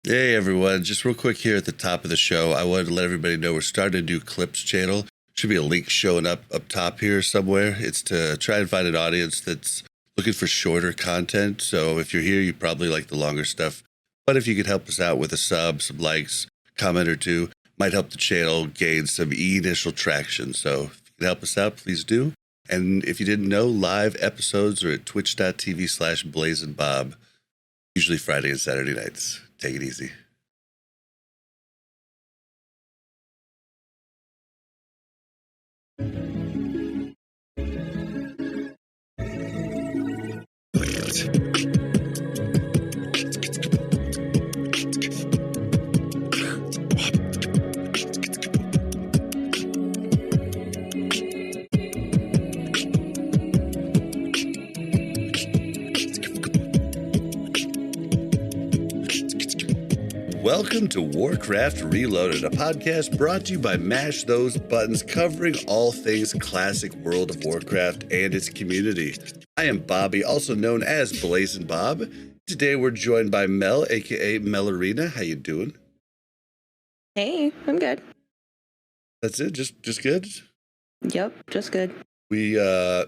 Hey everyone, just real quick here at the top of the show, I wanted to let everybody know we're starting a new clips channel. Should be a link showing up top here somewhere. It's to try and find an audience that's looking for shorter content. So if you're here, you probably like the longer stuff. But if you could help us out with a sub, some likes, comment or two, might help the channel gain some initial traction. So if you can help us out, please do. And if you didn't know, live episodes are at twitch.tv/blazeandbob, usually Friday and Saturday nights. Take it easy. Welcome to Warcraft Reloaded, a podcast brought to you by Mash Those Buttons, covering all things classic World of Warcraft and its community. I am Bobby, also known as Blazin' Bob. Today we're joined by Mel, aka Melarina. How you doing? Hey, I'm good. That's it? Just good? Yep, just good. We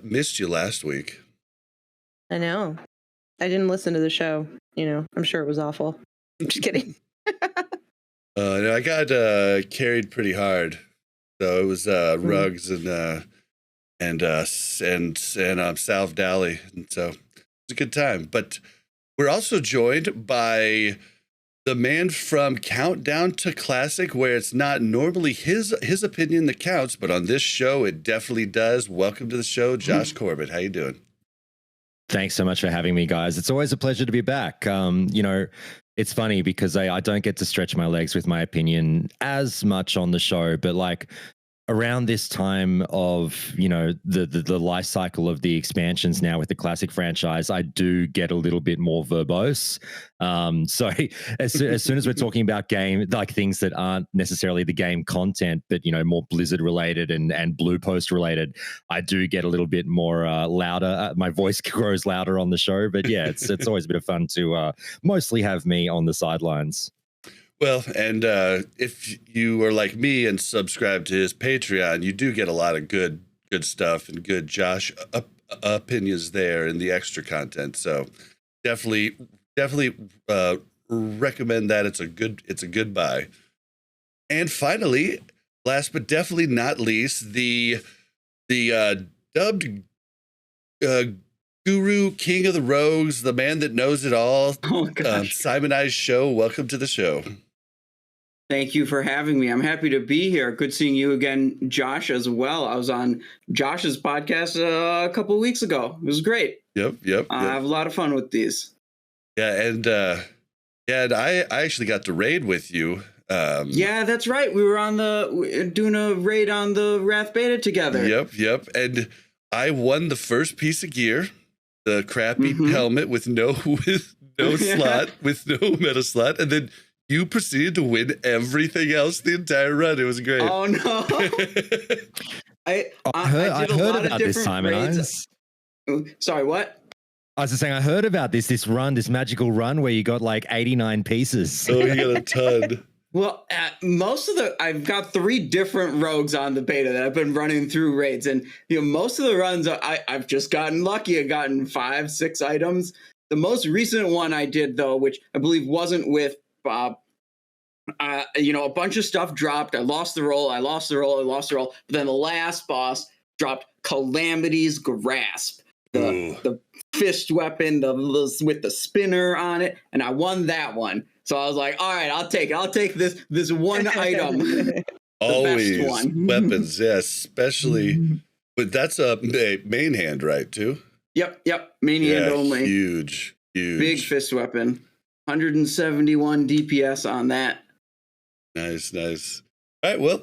missed you last week. I know. I didn't listen to the show. I'm sure it was awful. I'm just kidding. No, I got carried pretty hard, so it was rugs and South Dally, and so it was a good time. But we're also joined by the man from Countdown to Classic, where it's not normally his opinion that counts, but on this show it definitely does. Welcome to the show, Josh Corbett. How you doing? Thanks so much for having me, guys. It's always a pleasure to be back. It's funny because I don't get to stretch my legs with my opinion as much on the show, but like around this time of, the life cycle of the expansions now with the classic franchise, I do get a little bit more verbose. So as soon as we're talking about game, like things that aren't necessarily the game content, but, more Blizzard related and Blue Post related, I do get a little bit more louder. My voice grows louder on the show, but yeah, it's always a bit of fun to mostly have me on the sidelines. Well, and if you are like me and subscribe to his Patreon, you do get a lot of good stuff and good Josh opinions there and the extra content. So definitely recommend that. It's a good buy. And finally, last but definitely not least, the dubbed Guru, King of the Rogues, the man that knows it all. Oh, gosh. Simonize show. Welcome to the show. Thank you for having me. I'm happy to be here. Good seeing you again, Josh, as well. I was on Josh's podcast a couple of weeks ago. It was great. Yep. I have a lot of fun with these. Yeah, and I actually got to raid with you. Yeah, that's right. We were doing a raid on the Wrath Beta together. Yep. And I won the first piece of gear, the crappy helmet with no slot, with no meta slot, and then you proceeded to win everything else the entire run. It was great. Oh no! I heard about this, Simonize. Sorry, what? I was just saying, I heard about this magical run where you got like 89 pieces. Oh, you got a ton. Well, I've got 3 different rogues on the beta that I've been running through raids, and most of the runs I've just gotten lucky. I've gotten 5-6 items. The most recent one I did, though, which I believe wasn't with Bob, a bunch of stuff dropped. I lost the roll. But then the last boss dropped Calamity's Grasp, the fist weapon, with the spinner on it, and I won that one. So I was like, all right, I'll take it. I'll take this one item. Always best one. Weapons, yes, especially. But that's a main hand, right, too? Yep. Main hand only. Huge. Big fist weapon. 171 DPS on that. Nice. All right, well,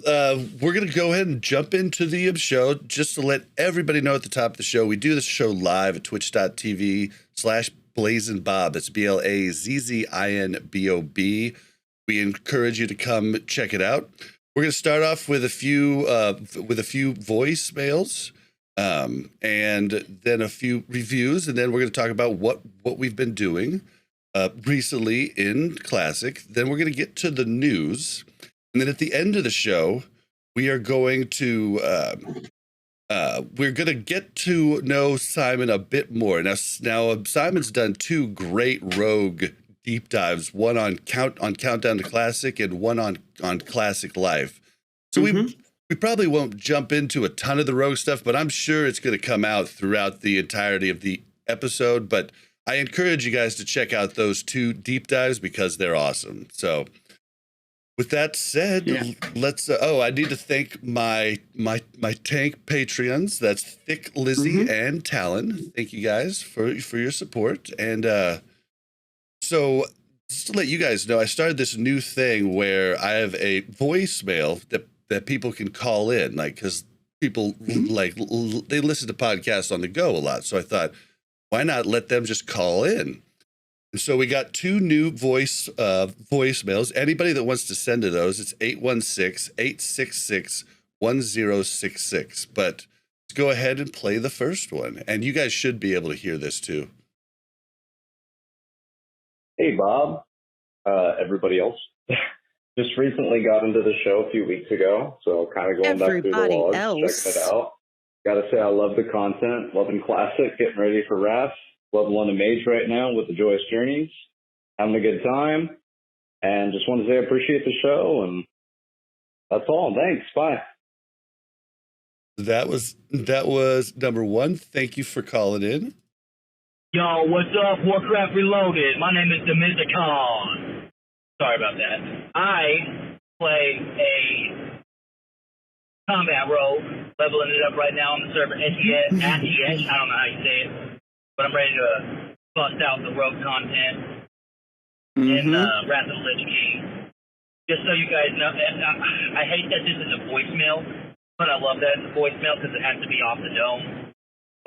we're going to go ahead and jump into the show. Just to let everybody know at the top of the show, we do this show live at twitch.tv/blazinbob. That's BLAZZINBOB. We encourage you to come check it out. We're going to start off with a few voicemails, and then a few reviews, and then we're going to talk about what we've been doing. recently in Classic. Then we're going to get to the news. And then at the end of the show, we are going to get to know Simon a bit more. Now Simon's done 2 great rogue deep dives, one on Countdown to Classic and one on Classic Life. So we probably won't jump into a ton of the rogue stuff, but I'm sure it's going to come out throughout the entirety of the episode. But I encourage you guys to check out those 2 deep dives because they're awesome. So with that said, let's. I need to thank my tank Patreons. That's Thick Lizzie and Talon. Thank you guys for your support. And so just to let you guys know, I started this new thing where I have a voicemail that people can call in, like, because people like they listen to podcasts on the go a lot. So I thought, why not let them just call in? And so we got 2 new voicemails. Anybody that wants to send to those, it's 816-866-1066. But let's go ahead and play the first one. And you guys should be able to hear this too. Hey, Bob. Everybody else. Just recently got into the show a few weeks ago, so kind of going back through the logs, checking it out. Gotta say, I love the content, loving Classic, getting ready for Wrath. Level 1 Mage right now with the Joyous Journeys. Having a good time. And just want to say I appreciate the show, and that's all. Thanks. Bye. That was number 1. Thank you for calling in. Yo, what's up? Warcraft Reloaded. My name is Domizicon. Sorry about that. I play a combat rogue, leveling it up right now on the server SES. I don't know how you say it. But I'm ready to bust out the rogue content in Wrath of the Lich King. Just so you guys know, I hate that this is a voicemail, but I love that it's a voicemail because it has to be off the dome.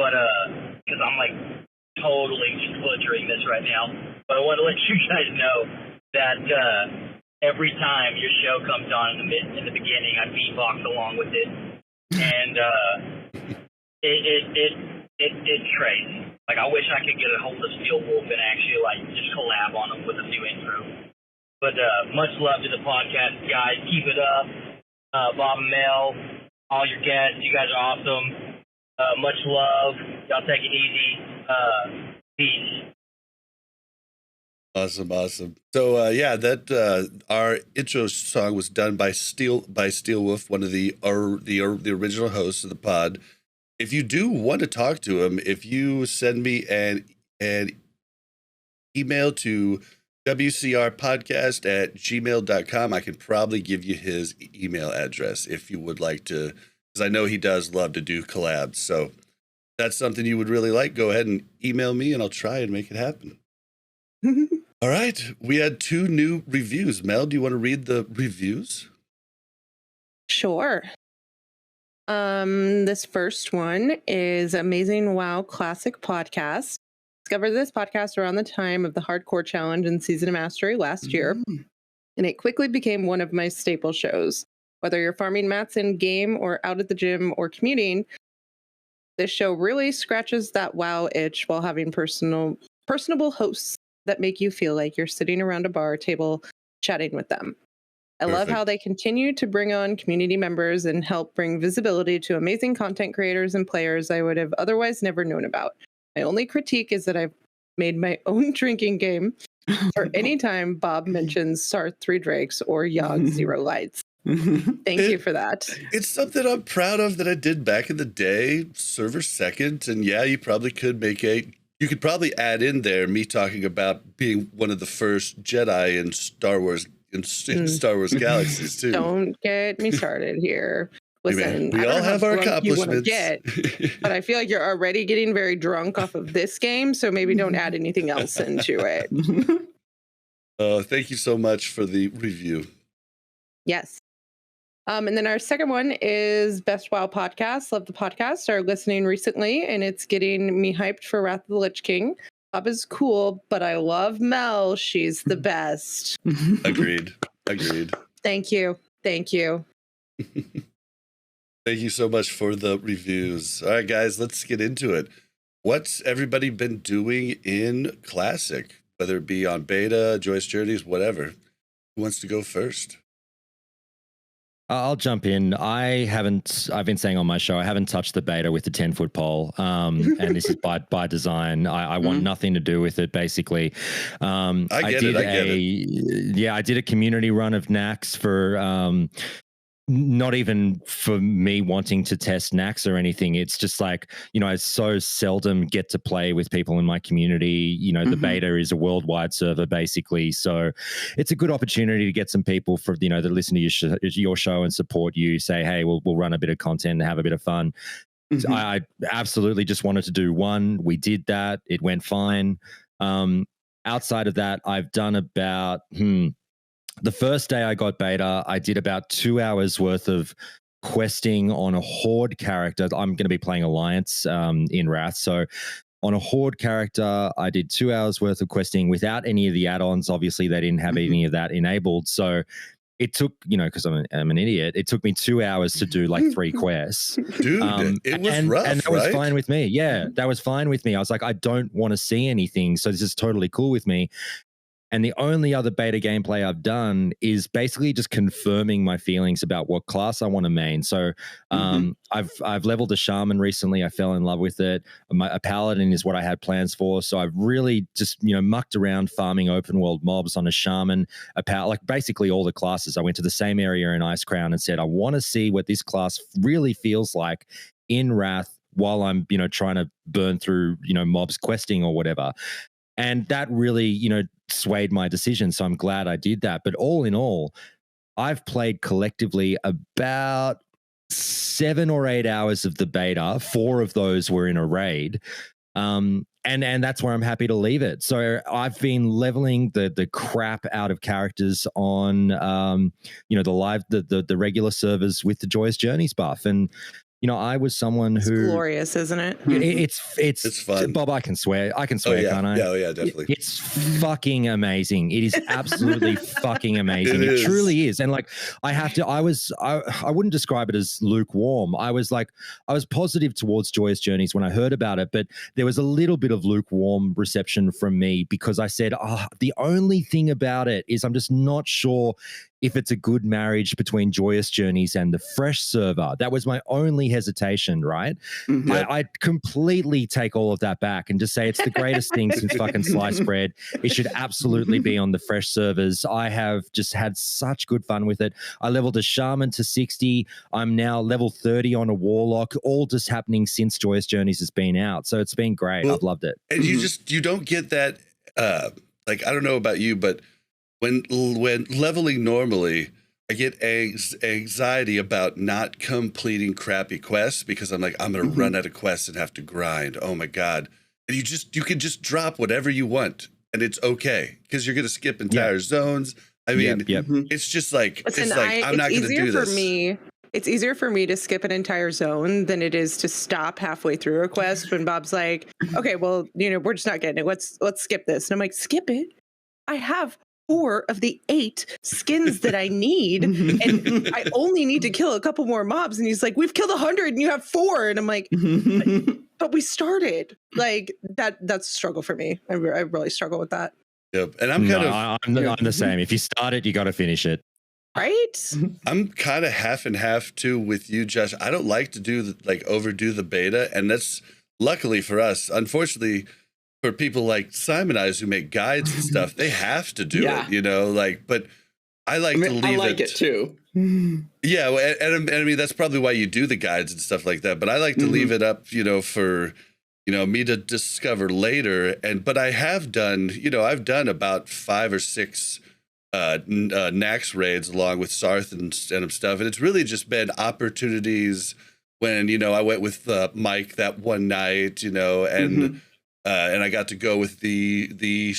But because I'm like totally just butchering this right now. But I want to let you guys know that every time your show comes on in the beginning, I beatbox along with it, and it's crazy. Like, I wish I could get a hold of Steel Wolf and actually, like, just collab on them with a new intro. But much love to the podcast, guys. Keep it up. Bob and Mel, all your guests, you guys are awesome. Much love. Y'all take it easy. Peace. Awesome. So, our intro song was done by Steel Wolf, one of the original hosts of the pod. If you do want to talk to him, if you send me an email to wcrpodcast@gmail.com, I can probably give you his email address if you would like to, because I know he does love to do collabs. So if that's something you would really like, go ahead and email me and I'll try and make it happen. All right. We had 2 new reviews. Mel, do you want to read the reviews? Sure. This first one is Amazing WoW Classic Podcast. Discovered this podcast around the time of the Hardcore Challenge and Season of Mastery last year, and it quickly became one of my staple shows. Whether you're farming mats in game or out at the gym or commuting, this show really scratches that WoW itch while having personable hosts that make you feel like you're sitting around a bar table chatting with them. I love how they continue to bring on community members and help bring visibility to amazing content creators and players I would have otherwise never known about. My only critique is that I've made my own drinking game for any time Bob mentions Sarth 3 Drakes or Yogg 0 Lights. Thank you for that. It's something I'm proud of that I did back in the day, server second. And yeah, you probably could you could probably add in there me talking about being one of the first Jedi in Star Wars Galaxies too. Don't get me started here. Listen, we all have our accomplishments. But I feel like you're already getting very drunk off of this game, so maybe don't add anything else into it. Thank you so much for the review. Yes. And then our second one is Best WoW Podcast. Love the podcast. Started listening recently, and it's getting me hyped for Wrath of the Lich King. Bob is cool, but I love Mel. She's the best. Agreed. Thank you. Thank you so much for the reviews. All right, guys, let's get into it. What's everybody been doing in Classic? whether it be on beta, Joyous Journeys, whatever. Who wants to go first? I'll jump in. I've been saying on my show, I haven't touched the beta with the 10-foot pole. And this is by design. I want nothing to do with it, basically. I get it. Yeah, I did a community run of Nax for, not even for me wanting to test Nax or anything. It's just like, I so seldom get to play with people in my community. The beta is a worldwide server, basically. So it's a good opportunity to get some people that listen to your show and support you, say, hey, we'll run a bit of content and have a bit of fun. So I absolutely just wanted to do one. We did that. It went fine. Outside of that, I've done about, the first day I got beta, I did about 2 hours worth of questing on a Horde character. I'm going to be playing Alliance in Wrath. So on a Horde character, I did 2 hours worth of questing without any of the add-ons. Obviously, they didn't have any of that enabled. So it took, because I'm an idiot, it took me 2 hours to do like 3 quests. Dude, it was rough, and that was fine with me. Yeah, that was fine with me. I was like, I don't want to see anything. So this is totally cool with me. And the only other beta gameplay I've done is basically just confirming my feelings about what class I want to main. So I've leveled a shaman recently. I fell in love with it. A paladin is what I had plans for. So I've really just mucked around farming open world mobs on a shaman, like basically all the classes. I went to the same area in Icecrown and said, I want to see what this class really feels like in Wrath while I'm trying to burn through mobs questing or whatever. And that really, swayed my decision. So I'm glad I did that. But all in all, I've played collectively about 7 or 8 hours of the beta. 4 of those were in a raid. And that's where I'm happy to leave it. So I've been leveling the crap out of characters on, the regular servers with the Joyous Journeys buff. And, I was someone it's who glorious, isn't it? It's fun. Bob, I can swear, can't I? Yeah, definitely. It's fucking amazing. It is absolutely fucking amazing. It truly is. And like, I wouldn't describe it as lukewarm. I was positive towards Joyous Journeys when I heard about it, but there was a little bit of lukewarm reception from me because I said, the only thing about it is I'm just not sure if it's a good marriage between Joyous Journeys and the Fresh server. That was my only hesitation, right? I completely take all of that back and just say it's the greatest thing since fucking sliced bread. It should absolutely be on the Fresh servers. I have just had such good fun with it. I leveled a shaman to 60. I'm now level 30 on a warlock, all just happening since Joyous Journeys has been out. So it's been great. I've loved it. And you don't get that, I don't know about you, but when leveling normally, I get anxiety about not completing crappy quests because I'm like, I'm going to run out of quests and have to grind. Oh my God. And you can just drop whatever you want and it's okay because you're going to skip entire zones. I mean, it's just like, I'm not going to do this. It's easier for me to skip an entire zone than it is to stop halfway through a quest when Bob's like, okay, well, we're just not getting it. Let's skip this. And I'm like, skip it? I have 4 of the 8 skins that I need, and I only need to kill a couple more mobs. And he's like, we've killed 100 and you have 4. And I'm like, but we started. Like that's a struggle for me. I really struggle with that. Yep. And I'm the same. If you start it, you got to finish it. Right? I'm kind of half and half too with you, Josh. I don't like to overdo the beta, and that's luckily for us. Unfortunately, for people like Simonize who make guides and stuff, they have to do it, but I like to leave it. I like it too. Yeah, and I mean that's probably why you do the guides and stuff like that. But I like to leave it up, for me to discover later. But I have done, I've done about 5 or 6 Nax raids along with Sarth and stuff, and it's really just been opportunities when I went with Mike that one night, and I got to go with the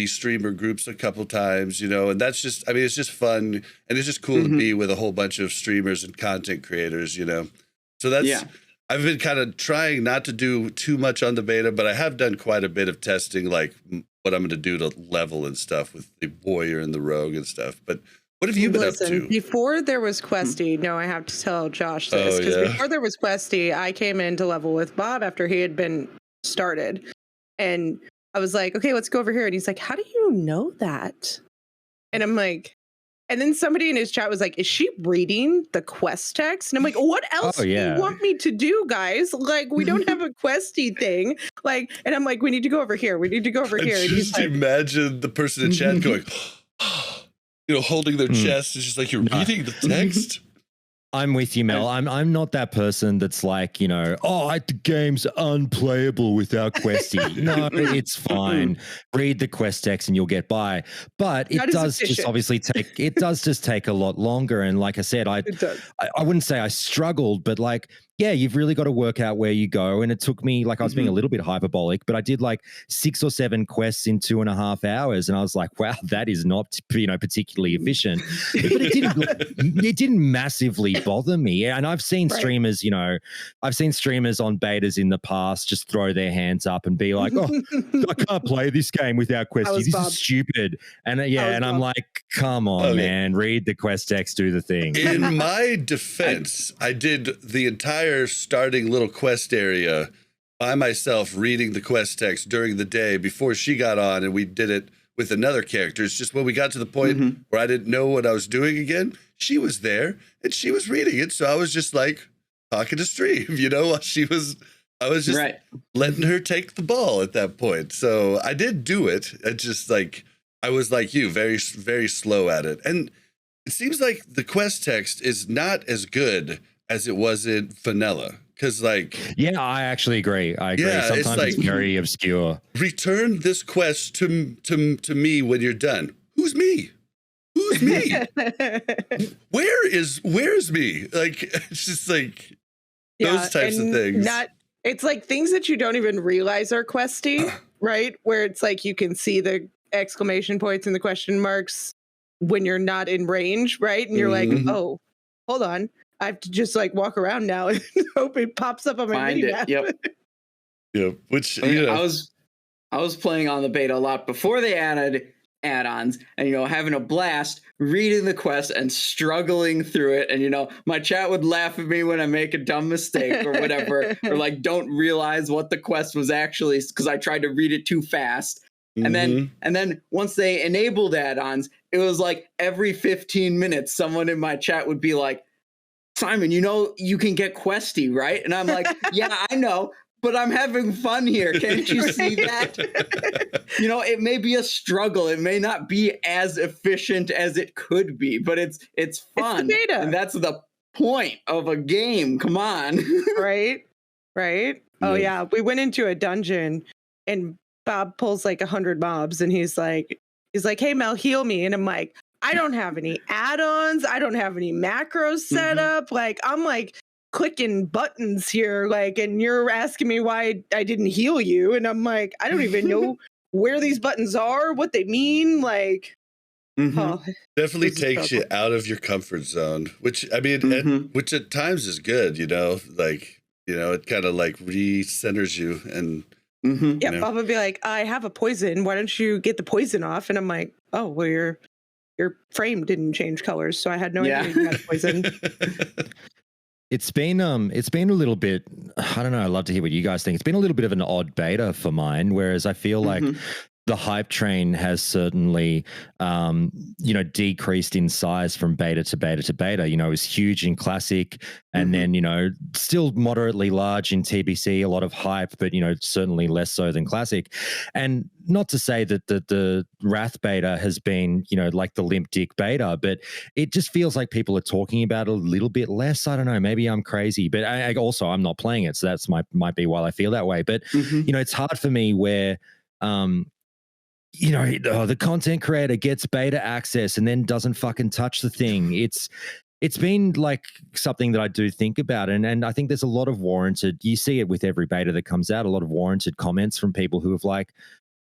streamer groups a couple times, and that's just, it's just fun, and it's just cool to be with a whole bunch of streamers and content creators, So that's, I've been kind of trying not to do too much on the beta, but I have done quite a bit of testing, like what I'm going to do to level and stuff with the warrior and the rogue and stuff. But what have you been up to? Before there was Questy, I have to tell Josh this, because before there was Questy, I came in to level with Bob after he had been started. And I was like, okay, let's go over here. And he's like, how do you know that? And I'm like, and then somebody in his chat was like, is she reading the quest text? And I'm like, what else do you want me to do, guys? Like, we don't have a questy thing. Like, and I'm like, we need to go over here. We need to go over here. And just imagine the person in chat going, holding their chest. It's just like, you're reading the text. I'm with you, Mel. I'm not that person that's like, the game's unplayable without questy. No, it's fine. Read the quest text and you'll get by. But it does just take a lot longer. And like I said, I wouldn't say I struggled, but like, yeah, you've really got to work out where you go. And it took me, like, I was being a little bit hyperbolic, but I did like 6 or 7 quests in 2.5 hours. And I was like, wow, that is not, particularly efficient. But it didn't massively bother me. And I've seen streamers, I've seen streamers on betas in the past just throw their hands up and be like, oh, I can't play this game without questy. This is stupid. And I'm like, come on, man, read the quest text, do the thing. In my defense, I did the entire starting little quest area by myself, reading the quest text during the day before she got on, and we did it with another character. It's just when we got to the point where I didn't know what I was doing again, she was there and she was reading it. So I was just like talking to stream, while I was just letting her take the ball at that point. So I did do it. I just I was like you, very, very slow at it. And it seems like the quest text is not as good as it was in vanilla. Because I actually agree. Sometimes it's very obscure. Return this quest to me when you're done. Who's me? Who's me? Where's me? Like, it's just like those types of things. It's like things that you don't even realize are questy, right? Where it's like you can see the exclamation points and the question marks when you're not in range, right? And you're like, oh, hold on. I have to just like walk around now and hope it pops up on my mini map. Yep. Which I was playing on the beta a lot before they added add-ons, and having a blast reading the quest and struggling through it. And my chat would laugh at me when I make a dumb mistake or whatever, or like don't realize what the quest was actually because I tried to read it too fast. And then once they enabled add-ons, it was like every 15 minutes, someone in my chat would be like, Simon, you can get questy, right? And I'm like, yeah, I know, but I'm having fun here. Can't you see that? It may be a struggle. It may not be as efficient as it could be, but it's fun. It's the beta. And that's the point of a game. Come on. Right. Oh, yeah. We went into a dungeon and Bob pulls like 100 mobs and he's like, hey, Mel, heal me. And I'm like, I don't have any add-ons. I don't have any macros set up. Like, I'm like clicking buttons here, like, and you're asking me why I didn't heal you. And I'm like, I don't even know where these buttons are, what they mean. Like, definitely takes you out of your comfort zone, which I mean, which at times is good, it kind of like recenters you. And Bob would be like, I have a poison. Why don't you get the poison off? And I'm like, oh, well, your frame didn't change colors, so I had no idea you had a poison. It's been a little bit, I don't know, I'd love to hear what you guys think. It's been a little bit of an odd beta for mine, whereas I feel like the hype train has certainly, decreased in size from beta to beta to beta. It was huge in Classic and then, still moderately large in TBC, a lot of hype, but, certainly less so than Classic. And not to say that the Wrath beta has been, like the limp dick beta, but it just feels like people are talking about it a little bit less. I don't know, maybe I'm crazy, but I'm not playing it. So that's might be why I feel that way. But, it's hard for me where, the content creator gets beta access and then doesn't fucking touch the thing. It's been like something that I do think about. And I think there's a lot of warranted, you see it with every beta that comes out, a lot of warranted comments from people who have like,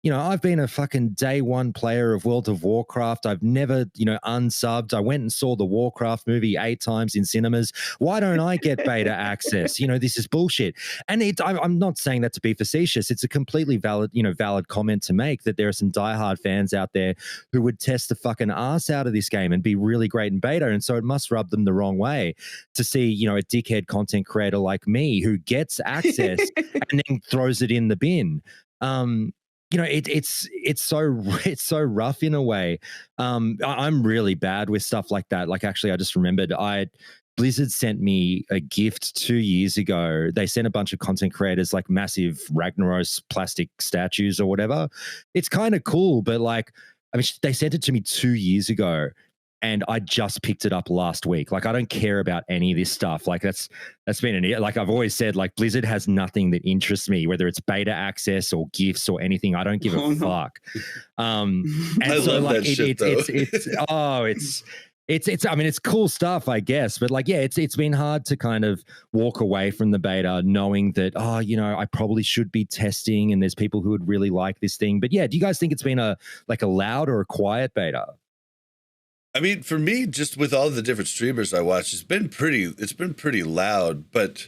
I've been a fucking day one player of World of Warcraft. I've never, unsubbed. I went and saw the Warcraft movie 8 times in cinemas. Why don't I get beta access? This is bullshit. And I'm not saying that to be facetious. It's a completely valid comment to make that there are some diehard fans out there who would test the fucking ass out of this game and be really great in beta. And so it must rub them the wrong way to see, a dickhead content creator like me who gets access and then throws it in the bin. you know, it's so rough in a way. I'm really bad with stuff like that. Like, actually, I just remembered Blizzard sent me a gift 2 years ago. They sent a bunch of content creators like massive Ragnaros plastic statues or whatever. It's kind of cool, but like, I mean, they sent it to me 2 years ago, and I just picked it up last week. Like, I don't care about any of this stuff. Like, that's been like I've always said, like, Blizzard has nothing that interests me, whether it's beta access or gifts or anything. I don't give a fuck. And I so, love like, that shit, though. it's I mean, it's cool stuff, I guess, but like, yeah, it's been hard to kind of walk away from the beta knowing that, oh, you know, I probably should be testing and there's people who would really like this thing. But yeah, do you guys think it's been a loud or a quiet beta? I mean, for me, just with all the different streamers I watch, it's been pretty loud, but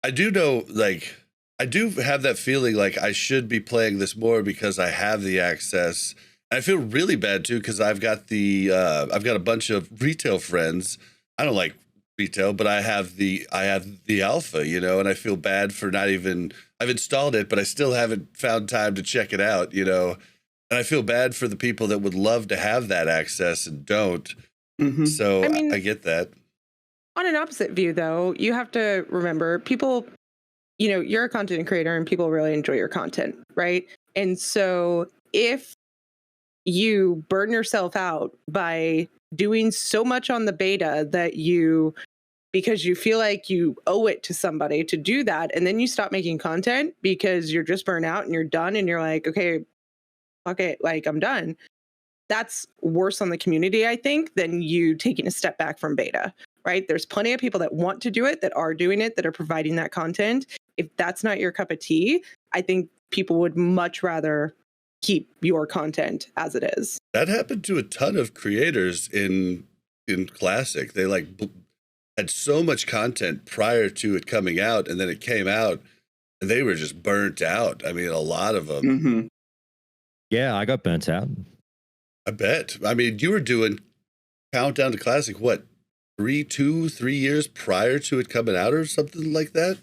I do know, like, I do have that feeling like I should be playing this more because I have the access. I feel really bad too because I've got a bunch of retail friends. I don't like retail, but I have the alpha, you know, and I feel bad for I've installed it, but I still haven't found time to check it out, you know, and I feel bad for the people that would love to have that access and don't. Mm-hmm. So I mean, I get that. On an opposite view, though, you have to remember people, you know, you're a content creator and people really enjoy your content, right? And so if you burn yourself out by doing so much on the beta that because you feel like you owe it to somebody to do that, and then you stop making content because you're just burnt out and you're done and you're like, okay, like, I'm done. That's worse on the community, I think, than you taking a step back from beta, right? There's plenty of people that want to do it, that are doing it, that are providing that content. If that's not your cup of tea, I think people would much rather keep your content as it is. That happened to a ton of creators in Classic. They had so much content prior to it coming out, and then it came out and they were just burnt out. I mean, a lot of them. Mm-hmm. Yeah, I got burnt out. I bet. I mean, you were doing Countdown to Classic, what, 3 years prior to it coming out or something like that?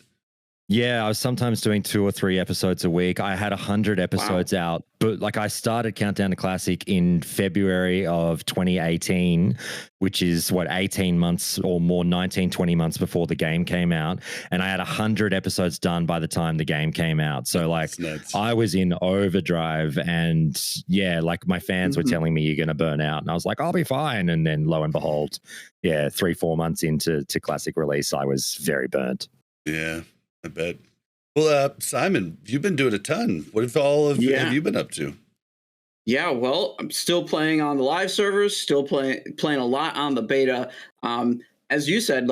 Yeah, I was sometimes doing 2 or 3 episodes a week. I had 100 episodes out, but like, I started Countdown to Classic in February of 2018, which is 18 months or more, 19, 20 months before the game came out. And I had 100 episodes done by the time the game came out. So like, I was in overdrive, and yeah, like, my fans were telling me you're going to burn out. And I was like, I'll be fine. And then lo and behold, 3-4 months into Classic release, I was very burnt. Yeah. I bet. Well, Simon, you've been doing a ton. What have you been up to? Yeah, well, I'm still playing on the live servers, still playing a lot on the beta. As you said,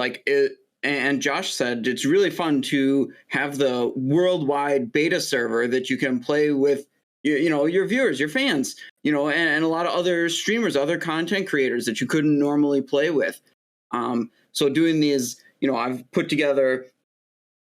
and Josh said, it's really fun to have the worldwide beta server that you can play with, you know, your viewers, your fans, you know, and a lot of other streamers, other content creators that you couldn't normally play with. So doing these, you know, I've put together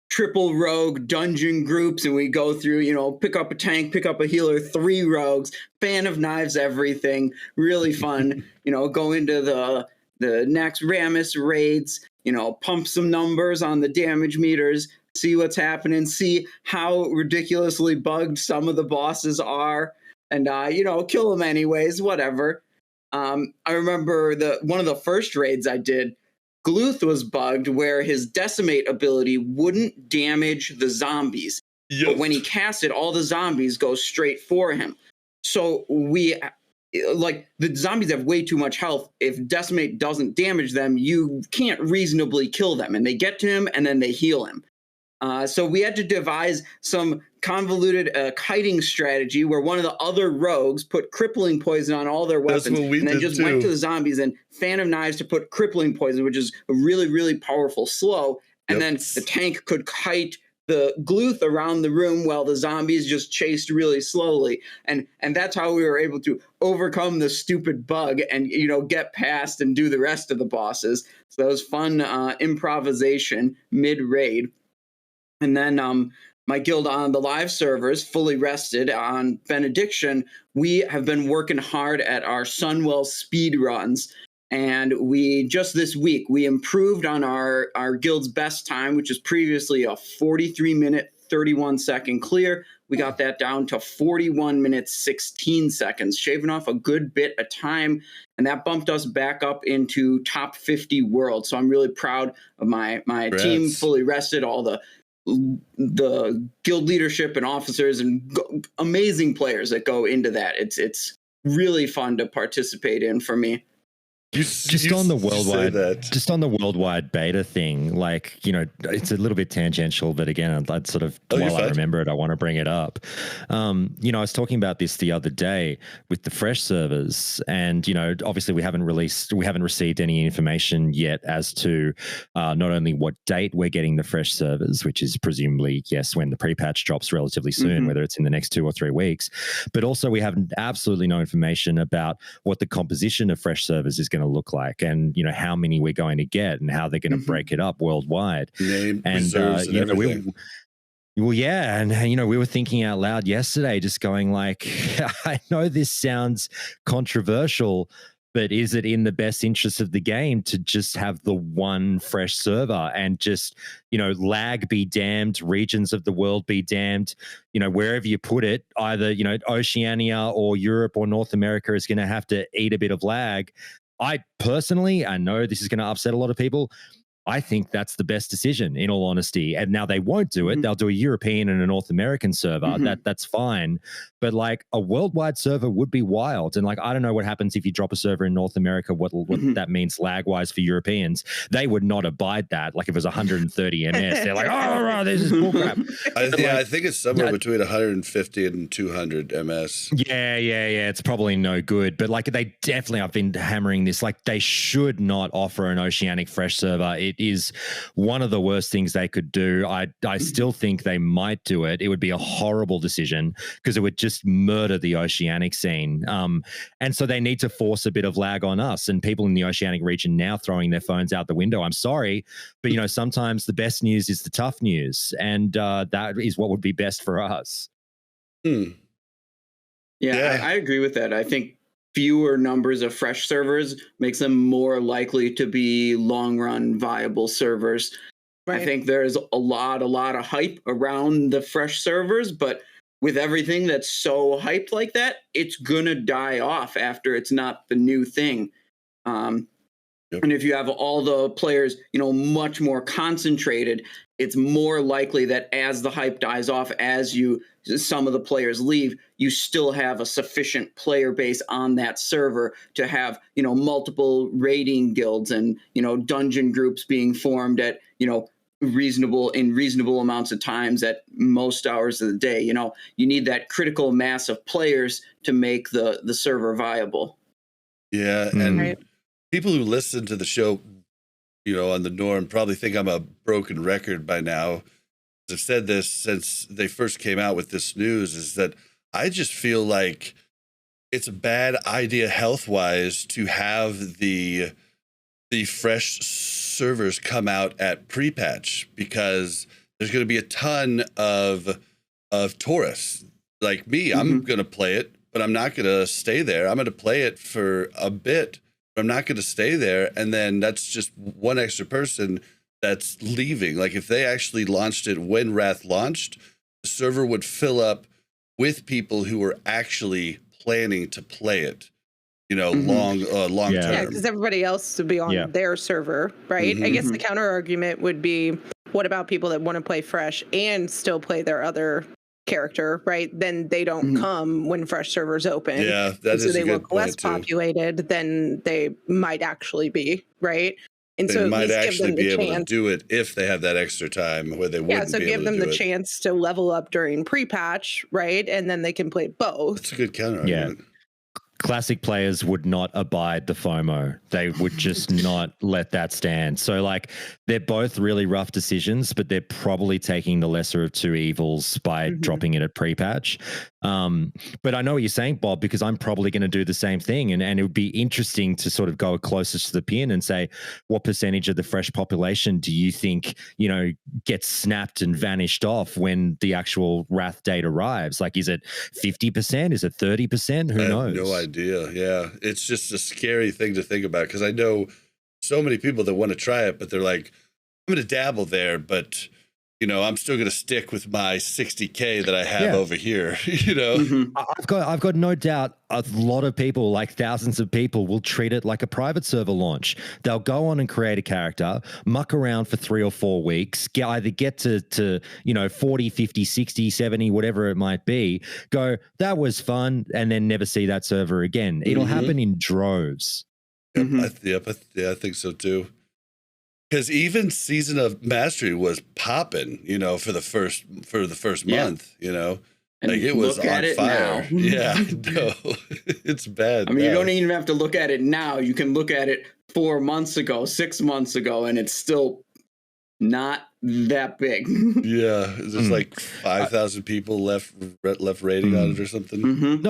triple rogue dungeon groups, and we go through, you know, pick up a tank, pick up a healer, 3 rogues, fan of knives, everything. Really fun. You know, go into the next Ramus raids, you know, pump some numbers on the damage meters, see what's happening, see how ridiculously bugged some of the bosses are, and you know, kill them anyways, whatever. I remember one of the first raids I did, Gluth was bugged where his Decimate ability wouldn't damage the zombies. Yep. But when he casts it, all the zombies go straight for him. So the zombies have way too much health. If Decimate doesn't damage them, you can't reasonably kill them. And they get to him, and then they heal him. So we had to devise some convoluted kiting strategy where one of the other rogues put crippling poison on all their weapons, and then just went to the zombies and fan of knives to put crippling poison, which is a really, really powerful slow. And then the tank could kite the Gluth around the room while the zombies just chased really slowly. And that's how we were able to overcome the stupid bug and, you know, get past and do the rest of the bosses. So that was fun improvisation mid-raid. And then my guild on the live servers, fully rested on Benediction, we have been working hard at our Sunwell speed runs. And just this week, we improved on our guild's best time, which is previously a 43-minute, 31-second clear. we got that down to 41 minutes, 16 seconds, shaving off a good bit of time. And that bumped us back up into top 50 world. So I'm really proud of my team, fully rested, all the guild leadership and officers and amazing players that go into that. It's really fun to participate in for me. Just on the worldwide beta thing, like, you know, it's a little bit tangential, but again, I'd sort of, while I remember it, I want to bring it up. You know, I was talking about this the other day with the fresh servers, and, you know, obviously we haven't received any information yet as to not only what date we're getting the fresh servers, which is presumably, yes, when the pre-patch drops relatively soon, whether it's in the next 2 or 3 weeks, but also we have absolutely no information about what the composition of fresh servers is going to look like, and, you know, how many we're going to get and how they're going to break it up worldwide. Name, and you know, and you know, we were thinking out loud yesterday, just going like, I know this sounds controversial, but is it in the best interest of the game to just have the one fresh server and just, you know, lag be damned, regions of the world be damned, you know, wherever you put it, either, you know, Oceania or Europe or North America is going to have to eat a bit of lag. I personally, I know this is going to upset a lot of people, I think that's the best decision, in all honesty. And now they won't do it. They'll do a European and a North American server. That's fine. But like a worldwide server would be wild. And like, I don't know what happens if you drop a server in North America, what that means lag-wise for Europeans. They would not abide that. Like if it was 130 MS, they're like, oh, this is bullcrap. I think it's somewhere between 150 and 200 MS. Yeah. It's probably no good. But like they definitely, I've been hammering this, like they should not offer an Oceanic fresh server. It is one of the worst things they could do. I still think they might do it. It would be a horrible decision because it would just murder the Oceanic scene. And so they need to force a bit of lag on us, and people in the Oceanic region now throwing their phones out the window. I'm sorry, but you know, sometimes the best news is the tough news, and that is what would be best for us. Yeah, I agree with that. I think fewer numbers of fresh servers makes them more likely to be long run viable servers. Right. I think there's a lot of hype around the fresh servers, but with everything that's so hyped like that, it's gonna die off after it's not the new thing. And if you have all the players, you know, much more concentrated, it's more likely that as the hype dies off, as some of the players leave, you still have a sufficient player base on that server to have, you know, multiple raiding guilds and, you know, dungeon groups being formed at, you know, reasonable amounts of times at most hours of the day. You know, you need that critical mass of players to make the server viable. Yeah, and people who listen to the show, you know, on the norm probably think I'm a broken record by now. I've said this since they first came out with this news, is that I just feel like it's a bad idea health-wise to have the fresh servers come out at pre-patch, because there's going to be a ton of tourists like me. I'm going to play it, but I'm not going to stay there. I'm going to play it for a bit, but I'm not going to stay there. And then that's just one extra person that's leaving. Like if they actually launched it when Wrath launched, the server would fill up with people who were actually planning to play it, you know, long term. Yeah, because everybody else would be on their server, right? I guess the counter argument would be, what about people that want to play fresh and still play their other character, right? Then they don't come when fresh servers open. Yeah, that is so they a good look point less too. populated than they might actually be, right? And they so might at least actually give them be the able chance. to do it if they have that extra time where they wouldn't so be give able them to do the it. chance to level up during pre-patch, right? And then they can play both. That's a good counter argument. Classic players would not abide the FOMO. They would just not let that stand. So like they're both really rough decisions, but they're probably taking the lesser of two evils by dropping it at pre-patch. But I know what you're saying, Bob, because I'm probably going to do the same thing. And it would be interesting to sort of go closest to the pin and say, what percentage of the fresh population do you think, you know, gets snapped and vanished off when the actual Wrath date arrives? Like, is it 50%? Is it 30%? Who knows? No idea. Yeah. It's just a scary thing to think about, because I know so many people that want to try it, but they're like, I'm going to dabble there, but I'm still going to stick with my 60K that I have over here, I've got no doubt a lot of people, like thousands of people, will treat it like a private server launch. They'll go on and create a character, muck around for 3 or 4 weeks, either get to 40, 50, 60, 70, whatever it might be, go, that was fun, and then never see that server again. It'll happen in droves. Yep, I think so too. Because even Season of Mastery was popping, for the first month, And like it was on fire. Yeah, no, it's bad. I mean, you don't even have to look at it now. You can look at it 4 months ago, 6 months ago, and it's still not that big. Yeah, there's like 5,000 people left rating on it or something.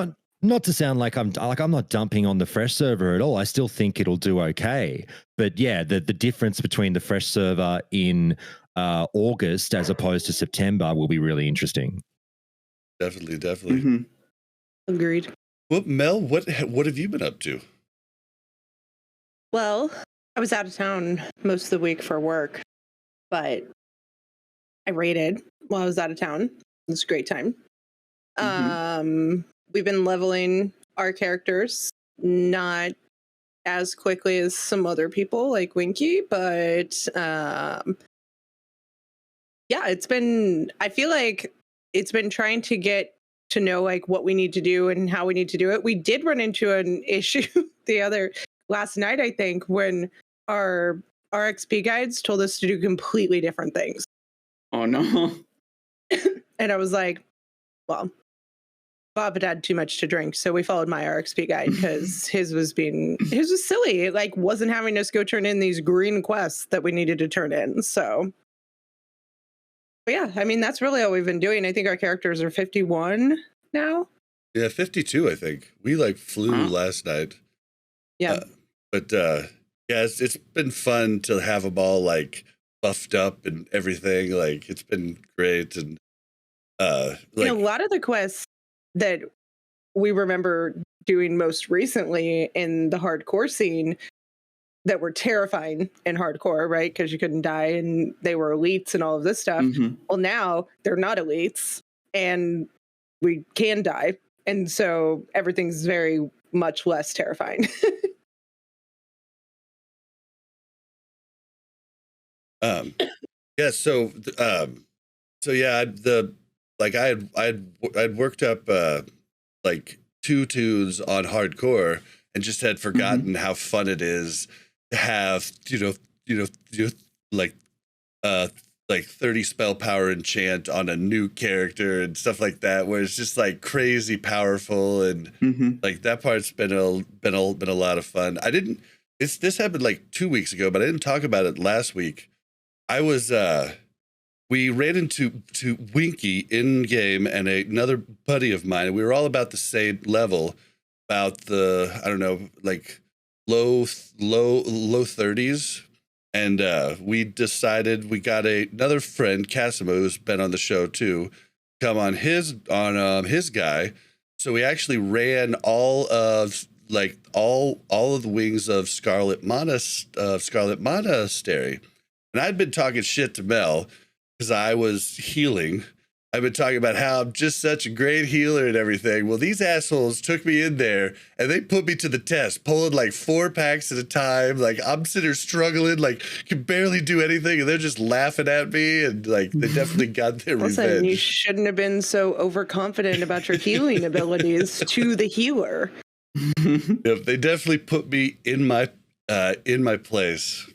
Not to sound like I'm not dumping on the fresh server at all. I still think it'll do okay. But yeah, the difference between the fresh server in August as opposed to September will be really interesting. Definitely. Agreed. Well, Mel, what have you been up to? Well, I was out of town most of the week for work, but I raided while I was out of town. It was a great time. We've been leveling our characters, not as quickly as some other people like Winky, but I feel like it's been trying to get to know like what we need to do and how we need to do it. We did run into an issue last night, I think, when our XP guides told us to do completely different things. Oh no. And I was like, well, Bob had too much to drink, so we followed my RXP guide because his was silly. It like wasn't having us go turn in these green quests that we needed to turn in. So, but yeah, I mean that's really all we've been doing. I think our characters are 51 now. Yeah, 52. I think we like flew last night. Yeah, it's been fun to have them all like buffed up and everything. Like it's been great, and a lot of the quests that we remember doing most recently in the hardcore scene that were terrifying in hardcore, right? Because you couldn't die and they were elites and all of this stuff. Well, now they're not elites and we can die. And so everything's very much less terrifying. I'd worked up like 2 tunes on hardcore and just had forgotten how fun it is to have like 30 spell power enchant on a new character and stuff like that, where it's just like crazy powerful, and like that part's been a lot of fun. This happened like 2 weeks ago, but I didn't talk about it last week. We ran into Winky in game and another buddy of mine, and we were all about the same level, about the, I don't know, like low 30s. And we decided, we got another friend, Cassimo, who's been on the show too, come on his guy. So we actually ran all of the wings of Scarlet Monastery. And I'd been talking shit to Mel because I was healing. I've been talking about how I'm just such a great healer and everything. Well, these assholes took me in there and they put me to the test, pulling like 4 packs at a time. Like I'm sitting there struggling, like can barely do anything, and they're just laughing at me, and like they definitely got their revenge. You shouldn't have been so overconfident about your healing abilities to the healer. Yep, they definitely put me in my place.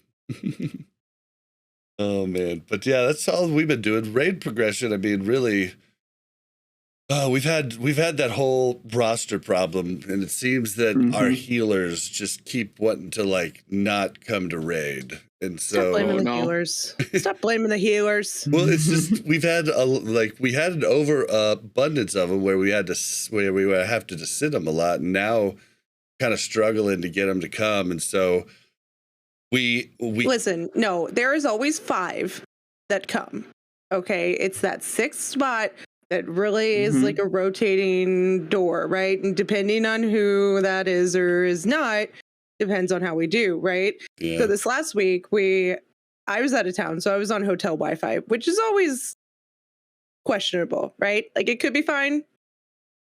Oh man, but yeah, that's all we've been doing. Raid progression. I mean, really, we've had that whole roster problem, and it seems that our healers just keep wanting to like not come to raid, and so stop blaming the healers. Stop blaming the healers. Well, it's just we had an overabundance of them where we have to just sit them a lot, and now kind of struggling to get them to come, and so. We listen, no, there is always 5 that come. Okay. It's that 6th spot that really is like a rotating door, right? And depending on who that is or is not, depends on how we do, right? Yeah. So this last week we I was out of town, so I was on hotel Wi-Fi, which is always questionable, right? Like it could be fine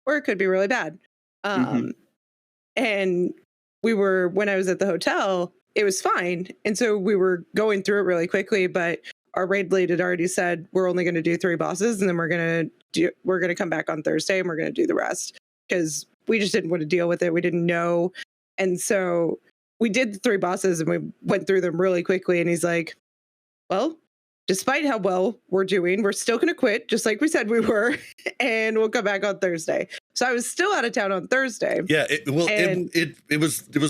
or it could be really bad. And when I was at the hotel, it was fine. And so we were going through it really quickly, but our raid lead had already said, we're only going to do 3 bosses. And then we're going to come back on Thursday and we're going to do the rest because we just didn't want to deal with it. We didn't know. And so we did the 3 bosses and we went through them really quickly. And he's like, well, despite how well we're doing, we're still going to quit, just like we said we were, and we'll come back on Thursday. So I was still out of town on Thursday. Yeah, it was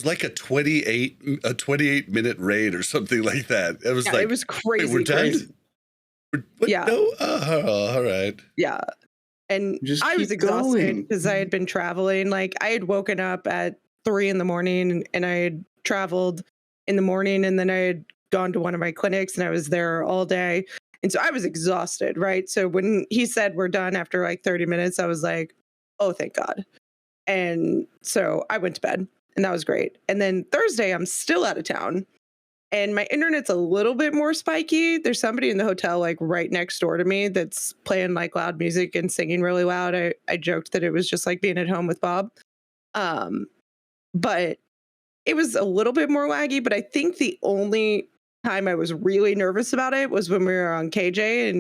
like a 28-minute raid or something like that. It was it was crazy. We're done. Crazy. Yeah. No? All right. Yeah. And I was exhausted because I had been traveling. Like I had woken up at 3 a.m. and I had traveled in the morning, and then I had gone to one of my clinics and I was there all day. And so I was exhausted, right? So when he said we're done after like 30 minutes, I was like, oh, thank God. And so I went to bed and that was great. And then Thursday, I'm still out of town and my internet's a little bit more spiky. There's somebody in the hotel like right next door to me that's playing like loud music and singing really loud. I joked that it was just like being at home with Bob. But it was a little bit more laggy, but I think the only time I was really nervous about it was when we were on KJ and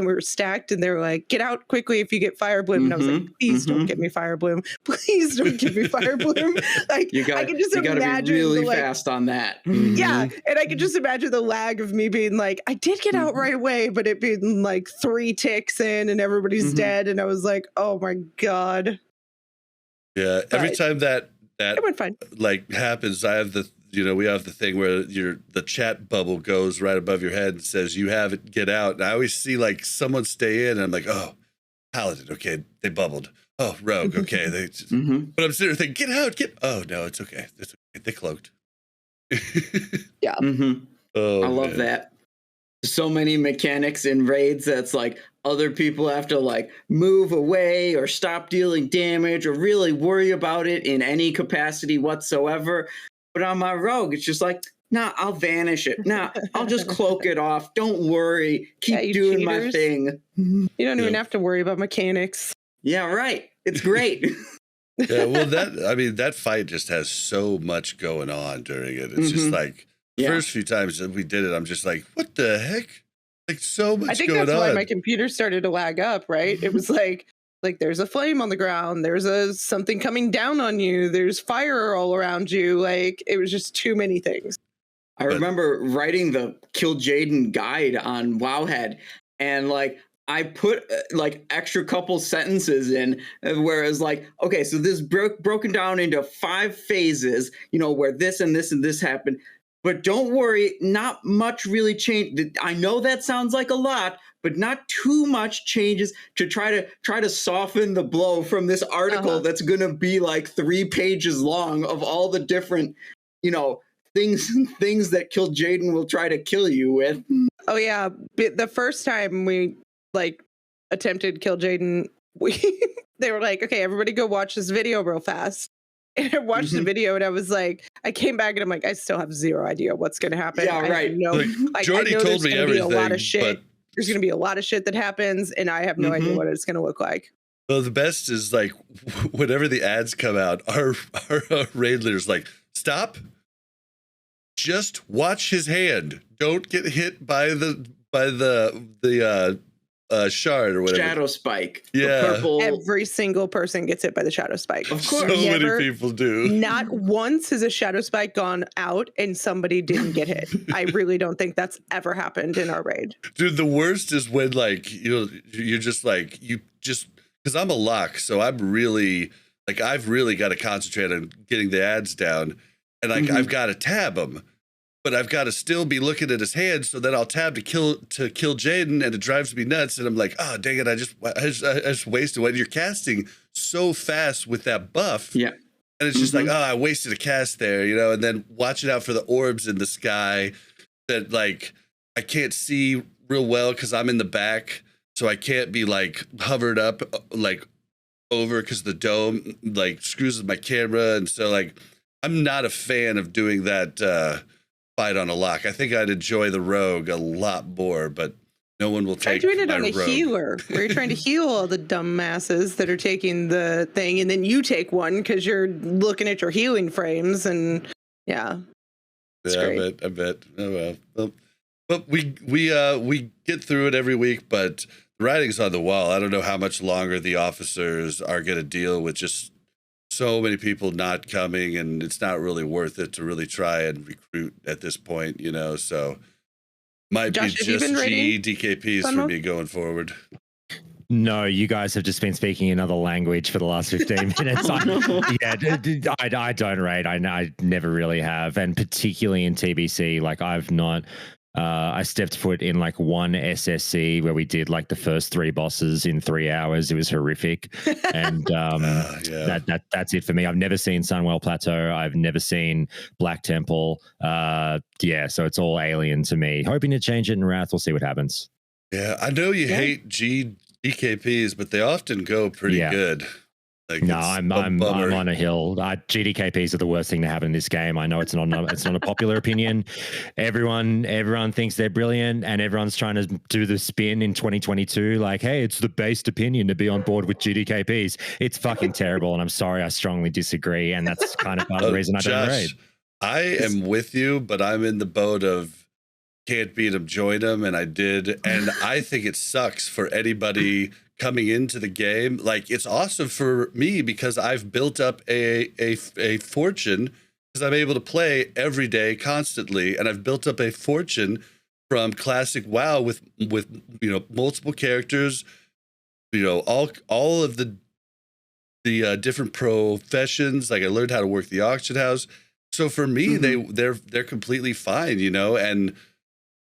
we were stacked and they were like, get out quickly if you get fire bloom. And I was like, please don't get me fire bloom. Please don't give me fire bloom. Like I can just imagine be really fast on that. Yeah. And I could just imagine the lag of me being like, I did get out right away, but it being like 3 ticks in and everybody's dead. And I was like, oh my God. Yeah. Every time that it went fine. Like happens, we have the thing where the chat bubble goes right above your head and says you have it, get out. And I always see like someone stay in and I'm like, oh, Paladin, okay, they bubbled. Oh, Rogue, okay. But I'm sitting there thinking, get out, oh no, it's okay. They cloaked. Yeah. Oh, I love that. So many mechanics in raids that's like other people have to like move away or stop dealing damage or really worry about it in any capacity whatsoever. But on my rogue, it's just like, nah, I'll vanish it. Nah, I'll just cloak it off. Don't worry. Keep doing my thing. You don't even have to worry about mechanics. Yeah, right. It's great. Yeah, well, that fight just has so much going on during it. It's just like first few times that we did it, I'm just like, what the heck? Like so much going on. I think that's why my computer started to lag up, right? It was like there's a flame on the ground, there's something coming down on you, there's fire all around you. Like it was just too many things. I remember writing the Kill Jaden guide on Wowhead, and like I put like extra couple sentences in where it's like, okay, so this broken down into 5 phases, where this and this and this happened. But don't worry, not much really changed. I know that sounds like a lot, but not too much changes to try to soften the blow from this article that's going to be like 3 pages long of all the different, things that Kill Jaden will try to kill you with. Oh yeah, the first time we like attempted Kill Jaden, they were like, okay, everybody go watch this video real fast. And I watched the video and I was like, I came back and I'm like, I still have 0 idea what's going to happen. Yeah, right. Jordy told me everything. A lot of shit. There's going to be a lot of shit that happens and I have no idea what it's going to look like. Well, the best is like, whenever the ads come out, our raid leader's like, stop. Just watch his hand. Don't get hit by the shard or whatever. Shadow spike. Yeah. Purple. Every single person gets hit by the shadow spike. Of course. So many people do. Not once has a shadow spike gone out and somebody didn't get hit. I really don't think that's ever happened in our raid. Dude, the worst is when like, you're just like, because I'm a lock, so I'm really, like, I've really got to concentrate on getting the ads down. And like, I've got to tab him. But I've got to still be looking at his hand, so then I'll tab to kill Jaden, and it drives me nuts. And I'm like, oh dang it, I just wasted. When you're casting so fast with that buff, and it's just like, oh, I wasted a cast there, And then watching out for the orbs in the sky that like I can't see real well because I'm in the back, so I can't be like hovered up like over because the dome like screws with my camera, and so like I'm not a fan of doing that. fight on a lock. I think I'd enjoy the rogue a lot more, but no one will take I doing it on a rogue. healer, where you're trying to heal all the dumb masses that are taking the thing, and then you take one because you're looking at your healing frames, and yeah. I bet. Oh well. But we get through it every week, but the writing's on the wall. I don't know how much longer the officers are going to deal with just so many people not coming, and it's not really worth it to really try and recruit at this point, you know. So might Josh, be just DKPs for Sunwell? me going forward. No, you guys have just been speaking another language for the last 15 minutes. I don't rate. I never really have. And particularly in TBC, like I've not, I stepped foot in like one SSC where we did like the first 3 bosses in 3 hours. It was horrific. And that's it for me. I've never seen Sunwell Plateau. I've never seen Black Temple. So it's all alien to me. Hoping to change it in Wrath. We'll see what happens. Yeah, I know you hate GDKPs, but they often go pretty good. Like, no, I'm on a hill. GDKPs are the worst thing to happen in this game. I know it's not a popular opinion. Everyone thinks they're brilliant, and everyone's trying to do the spin in 2022. Like, hey, it's the based opinion to be on board with GDKPs. It's fucking terrible, and I'm sorry, I strongly disagree, and that's kind of part of the reason I don't raid. I am with you, but I'm in the boat of can't beat them, join them, and I did, and I think it sucks for anybody coming into the game. Like, it's awesome for me because I've built up a fortune because I'm able to play every day constantly, and I've built up a fortune from classic WoW with multiple characters, all of the different professions. Like, I learned how to work the auction house, so for me they're completely fine,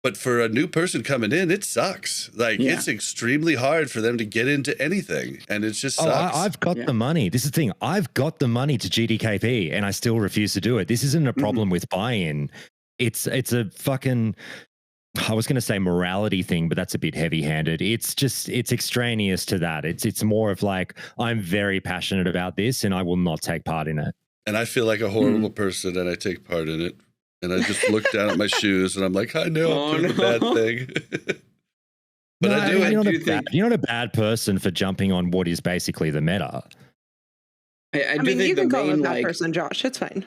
But for a new person coming in, it sucks. Like, it's extremely hard for them to get into anything, and it just sucks. I've got the money. This is the thing. I've got the money to GDKP, and I still refuse to do it. This isn't a problem with buy-in. It's a fucking, I was going to say morality thing, but that's a bit heavy-handed. It's extraneous to that. It's more of like, I'm very passionate about this, and I will not take part in it. And I feel like a horrible person, and I take part in it. And I just look down at my shoes, and I'm like, I know I'm doing a bad thing. But I do. You're not a bad person for jumping on what is basically the meta. I mean, you can call him that person, Josh. It's fine.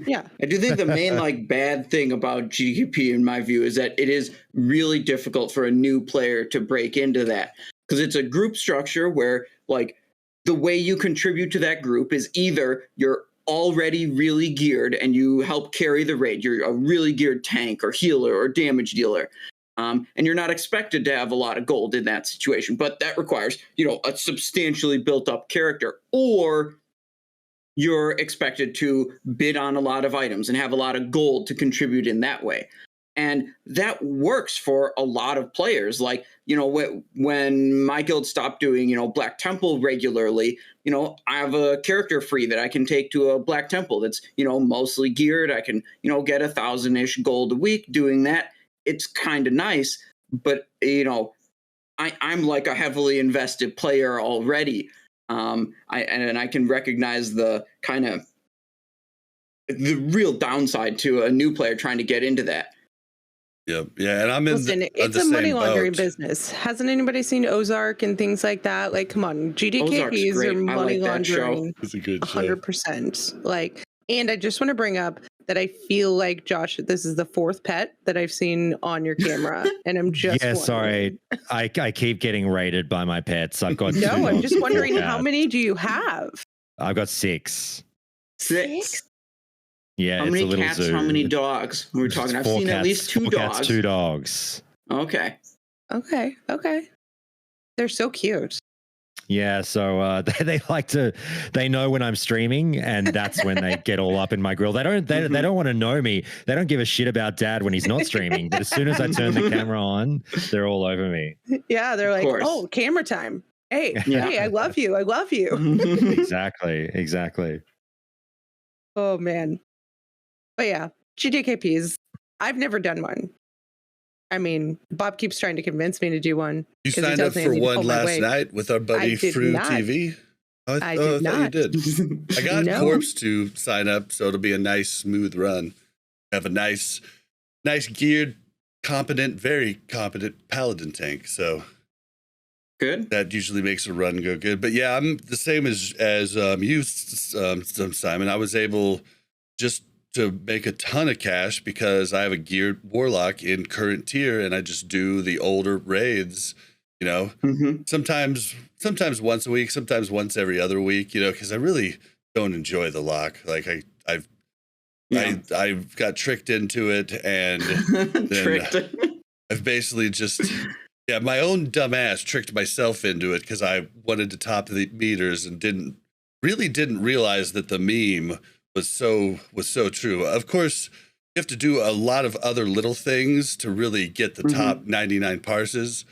Yeah. I do think the main bad thing about GDP, in my view, is that it is really difficult for a new player to break into that, because it's a group structure where the way you contribute to that group is either you're already really geared and you help carry the raid. You're a really geared tank or healer or damage dealer. And you're not expected to have a lot of gold in that situation, but that requires, a substantially built up character, or you're expected to bid on a lot of items and have a lot of gold to contribute in that way. And that works for a lot of players. Like, when my guild stopped doing, Black Temple regularly, I have a character free that I can take to a Black Temple that's, mostly geared. I can, get 1,000-ish gold a week doing that. It's kind of nice, but, I'm like a heavily invested player already. I can recognize the real downside to a new player trying to get into that. Yep. Yeah, and I'm in. Listen, it's a money laundering business. Hasn't anybody seen Ozark and things like that? Like, come on, GDKPs are money laundering. It's a good 100%. And I just want to bring up that I feel like, Josh, this is the 4th pet that I've seen on your camera, and I'm just sorry. I keep getting raided by my pets. I've got no. I'm just wondering, how many do you have? I've got 6. 6. Yeah, how it's many a little cats? zoo. How many dogs? We're talking. I've seen at least 2 dogs. Cats, 2 dogs. Okay. They're so cute. Yeah, so they know when I'm streaming, and that's when they get all up in my grill. They don't want to know me. They don't give a shit about Dad when he's not streaming. But as soon as I turn the camera on, they're all over me. Yeah, they're like, oh, camera time. Hey, hey, I love you. Exactly. Oh man. But yeah, GDKPs. I've never done one. I mean, Bob keeps trying to convince me to do one. You signed up for one last night with our buddy Fru TV. I did not. You did. I got Corpse to sign up, so it'll be a nice, smooth run. Have a nice nice geared, competent, very competent paladin tank. So good. That usually makes a run go good. But yeah, I'm the same as you, Simon. I was able just to make a ton of cash because I have a geared warlock in current tier, and I just do the older raids. You know, sometimes once a week, sometimes once every other week. You know, because I really don't enjoy the lock. Like I got tricked into it, and then I've basically just my own dumbass tricked myself into it because I wanted to top the meters and didn't realize that the meme was so true. Of course, you have to do a lot of other little things to really get the top 99 parses,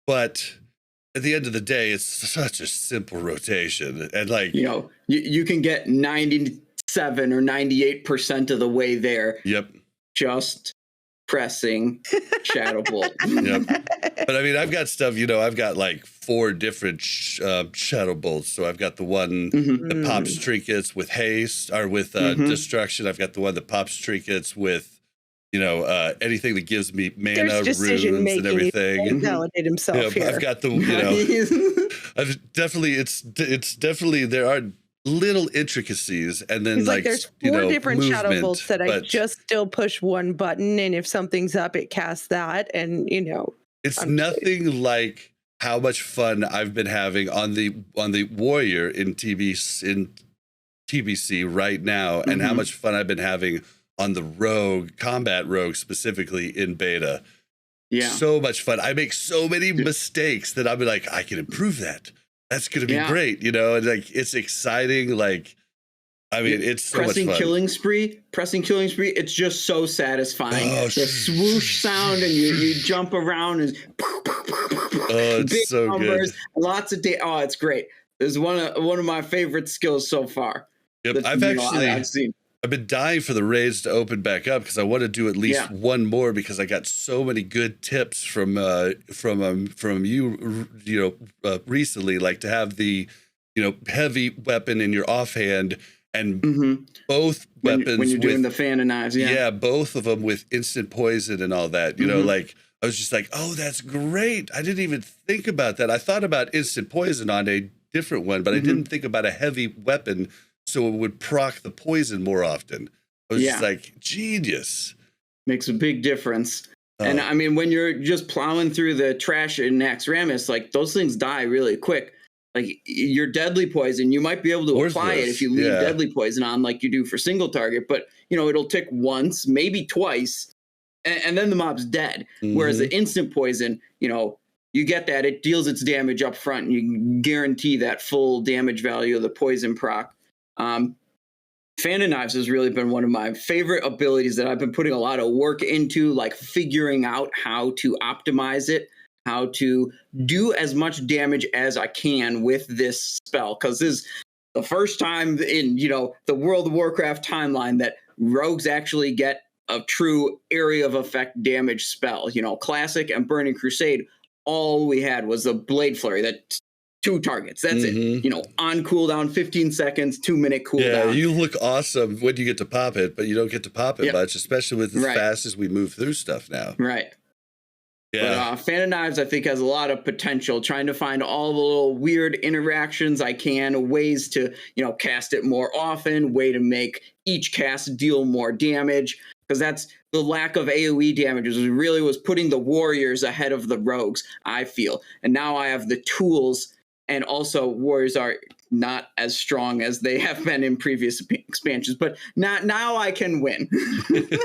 but at the end of the day, it's such a simple rotation, and like you can get 97 or 98% of the way there. Yep. Just pressing Shadow Bolt. Yep. But I mean, I've got stuff, I've got like 4 different Shadow Bolts. So I've got the one that pops trinkets with haste or with destruction. I've got the one that pops trinkets with, anything that gives me mana, runes, and everything. Validate himself here. I've got the, I've definitely, it's definitely, there are little intricacies, and then there's 4 different Shadow Bolts that I just still push one button, and if something's up, it casts that, and it's nothing like how much fun I've been having on the warrior in TBC right now, and how much fun I've been having on the rogue, combat rogue specifically in beta. Yeah, so much fun. I make so many mistakes that I'm like, I can improve that. That's going to be great, and like it's exciting. Like, I mean, it's so much fun. Pressing killing spree. It's just so satisfying. The swoosh sound, and you jump around, and it's big so numbers, good. lots of it's great. It's one of my favorite skills so far. Yep, I've seen. I've been dying for the raids to open back up because I want to do at least one more because I got so many good tips from you recently, like to have the heavy weapon in your offhand and both weapons when you're doing the fan and knives, both of them with instant poison and all that. Like I was just like, oh, that's great. I didn't even think about that. I thought about instant poison on a different one, but I didn't think about a heavy weapon. So it would proc the poison more often. I was just like, genius. Makes a big difference. And I mean, when you're just plowing through the trash in Naxxramas, like those things die really quick. Like your deadly poison, you might be able to apply it if you leave deadly poison on like you do for single target, but it'll tick once, maybe twice, and then the mob's dead. Whereas the instant poison, you get that, it deals its damage up front, and you can guarantee that full damage value of the poison proc. Fan and Knives has really been one of my favorite abilities that I've been putting a lot of work into, like figuring out how to optimize it, how to do as much damage as I can with this spell. Because this is the first time in, the World of Warcraft timeline that rogues actually get a true area of effect damage spell. Classic and Burning Crusade, all we had was a Blade Flurry that 2 targets. That's it. On cooldown, 15 seconds, 2-minute cooldown. Yeah, you look awesome when you get to pop it, but you don't get to pop it much, especially with as fast as we move through stuff now. Right. Yeah. But Fan of Knives, I think, has a lot of potential, trying to find all the little weird interactions I can, ways to, cast it more often, way to make each cast deal more damage. Because that's the lack of AoE damage was putting the warriors ahead of the rogues, I feel. And now I have the tools. And also, warriors are not as strong as they have been in previous expansions. But now I can win.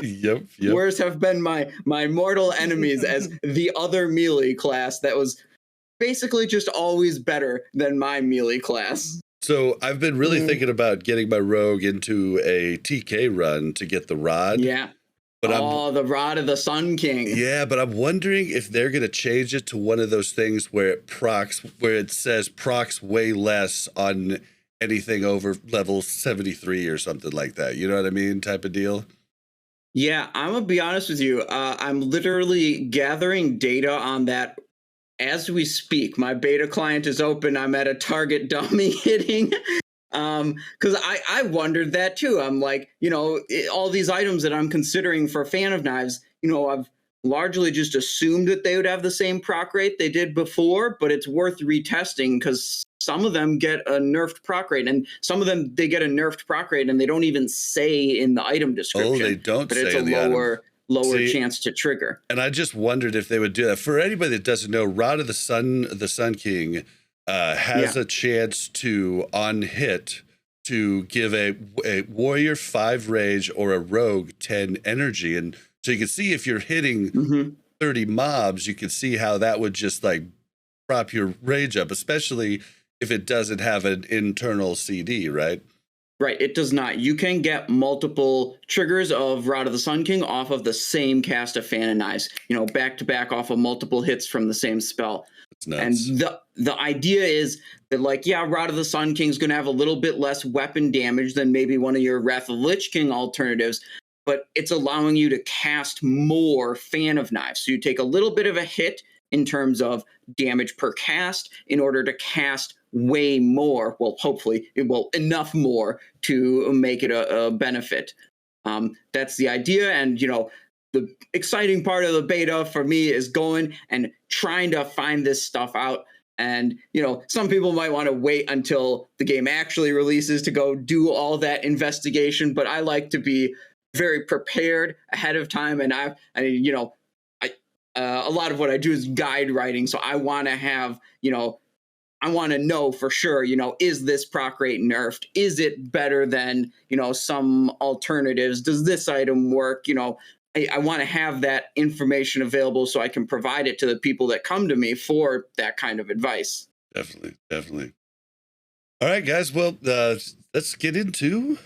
Yep. Warriors have been my mortal enemies as the other melee class that was basically just always better than my melee class. So I've been really thinking about getting my rogue into a TK run to get the rod. Yeah. But the Rod of the Sun King. Yeah, but I'm wondering if they're going to change it to one of those things where it says procs way less on anything over level 73 or something like that. You know what I mean? Type of deal. Yeah, I'm going to be honest with you. I'm literally gathering data on that as we speak. My beta client is open. I'm at a target dummy hitting. Because I wondered that too. I'm like, all these items that I'm considering for Fan of Knives, I've largely just assumed that they would have the same proc rate they did before, but it's worth retesting because some of them get a nerfed proc rate, and some of them they get a nerfed proc rate, and they don't even say in the item description. Oh, they don't but say it's a in the lower chance to trigger. And I just wondered if they would do that. For anybody that doesn't know, Rod of the Sun King has a chance to, on hit, to give a warrior 5 rage or a rogue 10 energy. And so you can see if you're hitting 30 mobs, you can see how that would just like prop your rage up, especially if it doesn't have an internal CD, right? Right, it does not. You can get multiple triggers of Rod of the Sun King off of the same cast of Simonize, back to back off of multiple hits from the same spell. It's nuts. And the idea is that, Rod of the Sun King is going to have a little bit less weapon damage than maybe one of your Wrath of Lich King alternatives, but it's allowing you to cast more Fan of Knives. So you take a little bit of a hit in terms of damage per cast in order to cast way more. Well, hopefully enough more to make it a benefit. That's the idea. And, the exciting part of the beta for me is going and trying to find this stuff out. And, some people might want to wait until the game actually releases to go do all that investigation. But I like to be very prepared ahead of time. And a lot of what I do is guide writing. So I want to have, I want to know for sure, is this proc rate nerfed? Is it better than, some alternatives? Does this item work? I want to have that information available so I can provide it to the people that come to me for that kind of advice. Definitely. All right, guys. Well, let's get into...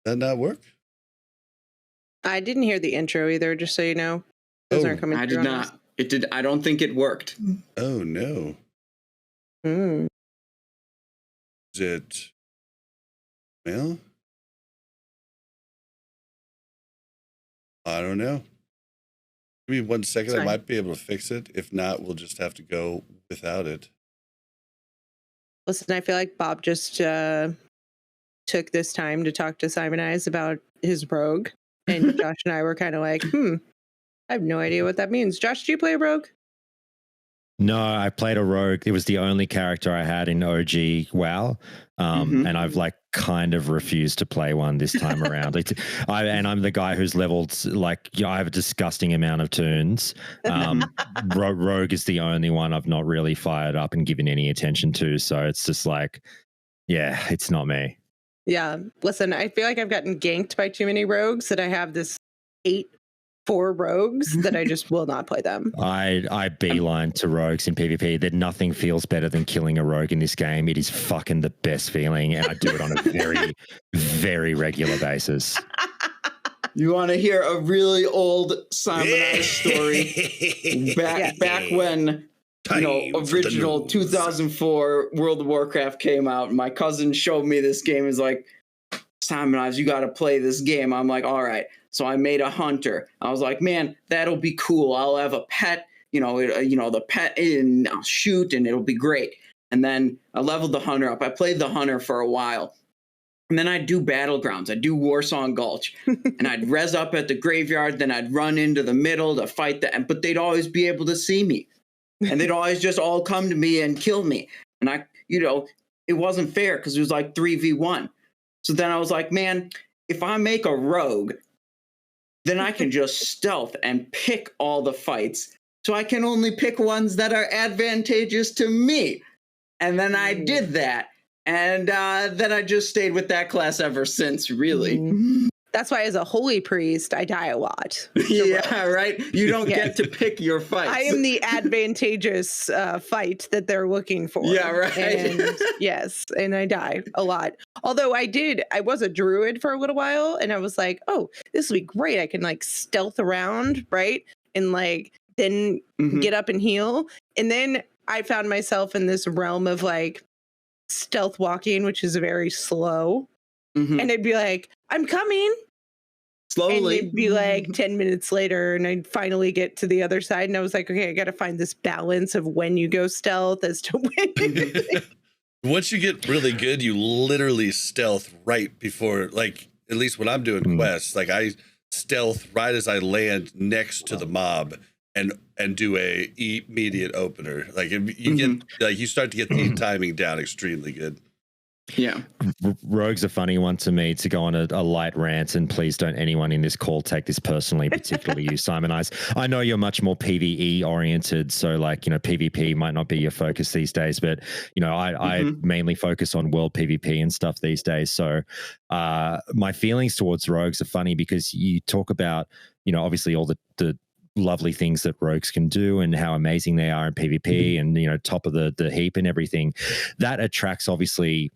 That not work? I didn't hear the intro either, just so you know. Those aren't coming through. I did not. It did. I don't think it worked. Oh, no. Is it... Well, I don't know. Give me 1 second. I might be able to fix it. If not, we'll just have to go without it. Listen, I feel like Bob just took this time to talk to Simonize about his rogue. And Josh and I were kind of like, I have no idea what that means. Josh, do you play a rogue? No, I played a rogue. It was the only character I had in OG WoW. And I've kind of refused to play one this time around. And I'm the guy who's leveled, I have a disgusting amount of tunes. Rogue is the only one I've not really fired up and given any attention to. So it's just it's not me. Yeah. Listen, I feel like I've gotten ganked by too many rogues that I have this 4 rogues that I just will not play them. I beeline to rogues in PvP. That nothing feels better than killing a rogue in this game. It is fucking the best feeling, and I do it on a very, very regular basis. You want to hear a really old Simonize story? Back when original 2004 World of Warcraft came out, my cousin showed me this game. He's like, Simonize, you got to play this game. I'm like, all right. So I made a hunter. I was like, man, that'll be cool. I'll have a pet, the pet, and I'll shoot, and it'll be great. And then I leveled the hunter up. I played the hunter for a while. And then I'd do battlegrounds. I'd do Warsong Gulch. And I'd res up at the graveyard. Then I'd run into the middle to fight but they'd always be able to see me. And they'd always just all come to me and kill me. And it wasn't fair because it was like 3v1. So then I was like, man, if I make a rogue, then I can just stealth and pick all the fights. So I can only pick ones that are advantageous to me. And then I did that. And then I just stayed with that class ever since, really. That's why as a holy priest, I die a lot. Yeah, right? You don't get to pick your fights. I am the advantageous fight that they're looking for. Yeah, right. And yes, and I die a lot. Although I was a druid for a little while, and I was like, oh, this will be great. I can stealth around, right? And then get up and heal. And then I found myself in this realm of stealth walking, which is very slow. And I'd be like, I'm coming. Slowly. And it'd be 10 minutes later, and I'd finally get to the other side. And I was like, okay, I got to find this balance of when you go stealth as to when. Once you get really good, you literally stealth right before, like, at least when I'm doing quests, like I stealth right as I land next to the mob and do a immediate opener. Like you get, like you start to get the timing down extremely good. Yeah. Rogue's a funny one to me to go on a light rant, and please don't anyone in this call take this personally, particularly you, Simonize. I know you're much more PvE oriented, so like, you know, PvP might not be your focus these days, but you know, I mainly focus on world PvP and stuff these days. So my feelings towards rogues are funny because you talk about, you know, obviously all the lovely things that rogues can do and how amazing they are in PvP and, you know, top of the heap and everything. That attracts obviously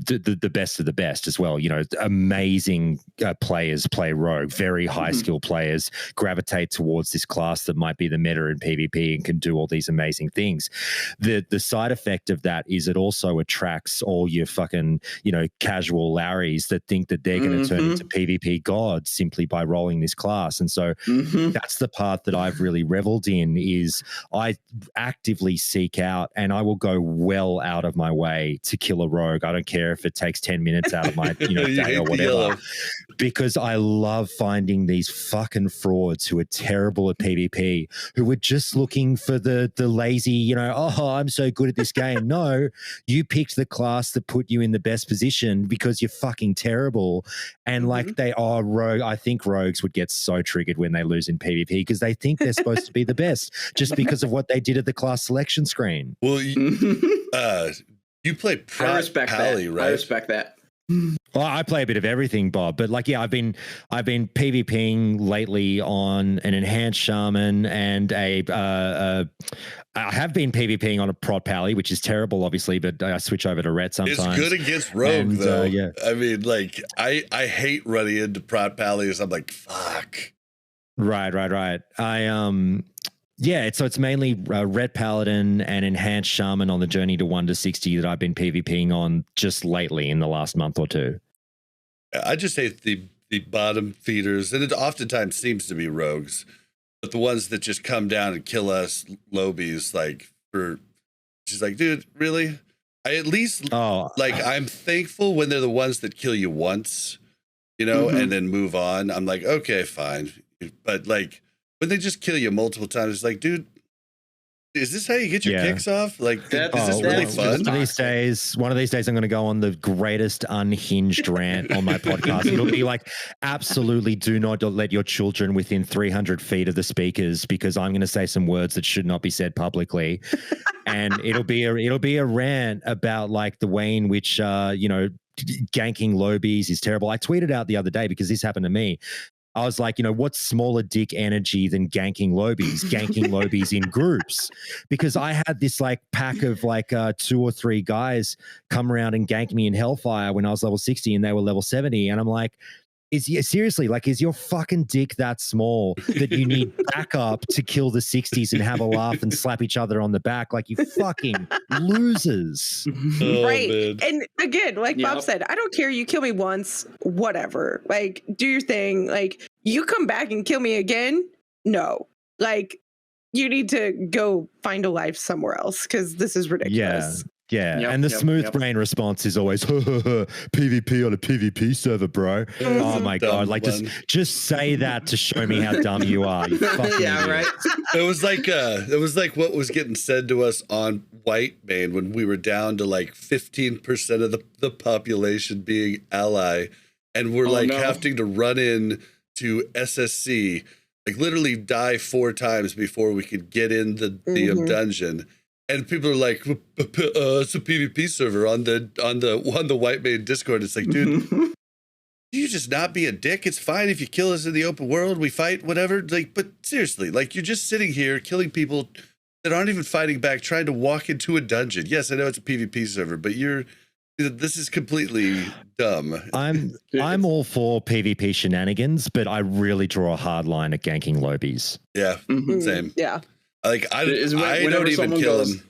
the best of the best as well. You know, amazing players play rogue, very high skill players gravitate towards this class that might be the meta in PvP and can do all these amazing things. The side effect of that is it also attracts all your fucking, you know, casual Larrys that think that they're going to turn into PvP gods simply by rolling this class. And so that's the part that I've really reveled in, is I actively seek out and I will go well out of my way to kill a rogue. I don't care if it takes 10 minutes out of my, you know, day or whatever, because I love finding these fucking frauds who are terrible at PvP, who are just looking for the lazy, you know, oh, I'm so good at this game. No, you picked the class that put you in the best position because you're fucking terrible. And like they are rogue. I think rogues would get so triggered when they lose in PvP because they think they're supposed to be the best just because of what they did at the class selection screen. Well, you play Pally, right? I respect that. Well, I play a bit of everything, Bob, but like, yeah, I've been PvPing lately on an enhanced shaman and I have been PvPing on a prot pally, which is terrible, obviously, but I switch over to ret sometimes. It's good against rogue, though. Yeah. I mean, like, I hate running into prot pallies. I'm like, fuck. Right. Yeah, so it's mainly Red Paladin and Enhanced Shaman on the journey to 1 to 60 that I've been PvPing on just lately in the last month or two. I just hate the bottom feeders, and it oftentimes seems to be rogues, but the ones that just come down and kill us lobies, like, she's like, dude, really? I at least, I'm thankful when they're the ones that kill you once, you know, and then move on. I'm like, okay, fine. But like, when they just kill you multiple times, it's like, dude, is this how you get your kicks off? Like, is this really fun? One of these days, I'm going to go on the greatest unhinged rant on my podcast. It'll be like, absolutely do not let your children within 300 feet of the speakers, because I'm going to say some words that should not be said publicly. And it'll be a rant about like the way in which, you know, ganking lobies is terrible. I tweeted out the other day because this happened to me. I was like, you know, what's smaller dick energy than ganking lobies? Ganking lobies in groups. Because I had this like pack of like 2 or 3 guys come around and gank me in Hellfire when I was level 60 and they were level 70. And I'm like, is your fucking dick that small that you need backup to kill the 60s and have a laugh and slap each other on the back? Like, you fucking losers. Right. Man. And again, like Bob said, I don't care. You kill me once, whatever. Like, do your thing. Like, you come back and kill me again? No. Like, you need to go find a life somewhere else because this is ridiculous. Yeah, and the smooth brain response is always PvP on a PvP server, bro. Oh my god! Like, just say that to show me how dumb you are. You yeah, right. It was like what was getting said to us on Whitemane when we were down to like 15% of the population being ally, and we're having to run in to SSC, like literally die 4 times before we could get in the dungeon. And people are like, it's a PvP server on the Whitemane Discord. It's like, dude, you just not be a dick. It's fine if you kill us in the open world. We fight, whatever. Like, but seriously, like, you're just sitting here killing people that aren't even fighting back, trying to walk into a dungeon. Yes, I know it's a PvP server, but this is completely dumb. I'm all for PvP shenanigans, but I really draw a hard line at ganking lobies. Yeah, same. Yeah. Like, I don't even kill him.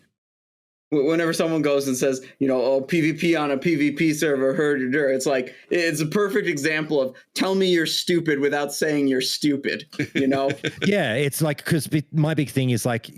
whenever someone goes and says, oh, PvP on a PvP server, it's like, it's a perfect example of tell me you're stupid without saying you're stupid, Yeah, it's like, because my big thing is like,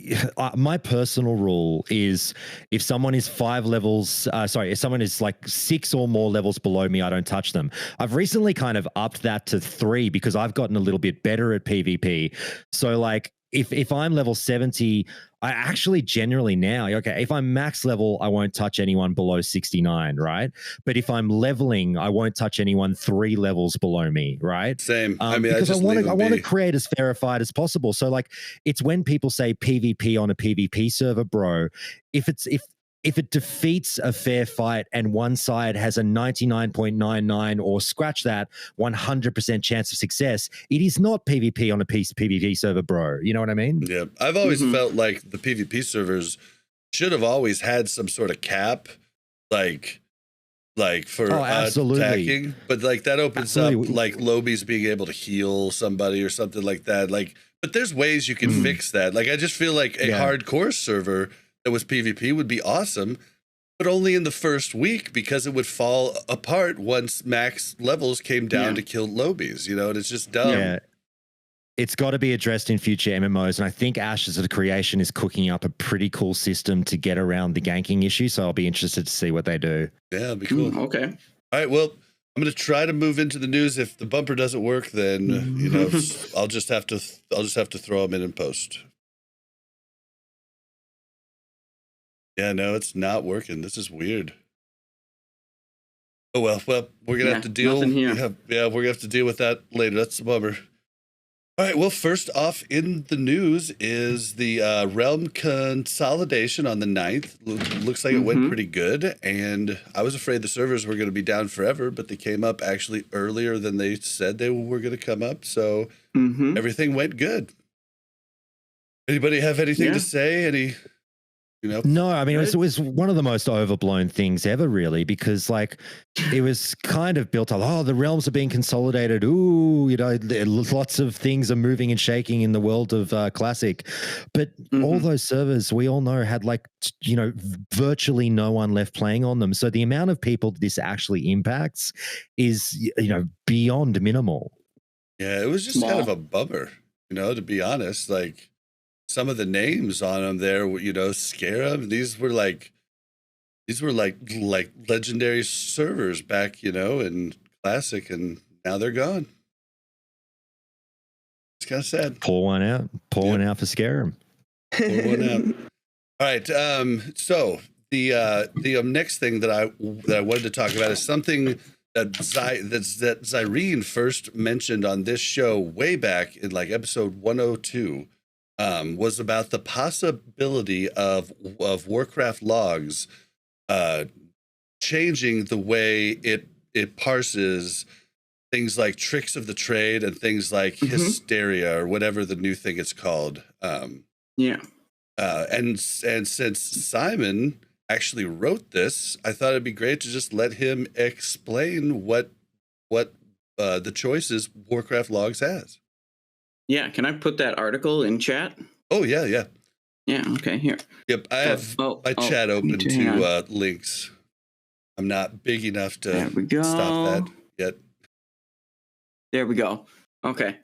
my personal rule is if someone is if someone is like 6 or more levels below me, I don't touch them. I've recently kind of upped that to 3 because I've gotten a little bit better at PvP. So like, if I'm level 70, I actually generally now, okay, if I'm max level, I won't touch anyone below 69, right? But if I'm leveling, I won't touch anyone 3 levels below me, right? Same. I mean, because I want to create as fair a fight as possible. So like, it's when people say PvP on a PvP server, bro, if it defeats a fair fight and one side has a 99.99 or scratch that 100% chance of success, it is not PvP on a PvP server, bro. You know what I mean? Yeah. I've always felt like the PvP servers should have always had some sort of cap, like for attacking, but like that opens up like Lobbies being able to heal somebody or something like that. Like, but there's ways you can fix that. Like, I just feel like a hardcore server that was PvP would be awesome, but only in the first week because it would fall apart once max levels came down to kill Lobbies, and it's just dumb. Yeah. It's got to be addressed in future MMOs, and I think Ashes of the Creation is cooking up a pretty cool system to get around the ganking issue, so I'll be interested to see what they do. Yeah, it'd be cool. Okay. All right, well, I'm going to try to move into the news. If the bumper doesn't work, then, I'll just have to throw them in post. Yeah, no, it's not working. This is weird. Oh, well, we're going to have to deal. We're going to have to deal with that later. That's the bummer. All right, well, first off in the news is the Realm Consolidation on the 9th. Looks like it went pretty good, and I was afraid the servers were going to be down forever, but they came up actually earlier than they said they were going to come up, so everything went good. Anybody have anything to say? No, I mean, it was one of the most overblown things ever, really, because like it was kind of built up, the realms are being consolidated. Ooh, lots of things are moving and shaking in the world of Classic. But all those servers, we all know, had like, virtually no one left playing on them. So the amount of people this actually impacts is, beyond minimal. Yeah, it was just kind of a bummer, to be honest. Like, some of the names on them there, Scarab. These were like legendary servers back, in Classic, and now they're gone. It's kind of sad. Pour one out for Scarab. Pour one out. All right. So the next thing that I wanted to talk about is something that Zyrene first mentioned on this show way back in like episode 102. Was about the possibility of Warcraft logs changing the way it parses things like tricks of the trade and things like hysteria or whatever the new thing is called. And since Simon actually wrote this, I thought it'd be great to just let him explain what the choices Warcraft logs has. Yeah, can I put that article in chat? Oh, yeah. Yeah, okay, here. Yep, I have my chat open to links. I'm not big enough to stop that yet. There we go. Okay.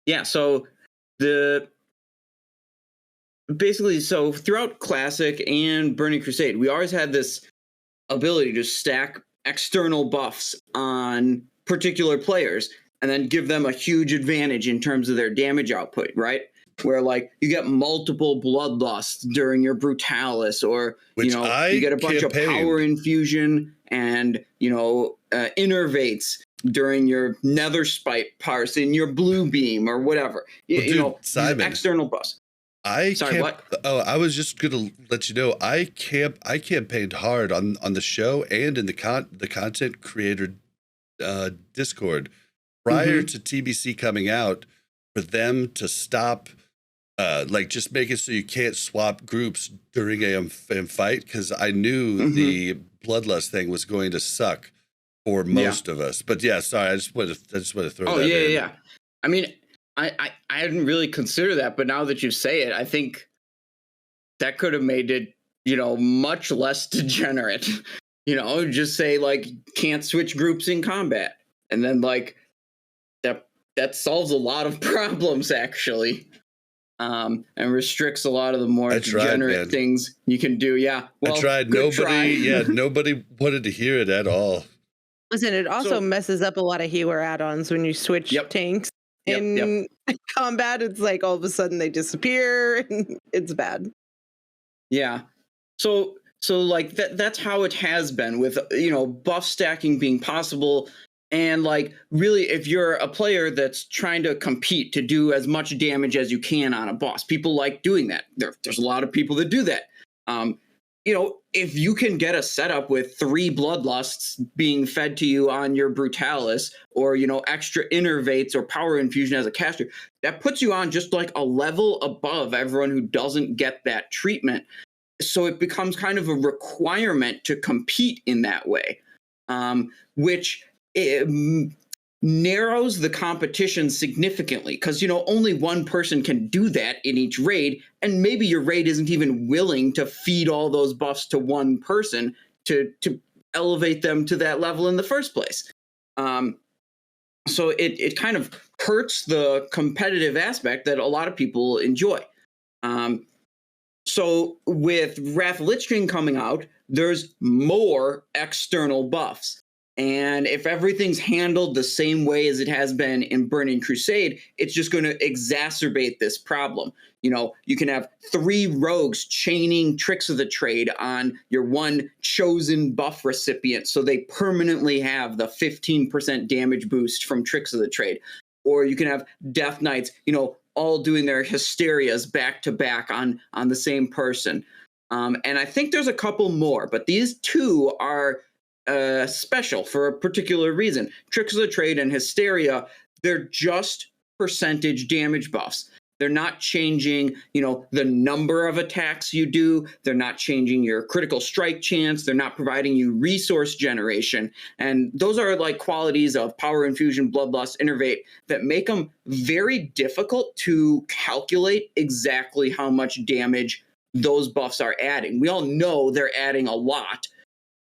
Yeah, so throughout Classic and Burning Crusade, we always had this ability to stack external buffs on particular players and then give them a huge advantage in terms of their damage output, right? Where like you get multiple bloodlusts during your Brutalis, or you get a bunch of power infusion and innervates during your Nether Spite Parsing, your Blue Beam or whatever. Simon, external buffs. I was just gonna let you know I campaigned hard on the show and in the content creator Discord prior to TBC coming out, for them to stop just make it so you can't swap groups during a fight, because I knew the bloodlust thing was going to suck for most of us. But yeah, sorry, I just want to throw that in. Yeah. I mean, I hadn't really considered that, but now that you say it, I think that could have made it much less degenerate. Just say like can't switch groups in combat, and then like that solves a lot of problems actually. And restricts a lot of the more degenerate things you can do. Yeah, well, I tried. Nobody wanted to hear it at all. Listen, it also messes up a lot of healer add-ons when you switch tanks in combat. It's like all of a sudden they disappear, and it's bad. Yeah, so like that's how it has been with buff stacking being possible. And like, really, if you're a player that's trying to compete to do as much damage as you can on a boss, people like doing that. There's a lot of people that do that. If you can get a setup with 3 bloodlusts being fed to you on your brutalis, or extra innervates or power infusion as a caster, that puts you on just like a level above everyone who doesn't get that treatment. So it becomes kind of a requirement to compete in that way, which it narrows the competition significantly, because only one person can do that in each raid, and maybe your raid isn't even willing to feed all those buffs to one person to elevate them to that level in the first place. So it kind of hurts the competitive aspect that a lot of people enjoy. So with Wrath Lich King coming out, there's more external buffs. And if everything's handled the same way as it has been in Burning Crusade, it's just going to exacerbate this problem. You can have 3 rogues chaining Tricks of the Trade on your one chosen buff recipient, so they permanently have the 15% damage boost from Tricks of the Trade. Or you can have Death Knights, all doing their hysterias back to back on the same person. And I think there's a couple more, but these 2 are special for a particular reason. Tricks of the Trade and Hysteria, they're just percentage damage buffs. They're not changing, the number of attacks you do. They're not changing your critical strike chance. They're not providing you resource generation. And those are like qualities of power infusion, bloodlust, innervate that make them very difficult to calculate exactly how much damage those buffs are adding. We all know they're adding a lot,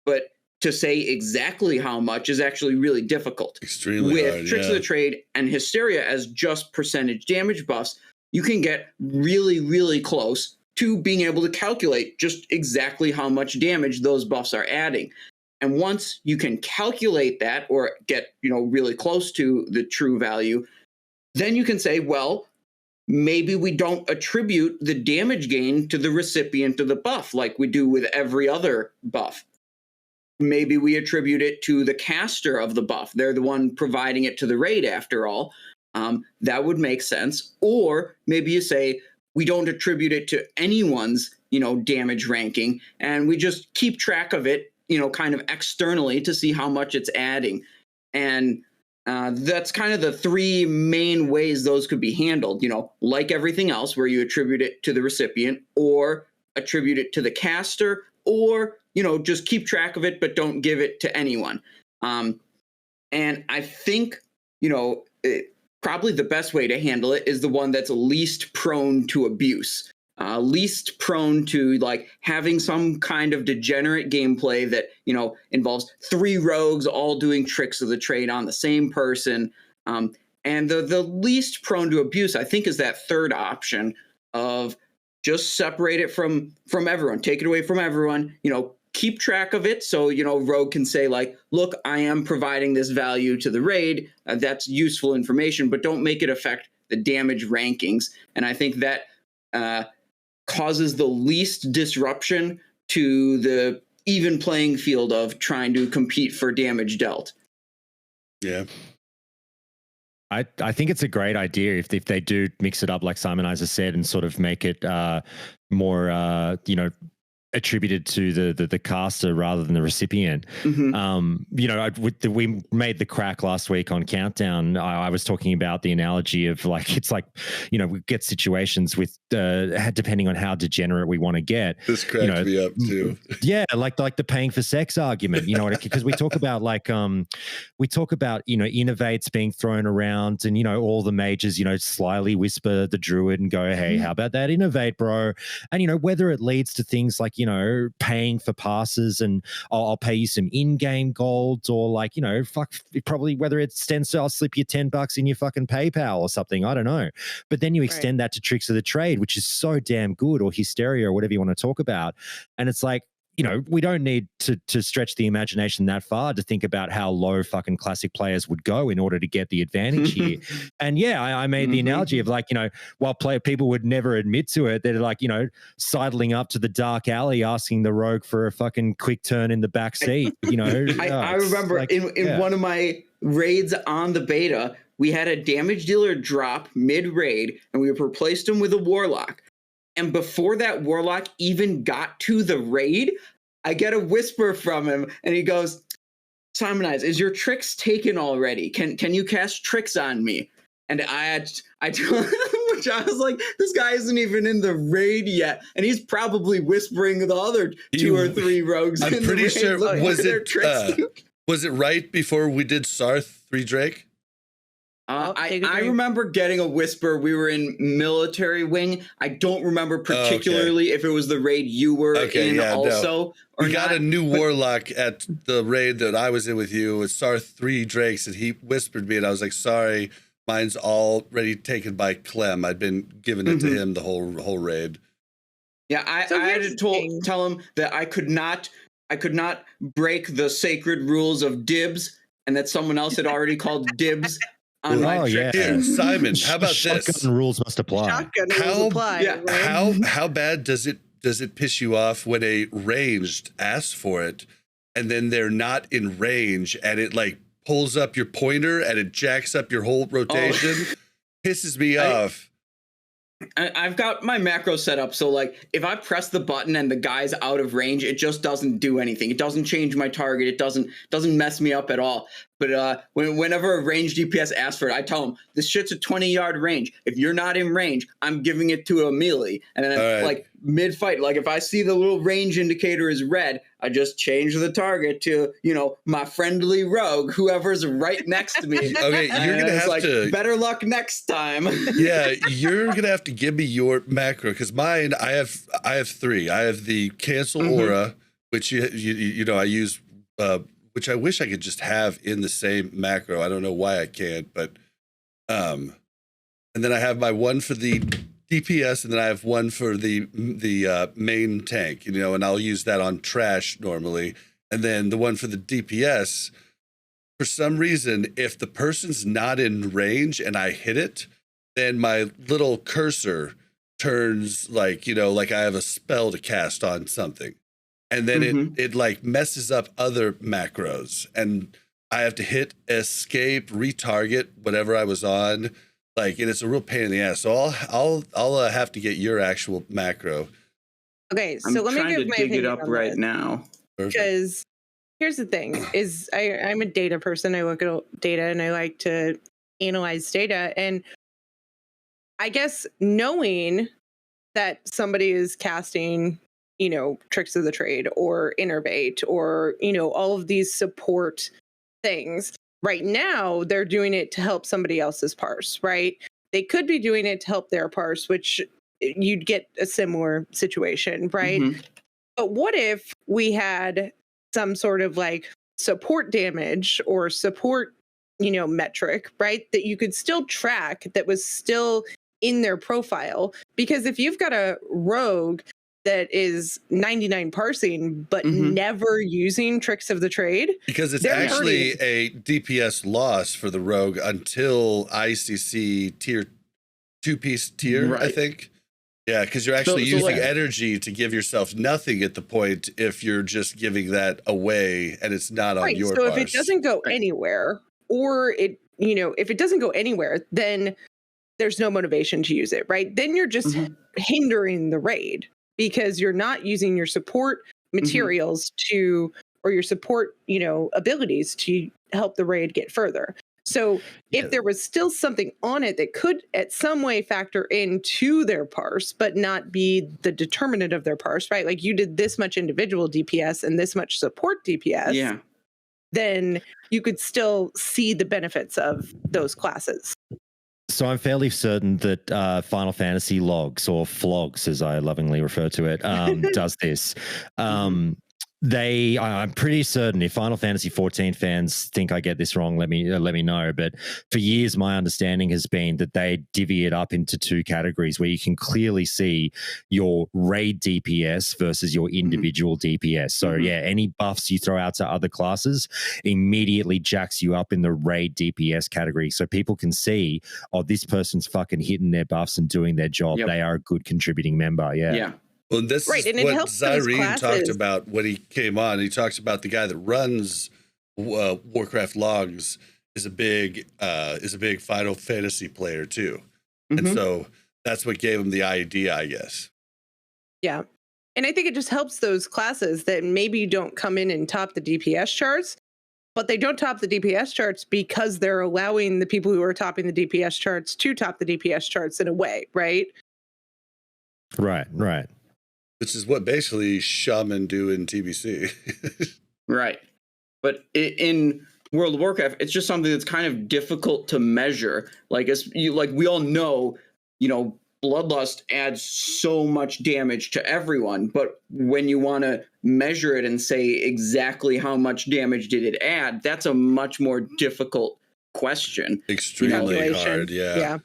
but to say exactly how much is actually really difficult. Extremely hard, with Tricks of the Trade and Hysteria as just percentage damage buffs, you can get really, really close to being able to calculate just exactly how much damage those buffs are adding. And once you can calculate that, or get really close to the true value, then you can say, well, maybe we don't attribute the damage gain to the recipient of the buff like we do with every other buff. Maybe we attribute it to the caster of the buff. They're the one providing it to the raid after all. That would make sense. Or maybe you say we don't attribute it to anyone's, damage ranking, and we just keep track of it, kind of externally to see how much it's adding. And that's kind of the 3 main ways those could be handled, like everything else, where you attribute it to the recipient, or attribute it to the caster, or just keep track of it, but don't give it to anyone. And I think, probably the best way to handle it is the one that's least prone to abuse, least prone to like having some kind of degenerate gameplay that, involves 3 rogues all doing Tricks of the Trade on the same person. And the least prone to abuse, I think, is that third option of just separate it from everyone, take it away from everyone, keep track of it. So, Rogue can say like, look, I am providing this value to the raid. That's useful information, but don't make it affect the damage rankings. And I think that causes the least disruption to the even playing field of trying to compete for damage dealt. Yeah. I think it's a great idea if they do mix it up, like Simonize has said, and sort of make it more, attributed to the caster rather than the recipient. Mm-hmm. We made the crack last week on Countdown. I was talking about the analogy of like, it's like, we get situations with depending on how degenerate we want to get. This cracked me up too. Yeah, like the paying for sex argument, because we talk about innovates being thrown around, and all the mages slyly whisper the druid and go, hey, how about that innovate, bro? And whether it leads to things like like, you know, paying for passes and I'll pay you some in-game golds, or like, you know, fuck, probably whether it's Stencer, I'll slip you $10 in your fucking PayPal or something. I don't know. But then you extend that to Tricks of the Trade, which is so damn good, or Hysteria, or whatever you want to talk about. And it's like, you know, we don't need to stretch the imagination that far to think about how low fucking Classic players would go in order to get the advantage here. And yeah, I made the analogy of like, you know, while people would never admit to it, they're like, you know, sidling up to the dark alley asking the rogue for a fucking quick turn in the back seat. You know, I remember like, in one of my raids on the beta, we had a damage dealer drop mid-raid and we replaced him with a warlock. And before that warlock even got to the raid, I get a whisper from him and he goes, Simonize, is your tricks taken already? Can you cast tricks on me? And I told him, which I was like, this guy isn't even in the raid yet. And he's probably whispering the other 2 or 3 rogues. I'm pretty sure, like, was it right before we did Sarth 3 Drake? I remember getting a whisper. We were in military wing. I don't remember particularly if it was the raid you were in also. No. We got a new warlock at the raid that I was in with you. It's Sarth 3 Drakes, and he whispered me, and I was like, sorry, mine's already taken by Clem. I'd been giving it to him the whole raid. Yeah, I had to tell him that I could not break the sacred rules of dibs, and that someone else had already called dibs. Here, Simon, how about this? Shotgun rules must apply. How bad does it piss you off when a ranged asks for it and then they're not in range and it like pulls up your pointer and it jacks up your whole rotation? Pisses me off. I've got my macro set up so like if I press the button and the guy's out of range, it just doesn't do anything. It doesn't change my target. It doesn't mess me up at all. But whenever a ranged DPS asks for it, I tell him this shit's a 20-yard range. If you're not in range, I'm giving it to a melee. And then like mid-fight, like if I see the little range indicator is red, I just change the target to, you know, my friendly rogue, whoever's right next to me. Okay, you're gonna have to better luck next time. Yeah, you're gonna have to give me your macro because mine I have 3. I have the cancel aura, which you know I use, which I wish I could just have in the same macro. I don't know why I can't, but and then I have my one for the DPS, and then I have one for the main tank, you know, and I'll use that on trash normally. And then the one for the DPS, for some reason, if the person's not in range and I hit it, then my little cursor turns like, you know, like I have a spell to cast on something. And then it like messes up other macros, and I have to hit escape, retarget whatever I was on. Like, and it's a real pain in the ass. So I'll have to get your actual macro. Okay, so let me give my opinion it up right now. Because here's the thing: is I'm a data person. I look at data and I like to analyze data. And I guess knowing that somebody is casting, you know, Tricks of the Trade or Innervate or, you know, all of these support things. Right now, they're doing it to help somebody else's parse, right? They could be doing it to help their parse, which you'd get a similar situation, right? But what if we had some sort of like support damage or support, you know, metric, right? That you could still track that was still in their profile. Because if you've got a rogue that is 99 parsing, but never using Tricks of the Trade. Because it's actually a DPS loss for the rogue until ICC tier 2-piece tier, I think. Yeah, because you're actually using energy to give yourself nothing at the point if you're just giving that away and it's not on your so parse. If it doesn't go anywhere, or it, you know, if it doesn't go anywhere, then there's no motivation to use it, right? Then you're just hindering the raid. Because you're not using your support materials to, or your support, you know, abilities to help the raid get further. So if there was still something on it that could at some way factor into their parse, but not be the determinant of their parse, right? Like you did this much individual DPS and this much support DPS, then you could still see the benefits of those classes. So I'm fairly certain that Final Fantasy Logs, or Flogs as I lovingly refer to it, does this. I'm pretty certain, if Final Fantasy 14 fans think I get this wrong, let me know. But for years, my understanding has been that they divvy it up into two categories where you can clearly see your raid DPS versus your individual DPS. So yeah, any buffs you throw out to other classes immediately jacks you up in the raid DPS category, so people can see, oh, this person's fucking hitting their buffs and doing their job. They are a good contributing member. Yeah. Well, this is and what Zyrene talked about when he came on. He talks about the guy that runs Warcraft Logs is a big Final Fantasy player too, and so that's what gave him the idea, I guess. Yeah, and I think it just helps those classes that maybe don't come in and top the DPS charts, but they don't top the DPS charts because they're allowing the people who are topping the DPS charts to top the DPS charts in a way, right? Right. Which is what basically shaman do in TBC. Right. But in World of Warcraft, it's just something that's kind of difficult to measure. Like, we all know, Bloodlust adds so much damage to everyone. But when you want to measure it and say exactly how much damage did it add, that's a much more difficult question. Extremely hard, yeah.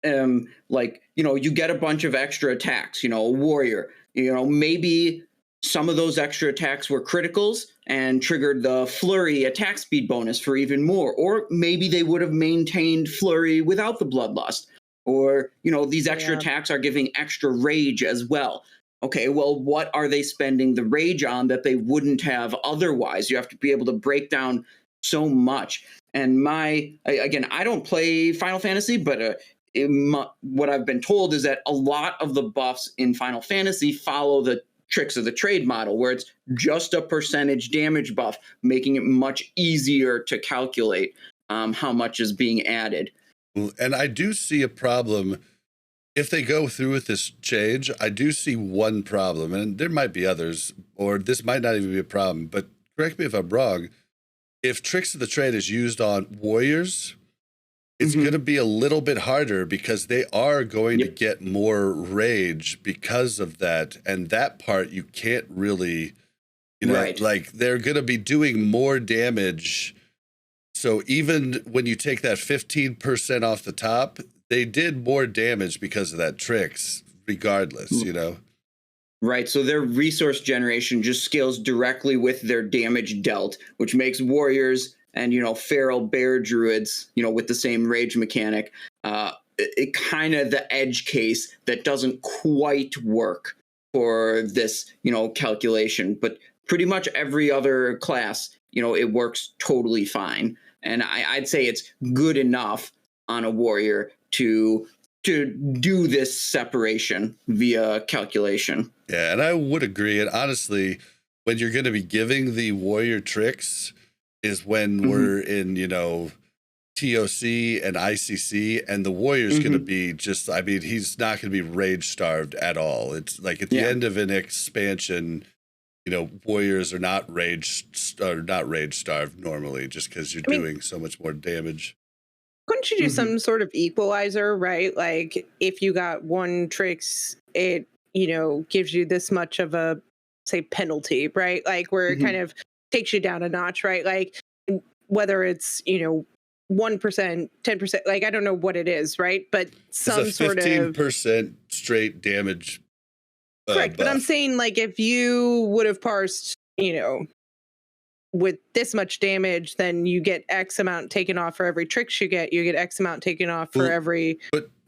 You get a bunch of extra attacks, a warrior. Maybe some of those extra attacks were criticals and triggered the flurry attack speed bonus for even more. Or maybe they would have maintained flurry without the bloodlust. Or, these extra attacks are giving extra rage as well. Okay, well, what are they spending the rage on that they wouldn't have otherwise? You have to be able to break down so much. And I don't play Final Fantasy, but what I've been told is that a lot of the buffs in Final Fantasy follow the tricks of the trade model, where it's just a percentage damage buff, making it much easier to calculate how much is being added. And I do see a problem if they go through with this change. I do see one problem, and there might be others, or this might not even be a problem, but correct me if I'm wrong. If tricks of the trade is used on warriors, it's going to be a little bit harder because they are going to get more rage because of that. And that part you can't really, like they're going to be doing more damage. So even when you take that 15% off the top, they did more damage because of that tricks regardless, Right. So their resource generation just scales directly with their damage dealt, which makes warriors and, feral bear druids, with the same rage mechanic, it kind of the edge case that doesn't quite work for this, calculation. But pretty much every other class, it works totally fine. And I'd say it's good enough on a warrior to do this separation via calculation. Yeah, and I would agree. And honestly, when you're going to be giving the warrior tricks is when we're in, TOC and ICC, and the warrior's going to be he's not going to be rage starved at all. It's like at the end of an expansion, warriors are not rage starved normally, just because you're doing so much more damage. Couldn't you do some sort of equalizer, right? Like if you got one tricks, it, gives you this much of a, say, penalty, right? Like where it kind of takes you down a notch, right? Like whether it's, 1%, 10%, like I don't know what it is, right? But some sort of 15% straight damage. Correct. But I'm saying, like, if you would have parsed, with this much damage, then you get X amount taken off for every tricks you get X amount taken off for every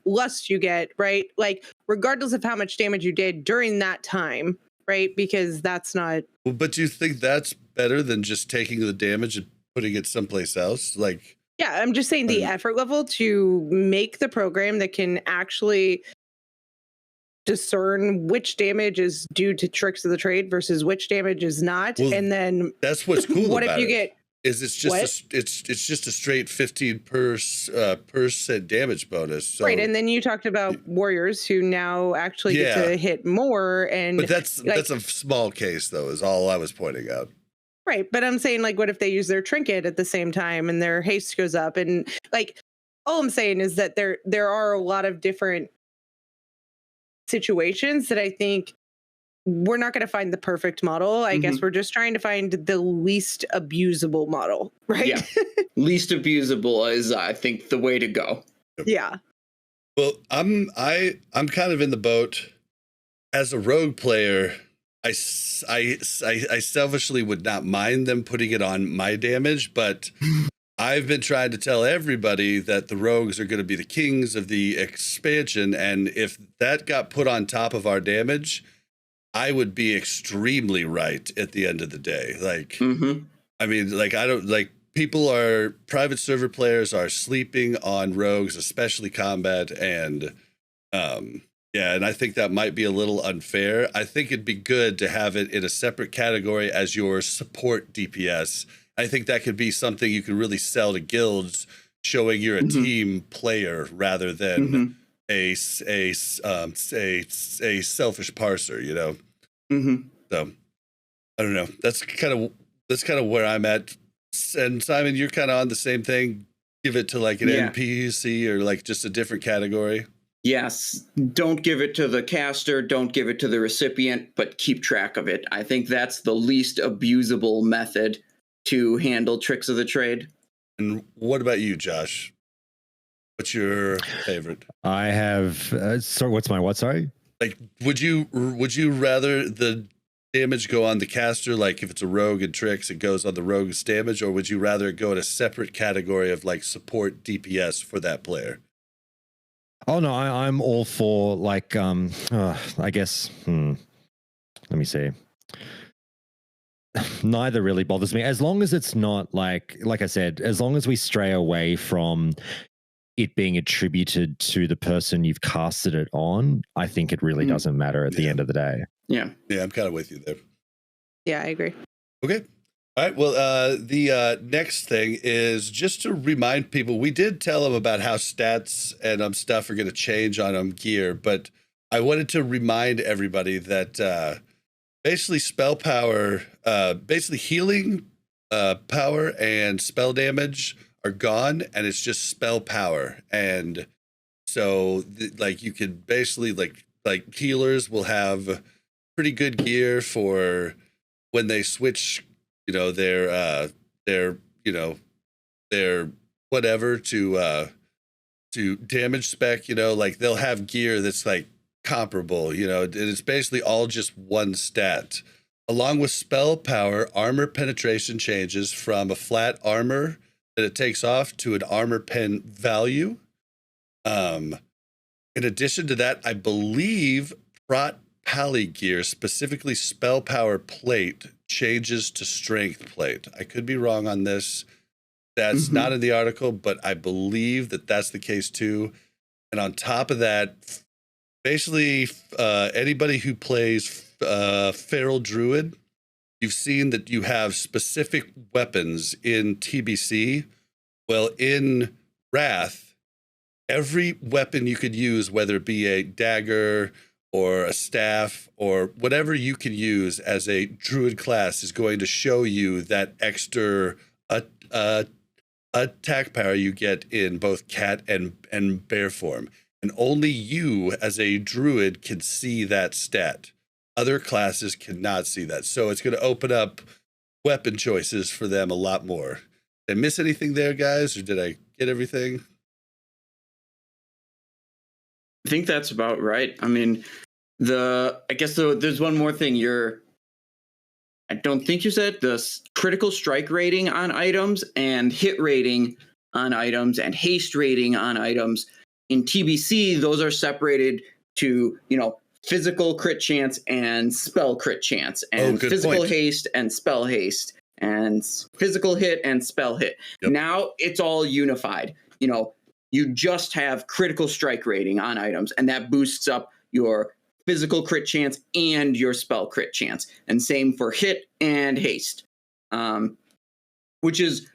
lust you get, right? Like regardless of how much damage you did during that time, right? Because that's not. Well, but do you think that's better than just taking the damage and putting it someplace else? Like, yeah, I'm just saying the effort level to make the program that can actually discern which damage is due to tricks of the trade versus which damage is not. Well, and then that's what's cool what about if you it. Get is it's just it's just a straight 15% damage bonus. So. Right, and then you talked about warriors who now actually get to hit more, and but that's a small case though, is all I was pointing out. Right, but I'm saying, like, what if they use their trinket at the same time and their haste goes up, and like all I'm saying is that there are a lot of different situations that I think we're not going to find the perfect model. I guess we're just trying to find the least abusable model, right? Yeah. Least abusable is, I think, the way to go. Yeah. Well, I'm kind of in the boat as a rogue player. I selfishly would not mind them putting it on my damage, but I've been trying to tell everybody that the rogues are going to be the kings of the expansion, and if that got put on top of our damage, I would be extremely right at the end of the day. Like, I mean, like, I don't like private server players are sleeping on rogues, especially combat. And, yeah, and I think that might be a little unfair. I think it'd be good to have it in a separate category as your support DPS. I think that could be something you could really sell to guilds, showing you're a team player rather than a selfish parser, you know. So I don't know. That's kind of where I'm at. And Simon, you're kind of on the same thing. Give it to like an NPC or like just a different category. Yes. Don't give it to the caster. Don't give it to the recipient, but keep track of it. I think that's the least abusable method to handle tricks of the trade. And what about you, Josh? What's your favorite? I have. Sorry, what's my what? Sorry. Like, would you rather the damage go on the caster? Like, if it's a rogue and tricks, it goes on the rogue's damage, or would you rather it go in a separate category of like support DPS for that player? Oh no, I'm all for like. I guess. Let me see. Neither really bothers me as long as it's not like I said. As long as we stray away from it being attributed to the person you've casted it on, I think it really doesn't matter at the end of the day. Yeah, I'm kind of with you there. Yeah, I agree. Okay. All right. Well, the next thing is just to remind people, we did tell them about how stats and stuff are going to change on gear, but I wanted to remind everybody that basically spell power, basically healing power and spell damage are gone, and it's just spell power. And so like you can basically like healers will have pretty good gear for when they switch, you know, their whatever to damage spec, you know, like they'll have gear that's like comparable, you know, and it's basically all just one stat. Along with spell power, armor penetration changes from a flat armor that it takes off to an armor pen value. In addition to that, I believe Prot Pally gear, specifically spell power plate, changes to strength plate. I could be wrong on this. That's not in the article, but I believe that that's the case too. And on top of that, basically anybody who plays Feral Druid, you've seen that you have specific weapons in TBC. Well, in Wrath, every weapon you could use, whether it be a dagger or a staff or whatever you can use as a druid class, is going to show you that extra attack power you get in both cat and bear form. And only you as a druid can see that stat. Other classes cannot see that. So it's going to open up weapon choices for them a lot more. Did I miss anything there, guys? Or did I get everything? I think that's about right. I mean, I guess there's one more thing. I don't think you said the critical strike rating on items and hit rating on items and haste rating on items. In TBC, those are separated to, you know, physical crit chance and spell crit chance, and physical haste and spell haste, and physical hit and spell hit. Yep. Now it's all unified. You know, you just have critical strike rating on items, and that boosts up your physical crit chance and your spell crit chance. And same for hit and haste, which is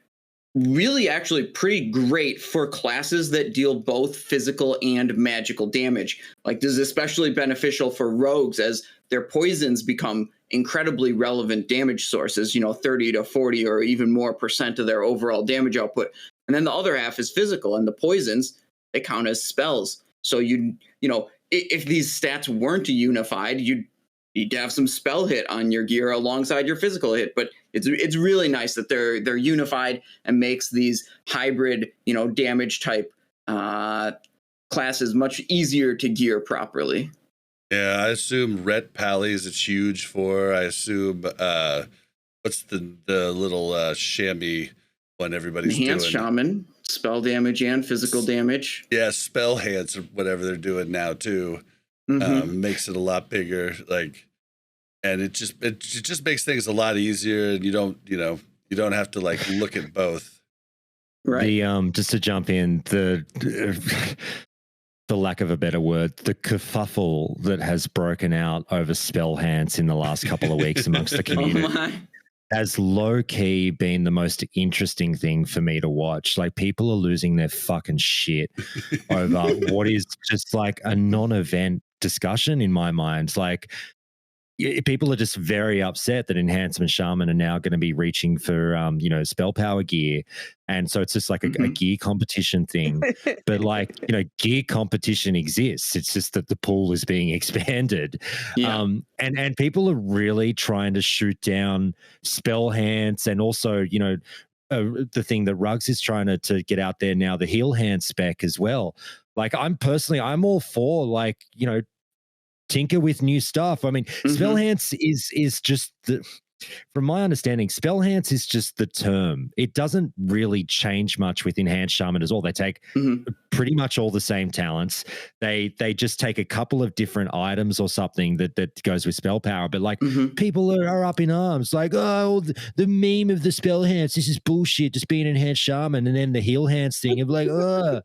really actually pretty great for classes that deal both physical and magical damage. Like, this is especially beneficial for rogues as their poisons become incredibly relevant damage sources, you know, 30 to 40 or even more % of their overall damage output And then the other half is physical, and the poisons, they count as spells. So you know, if these stats weren't unified, you'd need to have some spell hit on your gear alongside your physical hit. But it's really nice that they're unified and makes these hybrid, you know, damage type classes much easier to gear properly. Yeah, I assume Ret Pallies it's huge for. I assume what's the little chamois one everybody's Enhanced doing? Shaman, spell damage and physical damage. Yeah, spell hands or whatever they're doing now too. Makes it a lot bigger. Like, and it just makes things a lot easier, and you don't have to like look at both. Right. The just to jump in, the lack of a better word, the kerfuffle that has broken out over spell hands in the last couple of weeks amongst the community has low-key been the most interesting thing for me to watch. Like, people are losing their fucking shit over what is just like a non-event discussion in my mind. Like, people are just very upset that Enhancement Shaman are now going to be reaching for, spell power gear. And so it's just like a gear competition thing. But like, gear competition exists. It's just that the pool is being expanded. Yeah. And people are really trying to shoot down spell hands, and also, the thing that Ruggs is trying to get out there now, the heal hand spec as well. Like, I'm all for, like, tinker with new stuff. I mean, spell hands is just from my understanding, spell hands is just the term. It doesn't really change much with Enhanced Shaman at all. They take pretty much all the same talents. They just take a couple of different items or something that goes with spell power. But like, people are up in arms, like, oh, the meme of the spell hands, this is bullshit, just being Enhanced Shaman. And then the heal hands thing of like, oh,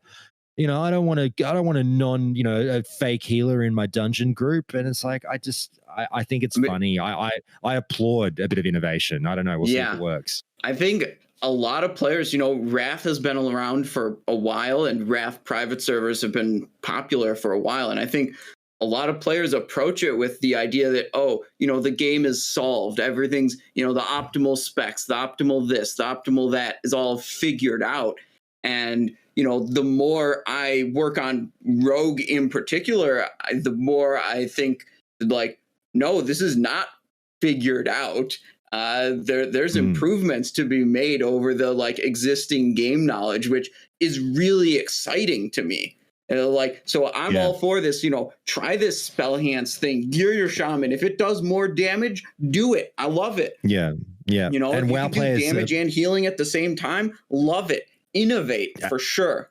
I don't want a fake healer in my dungeon group. And it's like, I think it's funny. I applaud a bit of innovation. I don't know. We'll see if it works. I think a lot of players, Wrath has been around for a while, and Wrath private servers have been popular for a while. And I think a lot of players approach it with the idea that, the game is solved. Everything's, the optimal specs, the optimal this, the optimal that is all figured out. And the more I work on Rogue in particular, the more I think, like, no, this is not figured out. There's improvements to be made over the existing game knowledge, which is really exciting to me. So I'm all for this. Try this spell hands thing. Gear your shaman. If it does more damage, do it. I love it. Yeah. And if WoW players do damage and healing at the same time, love it. Innovate for sure.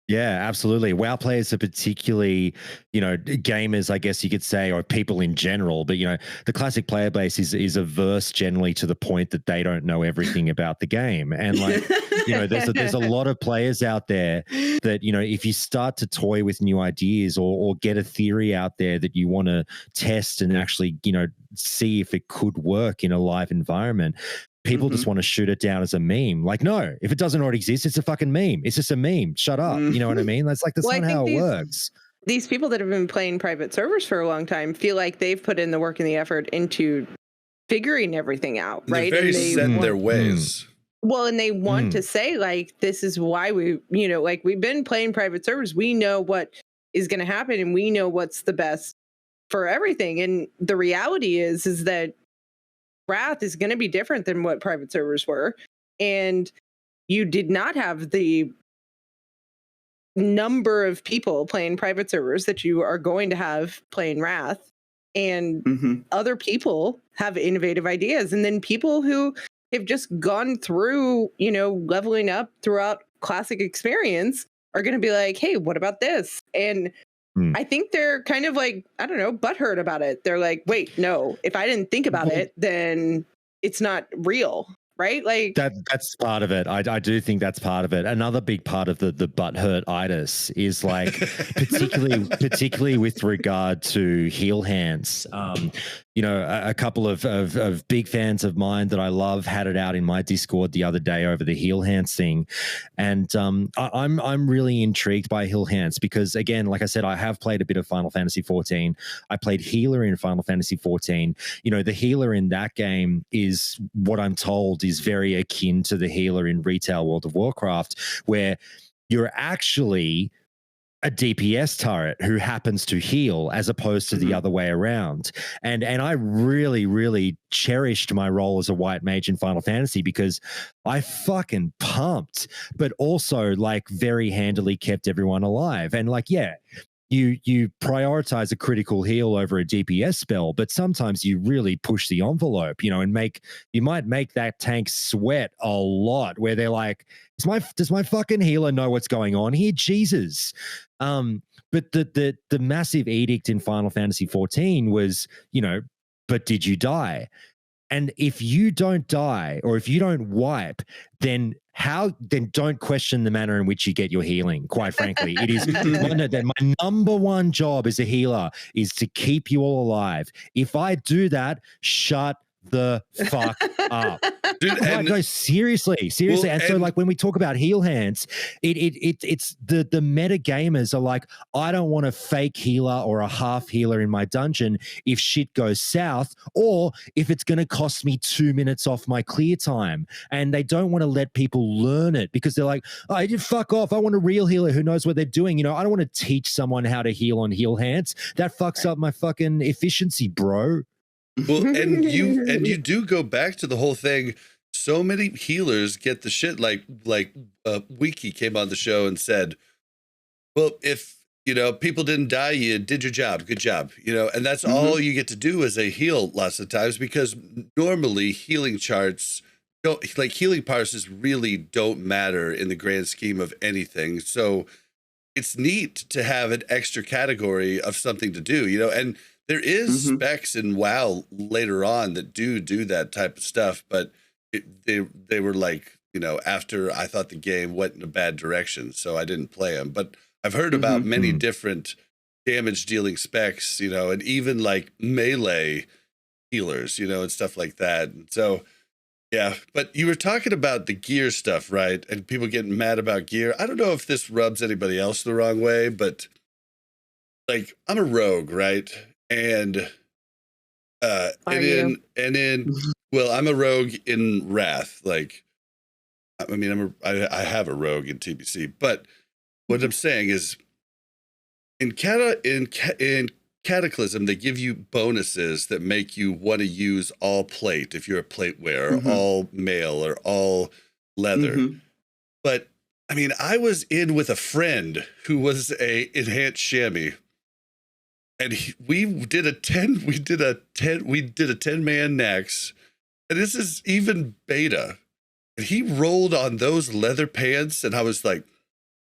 Yeah, absolutely. WoW players are particularly, gamers, I guess you could say, or people in general. But, the classic player base is averse generally to the point that they don't know everything about the game. And like, there's a lot of players out there that, if you start to toy with new ideas or get a theory out there that you want to test and actually, see if it could work in a live environment, people just want to shoot it down as a meme. Like, no, if it doesn't already exist, it's a fucking meme. It's just a meme. Shut up. You know what I mean? That's not how it works. These people that have been playing private servers for a long time feel like they've put in the work and the effort into figuring everything out, right? They're very set in their ways. Well, and they want to say, like, this is why we've been playing private servers. We know what is going to happen, and we know what's the best for everything. And the reality is that Wrath is going to be different than what private servers were, and you did not have the number of people playing private servers that you are going to have playing Wrath, and other people have innovative ideas, and then people who have just gone through, leveling up throughout classic experience are going to be like, hey, what about this? And I think they're kind of like, I don't know, butthurt about it. They're like, wait, no, if I didn't think about it, then it's not real, right? Like that's part of it. I do think that's part of it. Another big part of the butthurt-itis is like, particularly with regard to heal hands. A couple of big fans of mine that I love had it out in my Discord the other day over the heal hands thing, and I'm really intrigued by heal hands because, again, like I said, I have played a bit of Final Fantasy 14. I played healer in Final Fantasy 14. The healer in that game is what I'm told is very akin to the healer in retail World of Warcraft, where you're actually a DPS turret who happens to heal as opposed to the other way around. And I really, really cherished my role as a white mage in Final Fantasy because I fucking pumped, but also like very handily kept everyone alive. And like, yeah, you prioritize a critical heal over a DPS spell, but sometimes you really push the envelope, you know, and you might make that tank sweat a lot where they're like, does my fucking healer know what's going on here? Jesus. But the massive edict in Final Fantasy 14 was, you know, but did you die? And if you don't die or if you don't wipe, then don't question the manner in which you get your healing. Quite frankly, it is my number one job as a healer is to keep you all alive. If I do that, shut the fuck up. Dude, no, seriously. Well, and so like when we talk about heal hands, it's the meta gamers are like, I don't want a fake healer or a half healer in my dungeon if shit goes south or if it's going to cost me 2 minutes off my clear time. And they don't want to let people learn it because they're like, oh, fuck off. I want a real healer who knows what they're doing. You know, I don't want to teach someone how to heal on heal hands. That fucks up my fucking efficiency, bro. Well, and you do go back to the whole thing. So many healers get the shit like Wiki came on the show and said, well, if, you know, people didn't die, you did your job. Good job. You know, and that's all you get to do as a heal lots of times because normally healing charts don't, like healing parses really don't matter in the grand scheme of anything. So it's neat to have an extra category of something to do, you know, and there is specs in WoW later on that do that type of stuff, but they were like, you know, after I thought the game went in a bad direction, so I didn't play them. But I've heard about many different damage dealing specs, you know, and even like melee healers, you know, and stuff like that. And so, yeah, but you were talking about the gear stuff, right? And people getting mad about gear. I don't know if this rubs anybody else the wrong way, but like I'm a rogue, right? And I'm a rogue in Wrath. Like, I mean, I have a rogue in TBC, but what I'm saying is, in Cataclysm, they give you bonuses that make you want to use all plate if you're a plate wearer, or all mail, or all leather. But I mean, I was in with a friend who was a enhanced chamois. And we did a 10-man next, and this is even beta. And he rolled on those leather pants, and I was like,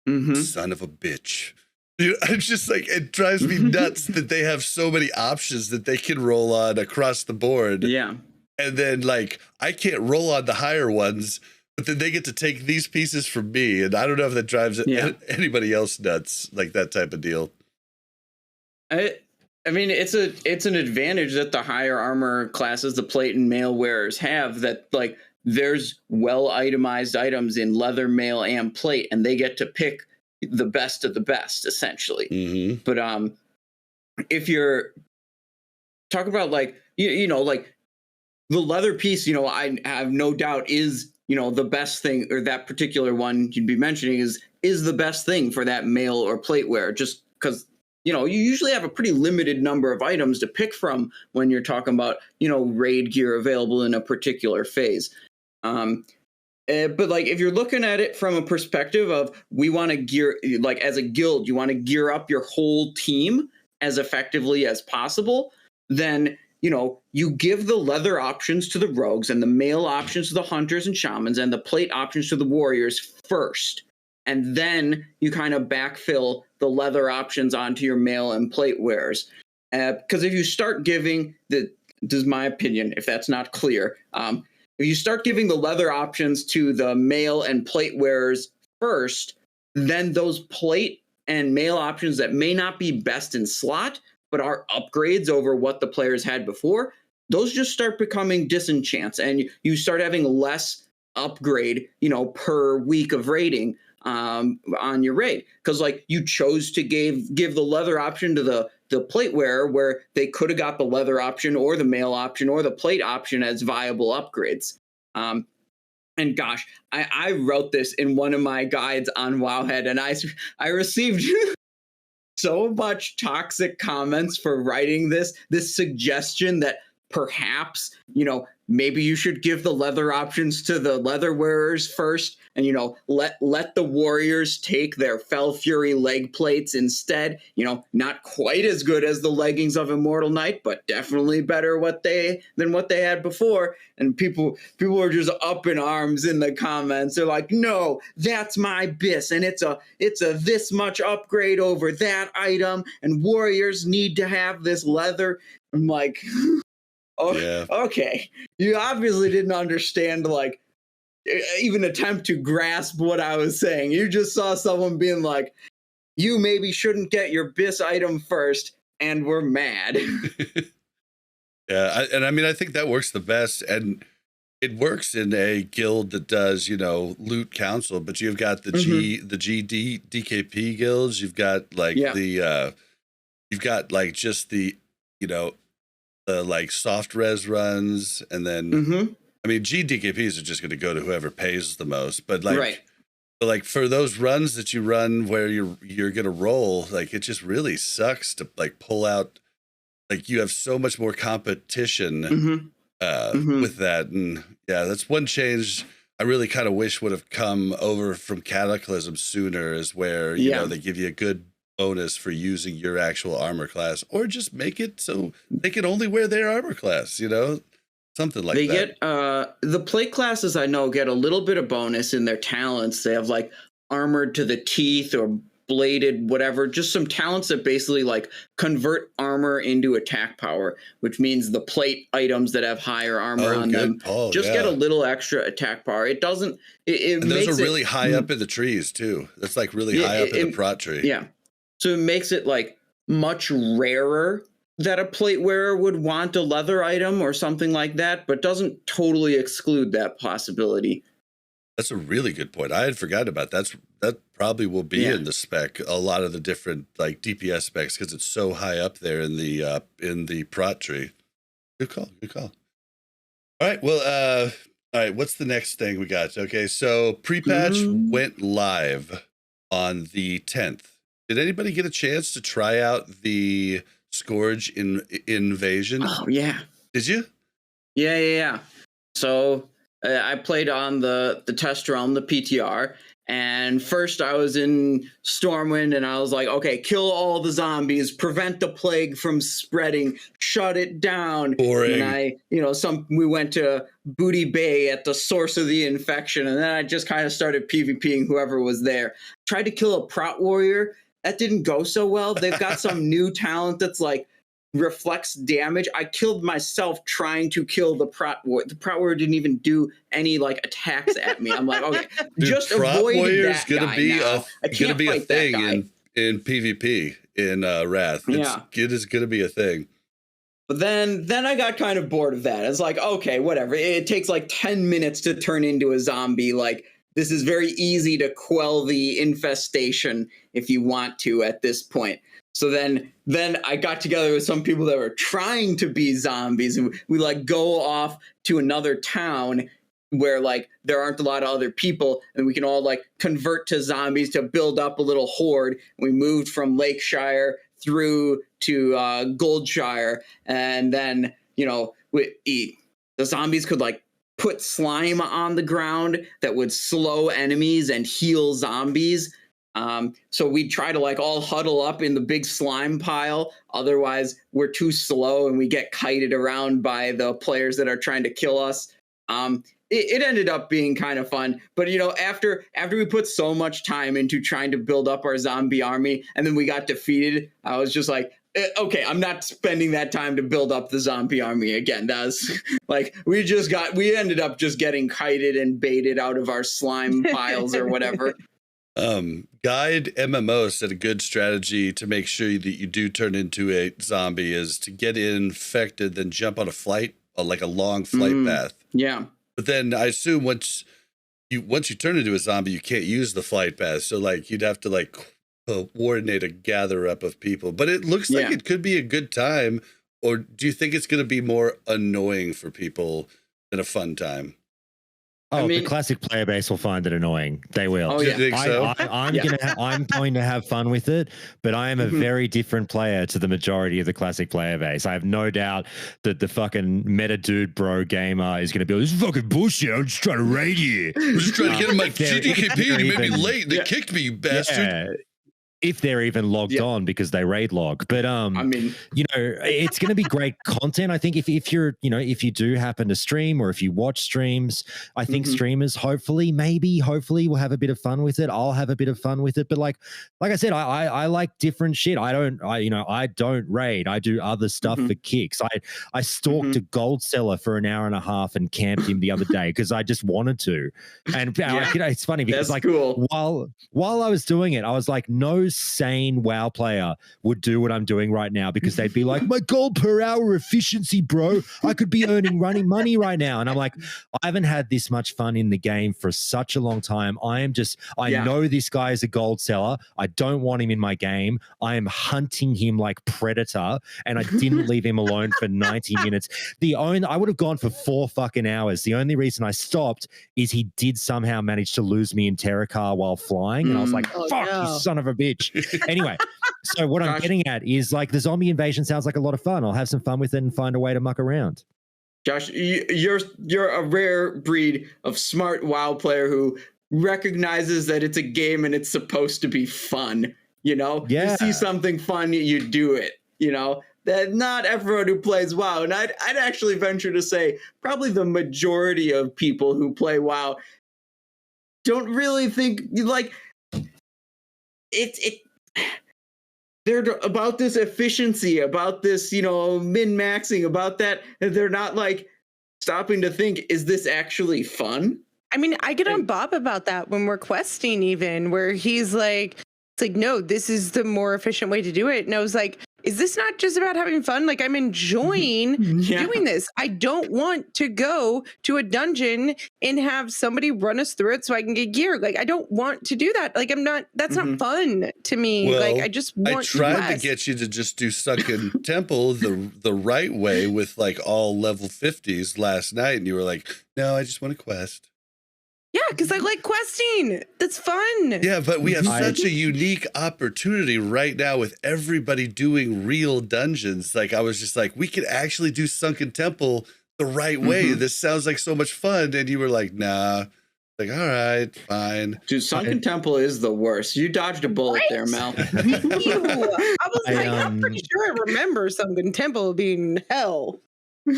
son of a bitch. Dude, I'm just like, it drives me nuts that they have so many options that they can roll on across the board. Yeah. And then like, I can't roll on the higher ones, but then they get to take these pieces from me. And I don't know if that drives anybody else nuts, like that type of deal. I mean, it's an advantage that the higher armor classes, the plate and mail wearers have, that like there's well itemized items in leather, mail, and plate, and they get to pick the best of the best, essentially. But if you're talking about like you know like the leather piece, you know, I have no doubt is, you know, the best thing, or that particular one you'd be mentioning is the best thing for that mail or plate wear, just because, you know, you usually have a pretty limited number of items to pick from when you're talking about, you know, raid gear available in a particular phase. But like, if you're looking at it from a perspective of, we want to gear, like as a guild, you want to gear up your whole team as effectively as possible, then, you know, you give the leather options to the rogues and the mail options to the hunters and shamans and the plate options to the warriors first. And then you kind of backfill the leather options onto your mail and plate wearers. Because if you start giving this is my opinion, if that's not clear, if you start giving the leather options to the mail and plate wearers first, then those plate and mail options that may not be best in slot, but are upgrades over what the players had before, those just start becoming disenchants, and you start having less upgrade, you know, per week of raiding on your raid, because like you chose to give the leather option to the plate wearer, where they could have got the leather option or the mail option or the plate option as viable upgrades. And gosh, I wrote this in one of my guides on Wowhead, and I received so much toxic comments for writing this suggestion that perhaps, maybe you should give the leather options to the leather wearers first, and let the warriors take their Fell Fury leg plates instead. Not quite as good as the leggings of Immortal Knight, but definitely better than what they had before. And people are just up in arms in the comments. They're like, no, that's my bis, and it's a this much upgrade over that item, and warriors need to have this leather. I'm like, oh, yeah. Okay. You obviously didn't understand, like, even attempt to grasp what I was saying. You just saw someone being like, you maybe shouldn't get your bis item first, and we're mad. Yeah, I think that works the best, and it works in a guild that does, loot council, but you've got the DKP guilds, you've got like you've got like just the, the like soft res runs, and then GDKPs are just going to go to whoever pays the most, but like, but like for those runs that you run where you're going to roll, like it just really sucks to like pull out, like you have so much more competition with that. And yeah, that's one change I really kind of wish would have come over from Cataclysm sooner, is where, they give you a good bonus for using your actual armor class, or just make it so they can only wear their armor class, something like that. They get the plate classes I know get a little bit of bonus in their talents. They have like armored to the teeth or bladed, whatever, just some talents that basically like convert armor into attack power, which means the plate items that have higher armor on them get a little extra attack power. It doesn't, it and makes those are really high up in the trees too. That's like really high up in the prot tree. Yeah. So it makes it like much rarer that a plate wearer would want a leather item or something like that, but doesn't totally exclude that possibility. That's a really good point. I had forgotten about that. That probably will be in the spec, a lot of the different like DPS specs, because it's so high up there in the prot tree. Good call. All right. Well, all right. What's the next thing we got? Okay. So pre-patch went live on the 10th. Did anybody get a chance to try out the Scourge Invasion? Oh, yeah. Did you? Yeah. So I played on the test realm, the PTR, and first I was in Stormwind, and I was like, okay, kill all the zombies, prevent the plague from spreading, shut it down. Boring. And we went to Booty Bay at the source of the infection, and then I just kind of started PvPing whoever was there. Tried to kill a prot warrior. That didn't go so well. They've got some new talent that's like reflects damage. I killed myself trying to kill the prot warrior. The prot warrior didn't even do any like attacks at me. I'm like, okay, dude, just prot avoid warrior's that gonna guy be now. gonna be a thing in PvP in Wrath. It is gonna be a thing. But then I got kind of bored of that. It's like, okay, whatever. It takes like 10 minutes to turn into a zombie. Like, this is very easy to quell the infestation if you want to at this point. So then I got together with some people that were trying to be zombies, and we like go off to another town where like there aren't a lot of other people, and we can all like convert to zombies to build up a little horde. We moved from Lakeshire through to Goldshire, and then the zombies could like put slime on the ground that would slow enemies and heal zombies. So we try to like all huddle up in the big slime pile. Otherwise, we're too slow and we get kited around by the players that are trying to kill us. It ended up being kind of fun. But, after we put so much time into trying to build up our zombie army and then we got defeated, I was just like, okay, I'm not spending that time to build up the zombie army again. That's like, we ended up just getting kited and baited out of our slime piles or whatever. Guide MMO said a good strategy to make sure that you do turn into a zombie is to get infected, then jump on a long flight path. Yeah. But then I assume once you turn into a zombie, you can't use the flight path. So like you'd have to like coordinate a gather up of people. But it looks like it could be a good time. Or do you think it's going to be more annoying for people than a fun time? Oh, the classic player base will find it annoying. They will. Oh, yeah. You think so? I'm going to have fun with it, but I am a very different player to the majority of the classic player base. I have no doubt that the fucking meta dude bro gamer is going to be like, this is fucking bullshit. I'm just trying to raid you. I'm just trying to get in my GDKP and you made me late. They kicked me, you bastard. Yeah. If they're even logged on because they raid log. But I mean, you know, it's going to be great content. I think if you're, you know, if you do happen to stream or if you watch streams, I think streamers hopefully will have a bit of fun with it. I'll have a bit of fun with it. But like I said, I like different shit. I don't raid. I do other stuff for kicks. I stalked a gold seller for an hour and a half and camped him the other day because I just wanted to. And you know, it's funny because while I was doing it, I was like, no sane WoW player would do what I'm doing right now because they'd be like, my gold per hour efficiency, bro. I could be earning running money right now. And I'm like, I haven't had this much fun in the game for such a long time. I know this guy is a gold seller. I don't want him in my game. I am hunting him like Predator, and I didn't leave him alone for 90 minutes. I would have gone for 4 fucking hours. The only reason I stopped is he did somehow manage to lose me in Terracar while flying. And I was like, fuck, you son of a bitch. Anyway, so what I'm getting at is like the zombie invasion sounds like a lot of fun. I'll have some fun with it and find a way to muck around. Josh, you're a rare breed of smart WoW player who recognizes that it's a game and it's supposed to be fun. You know, you see something fun, you do it. You know, that not everyone who plays WoW, and I'd actually venture to say probably the majority of people who play WoW don't really think like. They're about this efficiency, about this, you know, min-maxing, about that. They're not like stopping to think, is this actually fun? I mean, I get on Bob about that when we're questing even, where he's like, it's like, no, this is the more efficient way to do it. And I was like, is this not just about having fun? Like, I'm enjoying doing this. I don't want to go to a dungeon and have somebody run us through it so I can get gear. Like, I don't want to do that. Like, that's not fun to me. Well, like, I just want I tried to get you to just do Sunken Temple the right way with like all level 50s last night. And you were like, no, I just want to quest. Yeah, because I like questing. That's fun. Yeah, but we have such a unique opportunity right now with everybody doing real dungeons. Like, I was just like, we could actually do Sunken Temple the right way. This sounds like so much fun. And you were like, nah. Like, all right, fine. Dude, Sunken Temple is the worst. You dodged a bullet there, Mel. I was like, I'm pretty sure I remember Sunken Temple being hell.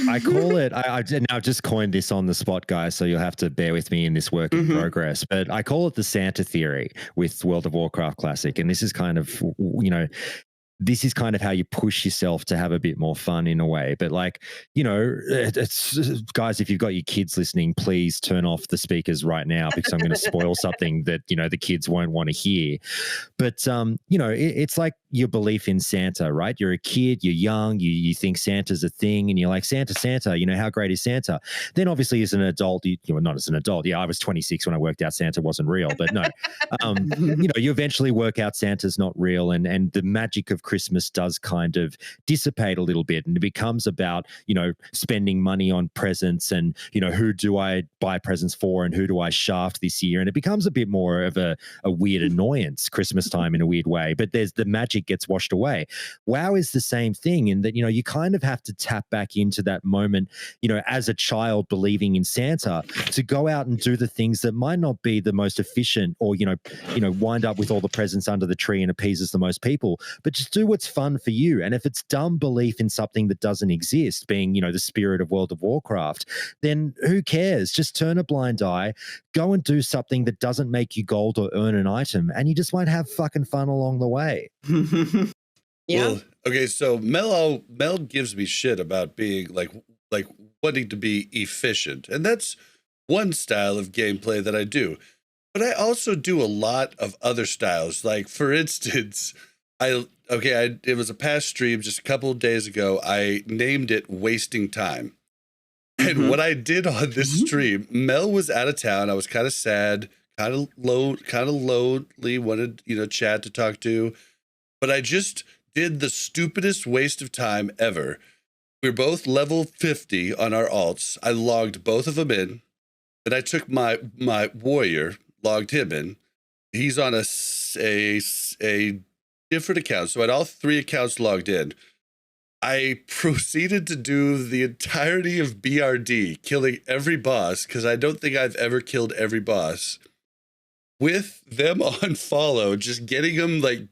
I call it, I now just coined this on the spot, guys, so you'll have to bear with me in this work in progress, but I call it the Santa theory with World of Warcraft Classic. And this is kind of, you know, this is kind of how you push yourself to have a bit more fun in a way. But like, you know, it's guys, if you've got your kids listening, please turn off the speakers right now because I'm going to spoil something that, you know, the kids won't want to hear. But, you know, it's like your belief in Santa, right? You're a kid, you're young, you think Santa's a thing and you're like, Santa, you know, how great is Santa? Then obviously as an adult, you know, not as an adult. Yeah, I was 26 when I worked out Santa wasn't real, but no, you know, you eventually work out Santa's not real and the magic of Christmas does kind of dissipate a little bit and it becomes about, you know, spending money on presents and, you know, who do I buy presents for and who do I shaft this year? And it becomes a bit more of a weird annoyance Christmas time in a weird way, but there's the magic gets washed away. WoW is the same thing in that, you know, you kind of have to tap back into that moment, you know, as a child believing in Santa to go out and do the things that might not be the most efficient or, you know, wind up with all the presents under the tree and appeases the most people, but just do what's fun for you. And if it's dumb belief in something that doesn't exist, being, you know, the spirit of World of Warcraft, then who cares? Just turn a blind eye, go and do something that doesn't make you gold or earn an item, and you just might have fucking fun along the way. Yeah. Well, okay, so Mel gives me shit about being like wanting to be efficient, and that's one style of gameplay that I do. But I also do a lot of other styles. Like, for instance, it was a past stream just a couple of days ago. I named it Wasting Time. And what I did on this stream, Mel was out of town. I was kind of sad, kind of lonely, wanted, you know, Chad to talk to. But I just did the stupidest waste of time ever. We were both level 50 on our alts. I logged both of them in. and I took my warrior, logged him in. He's on a different account, so I had all 3 accounts logged in. I proceeded to do the entirety of BRD, killing every boss, because I don't think I've ever killed every boss, with them on follow, just getting them like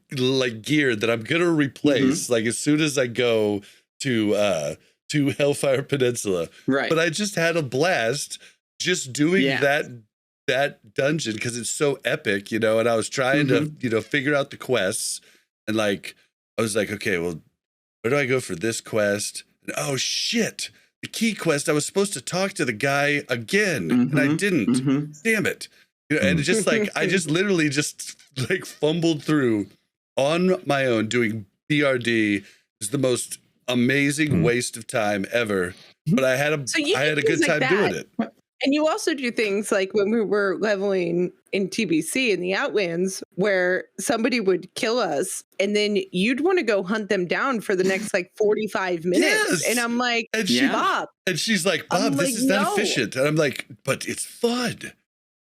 gear that I'm gonna replace like as soon as I go to Hellfire Peninsula. Right. But I just had a blast just doing that dungeon because it's so epic, you know, and I was trying to, you know, figure out the quests, and like I was like, okay, well, where do I go for this quest? And oh shit, the key quest, I was supposed to talk to the guy again, and I didn't. Damn it. You know, and it's just like I just literally just like fumbled through on my own doing BRD. Is the most amazing waste of time ever. But I had a good time doing it. And you also do things like when we were leveling in TBC in the Outlands, where somebody would kill us and then you'd want to go hunt them down for the next like 45 minutes. Yes. And I'm like, and Bob. And she's like, Bob, this is not efficient. And I'm like, but it's fun.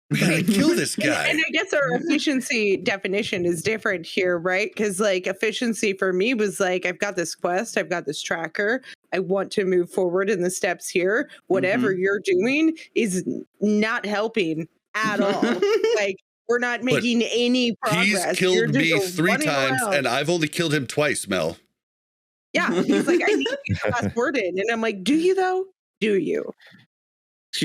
We gotta kill this guy. And I guess our efficiency definition is different here, right? Because like efficiency for me was like, I've got this quest, I've got this tracker, I want to move forward in the steps here. Whatever you're doing is not helping at all. Like we're not making any progress. He's killed me 3 times and I've only killed him twice, Mel. Yeah. He's like, I need to get the last word in. And I'm like, do you though? Do you?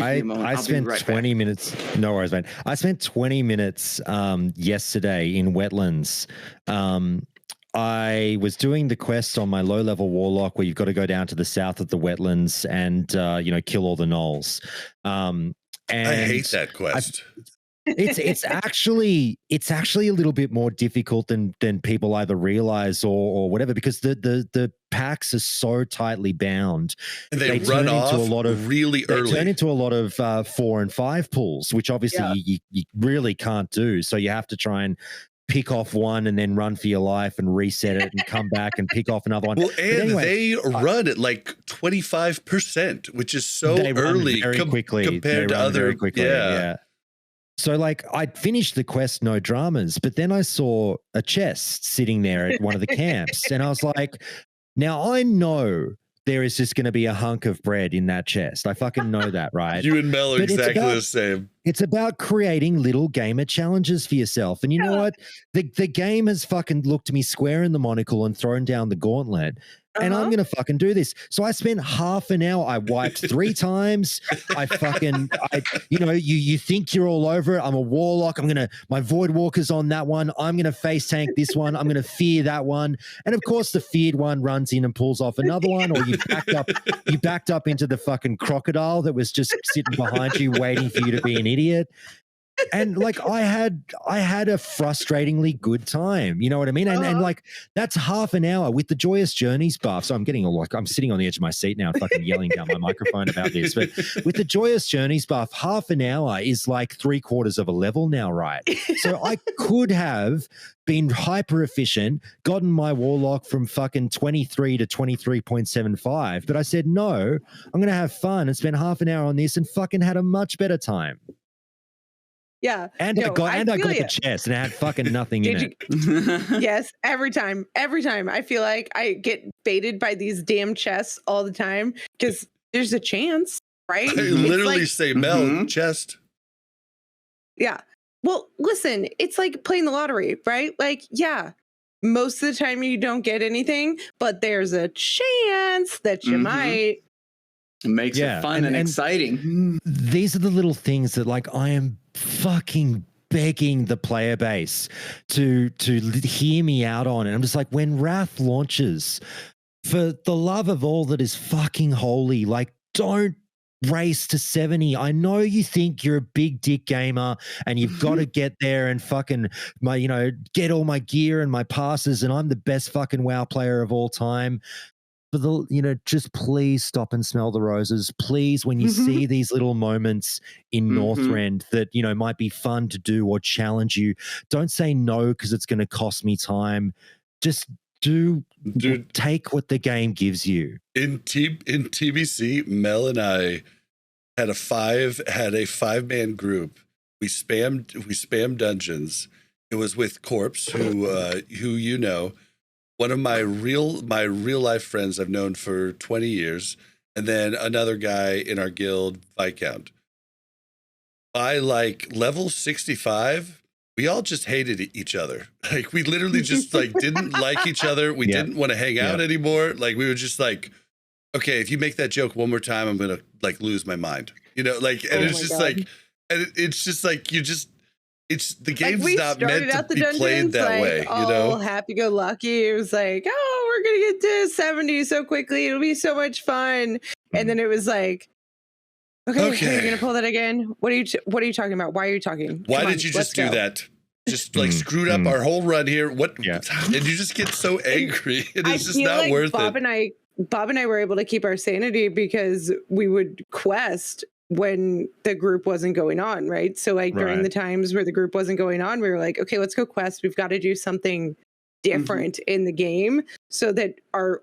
I spent 20 minutes. No worries, man. I spent 20 minutes yesterday in wetlands. I was doing the quest on my low-level warlock where you've got to go down to the south of the wetlands and you know, kill all the gnolls. And I hate that quest. It's actually a little bit more difficult than people either realize or whatever, because the packs are so tightly bound, and they run off into a lot of really early. They turn into a lot of 4 and 5 pulls, which obviously you really can't do. So you have to try and pick off one and then run for your life and reset it and come back and pick off another one. Well, and they run at like 25%, which is so early quickly compared to other. Very quickly, yeah. So, like, I'd finished the quest, no dramas, but then I saw a chest sitting there at one of the camps, and I was like, now I know there is just going to be a hunk of bread in that chest. I fucking know that, right? You and Mel are exactly the same. It's about creating little gamer challenges for yourself. And you know what? The game has fucking looked me square in the monocle and thrown down the gauntlet. And I'm going to fucking do this. So I spent half an hour. I wiped 3 times. You think you're all over it. I'm a warlock. My Void Walker's on that one. I'm going to face tank this one. I'm going to fear that one. And of course the feared one runs in and pulls off another one, or you backed up into the fucking crocodile that was just sitting behind you waiting for you to be an idiot. And like I had a frustratingly good time, you know what I mean? And like that's half an hour with the Joyous Journeys buff. So I'm getting I'm sitting on the edge of my seat now, fucking yelling down my microphone about this. But with the Joyous Journeys buff, half an hour is like 3/4 of a level now, right? So I could have been hyper efficient, gotten my warlock from fucking 23 to 23.75, but I said no, I'm gonna have fun and spend half an hour on this and fucking had a much better time. Yeah. And I got the chest and I had fucking nothing in it. Yes. Every time. I feel like I get baited by these damn chests all the time because there's a chance, right? I literally say, Mel, chest. Yeah. Well, listen, it's like playing the lottery, right? Like, yeah, most of the time you don't get anything, but there's a chance that you might. It makes it fun and exciting. These are the little things that, like, I am fucking begging the player base to hear me out on. And I'm just like, when Wrath launches, for the love of all that is fucking holy, like, don't race to 70. I know you think you're a big dick gamer and you've got to get there and fucking get all my gear and my passes and I'm the best fucking WoW player of all time. But just please stop and smell the roses. Please, when you see these little moments in Northrend that, might be fun to do or challenge you, don't say no because it's going to cost me time. Just take what the game gives you. In TBC, Mel and I had a 5-man group. We spammed dungeons. It was with Corpse, who you know, one of my real life friends I've known for 20 years, and then another guy in our guild, Viscount. By like level 65, we all just hated each other. Like we literally just like didn't like each other. We didn't want to hang out anymore. Like we were just like, okay, if you make that joke one more time, I'm gonna like lose my mind. You know, like, and it's just like, and it's just like it's the game's like not meant to be played that way. You know, happy-go-lucky. It was like, oh, we're gonna get to 70 so quickly. It'll be so much fun. And then it was like, okay, you're gonna pull that again. What are you talking about? Why are you talking? Why did you just do that? Just like screwed up our whole run here. What? And you just get so angry. And it's just not like worth it. Bob and I were able to keep our sanity because we would quest when the group wasn't going on, right? So like during the times where the group wasn't going on, we were like, okay, let's go quest. We've got to do something different in the game so that our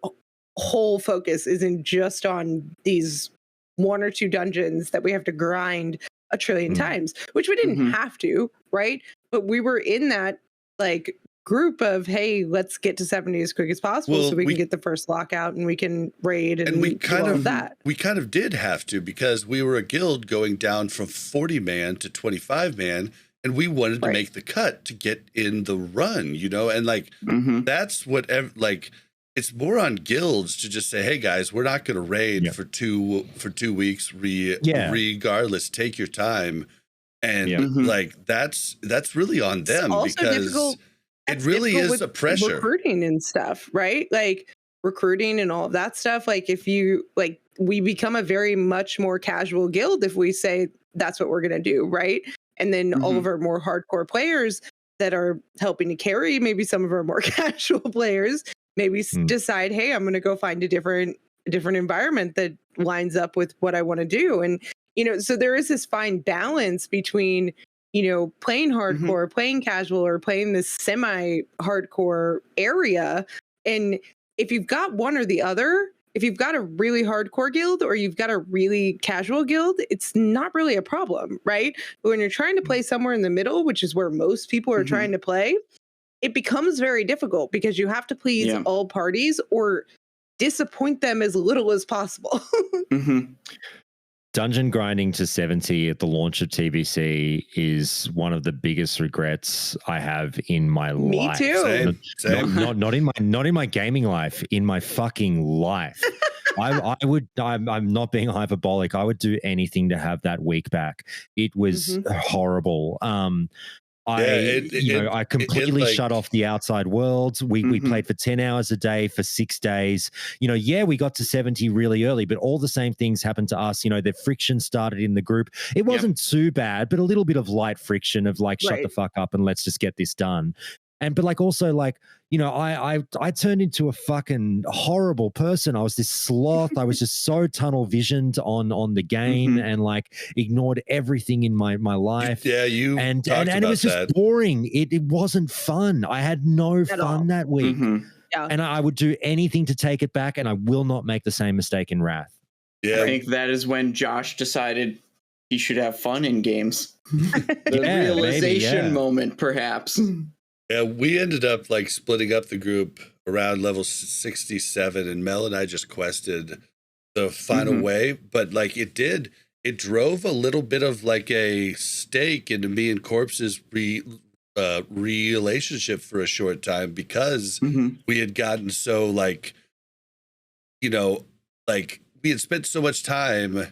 whole focus isn't just on these 1 or 2 dungeons that we have to grind a trillion times, which we didn't have to, right? But we were in that like group of, hey, let's get to 70 as quick as possible so we can get the first lockout and we can raid and we kind of that. We kind of did have to because we were a guild going down from 40 man to 25 man, and we wanted to make the cut to get in the run, you know, and like that's what like it's more on guilds to just say, hey guys, we're not going to raid for 2 weeks regardless. Take your time, and like that's really on them because difficult. It really is a pressure. Recruiting and stuff, right? Like recruiting and all of that stuff. Like if you like, we become a very much more casual guild if we say that's what we're going to do, right? And then all of our more hardcore players that are helping to carry maybe some of our more casual players maybe decide, hey, I'm going to go find a different environment that lines up with what I want to do. And, you know, so there is this fine balance between, you know, playing hardcore, playing casual, or playing this semi-hardcore area. And if you've got one or the other, if you've got a really hardcore guild or you've got a really casual guild, it's not really a problem, right? But when you're trying to play somewhere in the middle, which is where most people are trying to play, it becomes very difficult because you have to please all parties or disappoint them as little as possible. Dungeon grinding to 70 at the launch of TBC is one of the biggest regrets I have in my life. Me too. Same. Not in my gaming life, in my fucking life. I'm not being hyperbolic. I would do anything to have that week back. It was horrible. I completely shut off the outside world. We played for 10 hours a day for 6 days. You know, we got to 70 really early, but all the same things happened to us. You know, the friction started in the group. It wasn't too bad, but a little bit of light friction of like, shut the fuck up and let's just get this done. But like also like, you know, I turned into a fucking horrible person. I was this sloth. I was just so tunnel visioned on the game and like ignored everything in my life. And it was just boring. It wasn't fun. I had no fun that week. And I would do anything to take it back, and I will not make the same mistake in Wrath. I think that is when Josh decided he should have fun in games. The realization moment, perhaps. Yeah, we ended up like splitting up the group around level 67, and Mel and I just quested the final way. But like it drove a little bit of like a stake into me and Corpse's relationship for a short time because we had gotten so like, you know, like we had spent so much time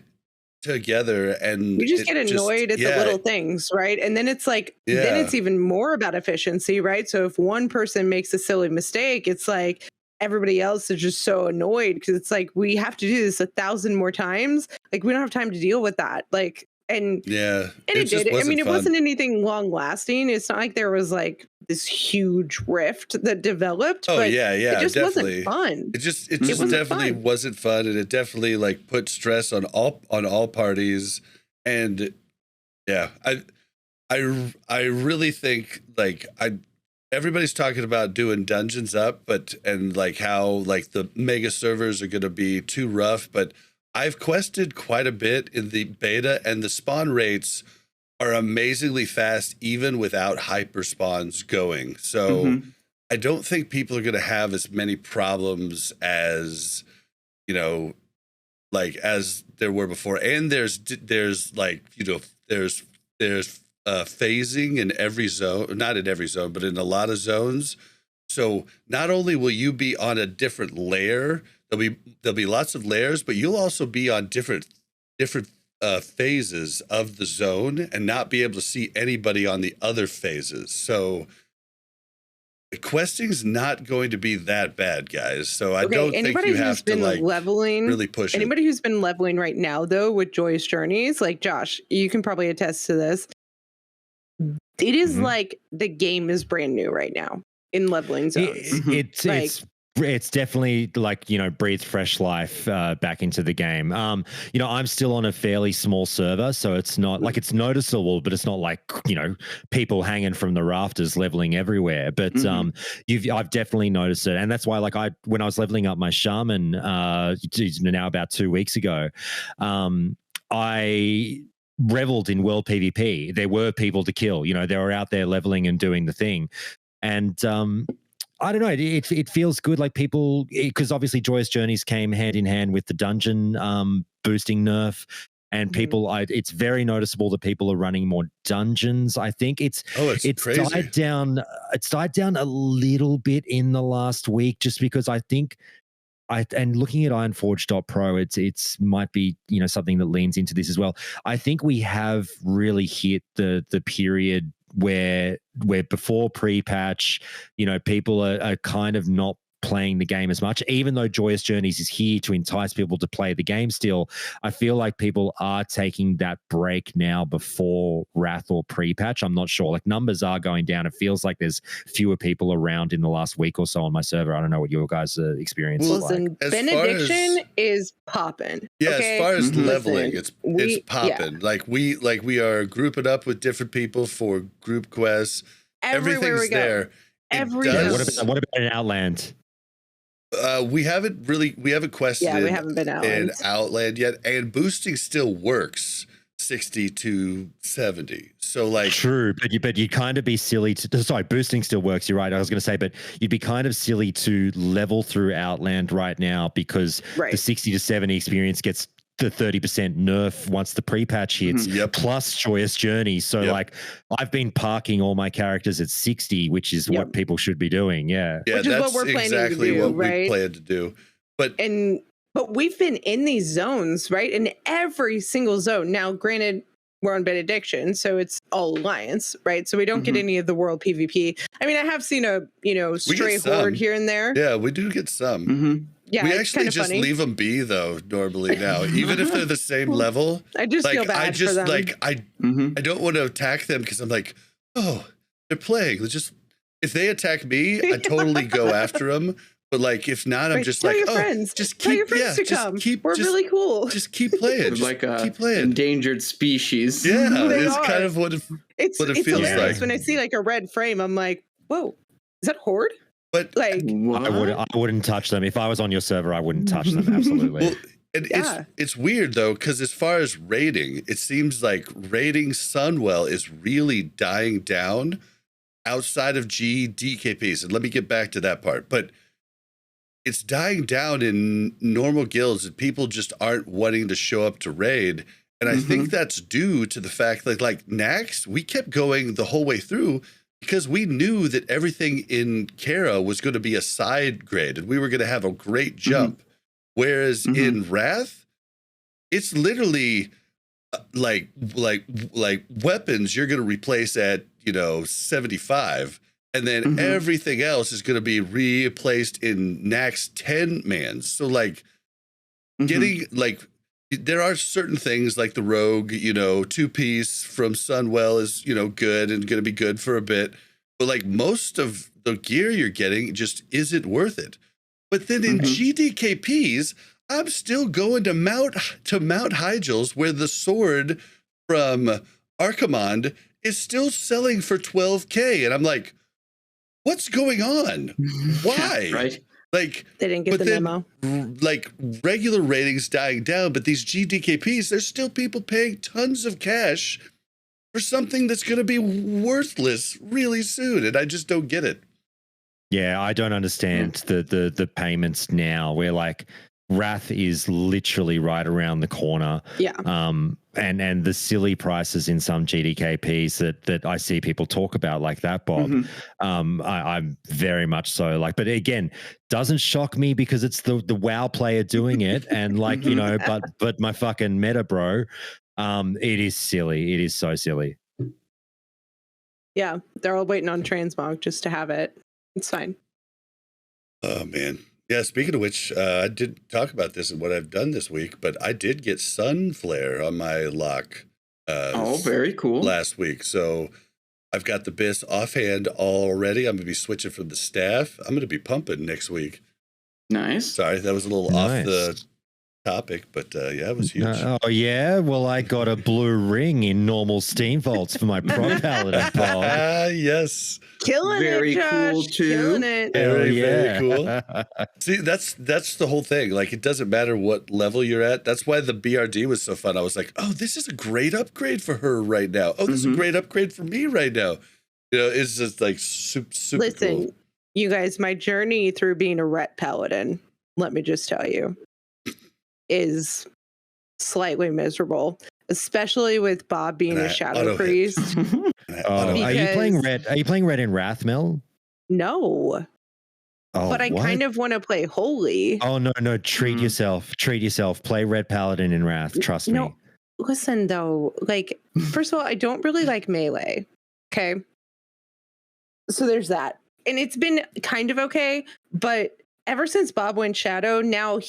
together, and you just get annoyed at the little things, right? And then it's like then it's even more about efficiency, right? So if one person makes a silly mistake, it's like everybody else is just so annoyed because it's like we have to do this 1,000 more times. Like we don't have time to deal with that. Like and it did. I mean, it wasn't anything long lasting. It's not like there was like this huge rift that developed. But it just wasn't fun. It just definitely wasn't fun, and it definitely like put stress on all parties. And I really think like everybody's talking about doing dungeons up, and like how like the mega servers are going to be too rough, but I've quested quite a bit in the beta, and the spawn rates are amazingly fast, even without hyper spawns going. So I don't think people are going to have as many problems as, you know, like as there were before. And there's like, you know, there's phasing in every zone, not in every zone, but in a lot of zones. So not only will you be on a different layer, there'll be lots of layers, but you'll also be on different phases of the zone and not be able to see anybody on the other phases. So the questing's not going to be that bad, guys. So I don't think you have to like really push it. Anybody who's been leveling right now, though, with Joyous Journeys, like Josh, you can probably attest to this. It is like the game is brand new right now in leveling zones. It's definitely like, you know, breathe fresh life back into the game. You know, I'm still on a fairly small server, so it's not like it's noticeable, but it's not like, you know, people hanging from the rafters leveling everywhere. But I've definitely noticed it, and that's why, like, when I was leveling up my shaman now about 2 weeks ago, I reveled in world PvP. There were people to kill. You know, they were out there leveling and doing the thing, and I don't know. It feels good, like people, because obviously Joyous Journeys came hand in hand with the dungeon boosting nerf, and people. It's very noticeable that people are running more dungeons. I think it's crazy. died down. It's died down a little bit in the last week, just because I think. And looking at Ironforge.pro, it's might be, you know, something that leans into this as well. I think we have really hit the period where before pre-patch, you know, people are kind of not playing the game as much, even though Joyous Journeys is here to entice people to play the game still. I feel like people are taking that break now before Wrath or pre-patch. I'm not sure. Like, numbers are going down. It feels like there's fewer people around in the last week or so on my server. I don't know what your guys' experience is like. Benediction is popping. Yeah, okay? As far as leveling, it's popping. Yeah. Like we are grouping up with different people for group quests. Everything's there. What about an Outland? We haven't quested we haven't been in Outland yet, and boosting still works 60 to 70. So like true, but you'd kind of be silly to boosting still works, you're right. I was going to say, but you'd be kind of silly to level through Outland right now, because the 60 to 70 experience gets the 30% nerf once the pre-patch hits, plus Joyous Journeys. So like, I've been parking all my characters at 60, which is what people should be doing. Yeah, which is what we're planning exactly to do, what we plan to do. But we've been in these zones, right? In every single zone. Now, granted, we're on Benediction, so it's all Alliance, right? So we don't get any of the world PvP. I mean, I have seen a stray horde here and there. Yeah, we do get some. Yeah, we actually just leave them be though normally now, even if they're the same level. I just feel bad for them. I don't want to attack them because I'm like, oh, they're playing. If they attack me, I totally go after them. But like, if not, I'm just tell like, your friends. Just tell your friends to come. We're really cool. Just keep playing. Keep playing. Endangered species. Yeah, it's kind of what it feels hilarious. like. When I see like a red frame, I'm like, whoa, is that horde? But like, I wouldn't touch them. If I was on your server, I wouldn't touch them. Absolutely. Well, it's weird though, because as far as raiding, it seems like raiding Sunwell is really dying down outside of GDKPs. And let me get back to that part. But it's dying down in normal guilds, and people just aren't wanting to show up to raid. And I think that's due to the fact that, like Nax, we kept going the whole way through because we knew that everything in Kara was going to be a side grade and we were going to have a great jump. Whereas in Wrath, it's literally like weapons you're going to replace at, 75. And then everything else is going to be replaced in Nax 10 mans. So like getting there are certain things like the rogue, 2-piece from Sunwell is, good and going to be good for a bit. But like most of the gear you're getting just isn't worth it. But then in GDKPs, I'm still going to Mount Hygels, where the sword from Archimond is still selling for $12K. And I'm like, what's going on? Why? Right. Like they didn't get the memo. Like regular ratings dying down, but these GDKPs, there's still people paying tons of cash for something that's going to be worthless really soon, and I just don't get it. Yeah, I don't understand the payments now. Where like Wrath is literally right around the corner. Yeah. And the silly prices in some GDKPs that I see people talk about like that, Bob. I'm very much so like, but again, doesn't shock me because it's the WoW player doing it, and like you know, but my fucking meta bro, it is silly. It is so silly. Yeah, they're all waiting on Transmog just to have it. It's fine. Oh man. Yeah, speaking of which, I did talk about this and what I've done this week, but I did get Sun Flare on my lock. Very cool. Last week. So I've got the BIS offhand already. I'm going to be switching from the staff. I'm going to be pumping next week. Nice. Sorry, that was a little off the topic, but yeah, it was huge. Oh yeah, well I got a blue ring in normal Steam Vaults for my Pro Paladin. Yes, killing very it, Josh. Cool too. Killing it. Very cool. See, that's the whole thing. Like, it doesn't matter what level you're at. That's why the BRD was so fun. I was like, oh, this is a great upgrade for her right now. Oh, this is a great upgrade for me right now. You know, it's just like super Listen, cool. You guys, my journey through being a Ret Paladin, let me just tell you, is slightly miserable, especially with Bob being a Shadow Priest. Are you playing Red? Are you playing Red in Wrath, Mel? No. But I kind of want to play Holy. Oh no! Treat yourself. Treat yourself. Play Red Paladin in Wrath. Trust me. Listen though. Like, first of all, I don't really like melee. Okay. So there's that, and it's been kind of okay, but ever since Bob went Shadow, now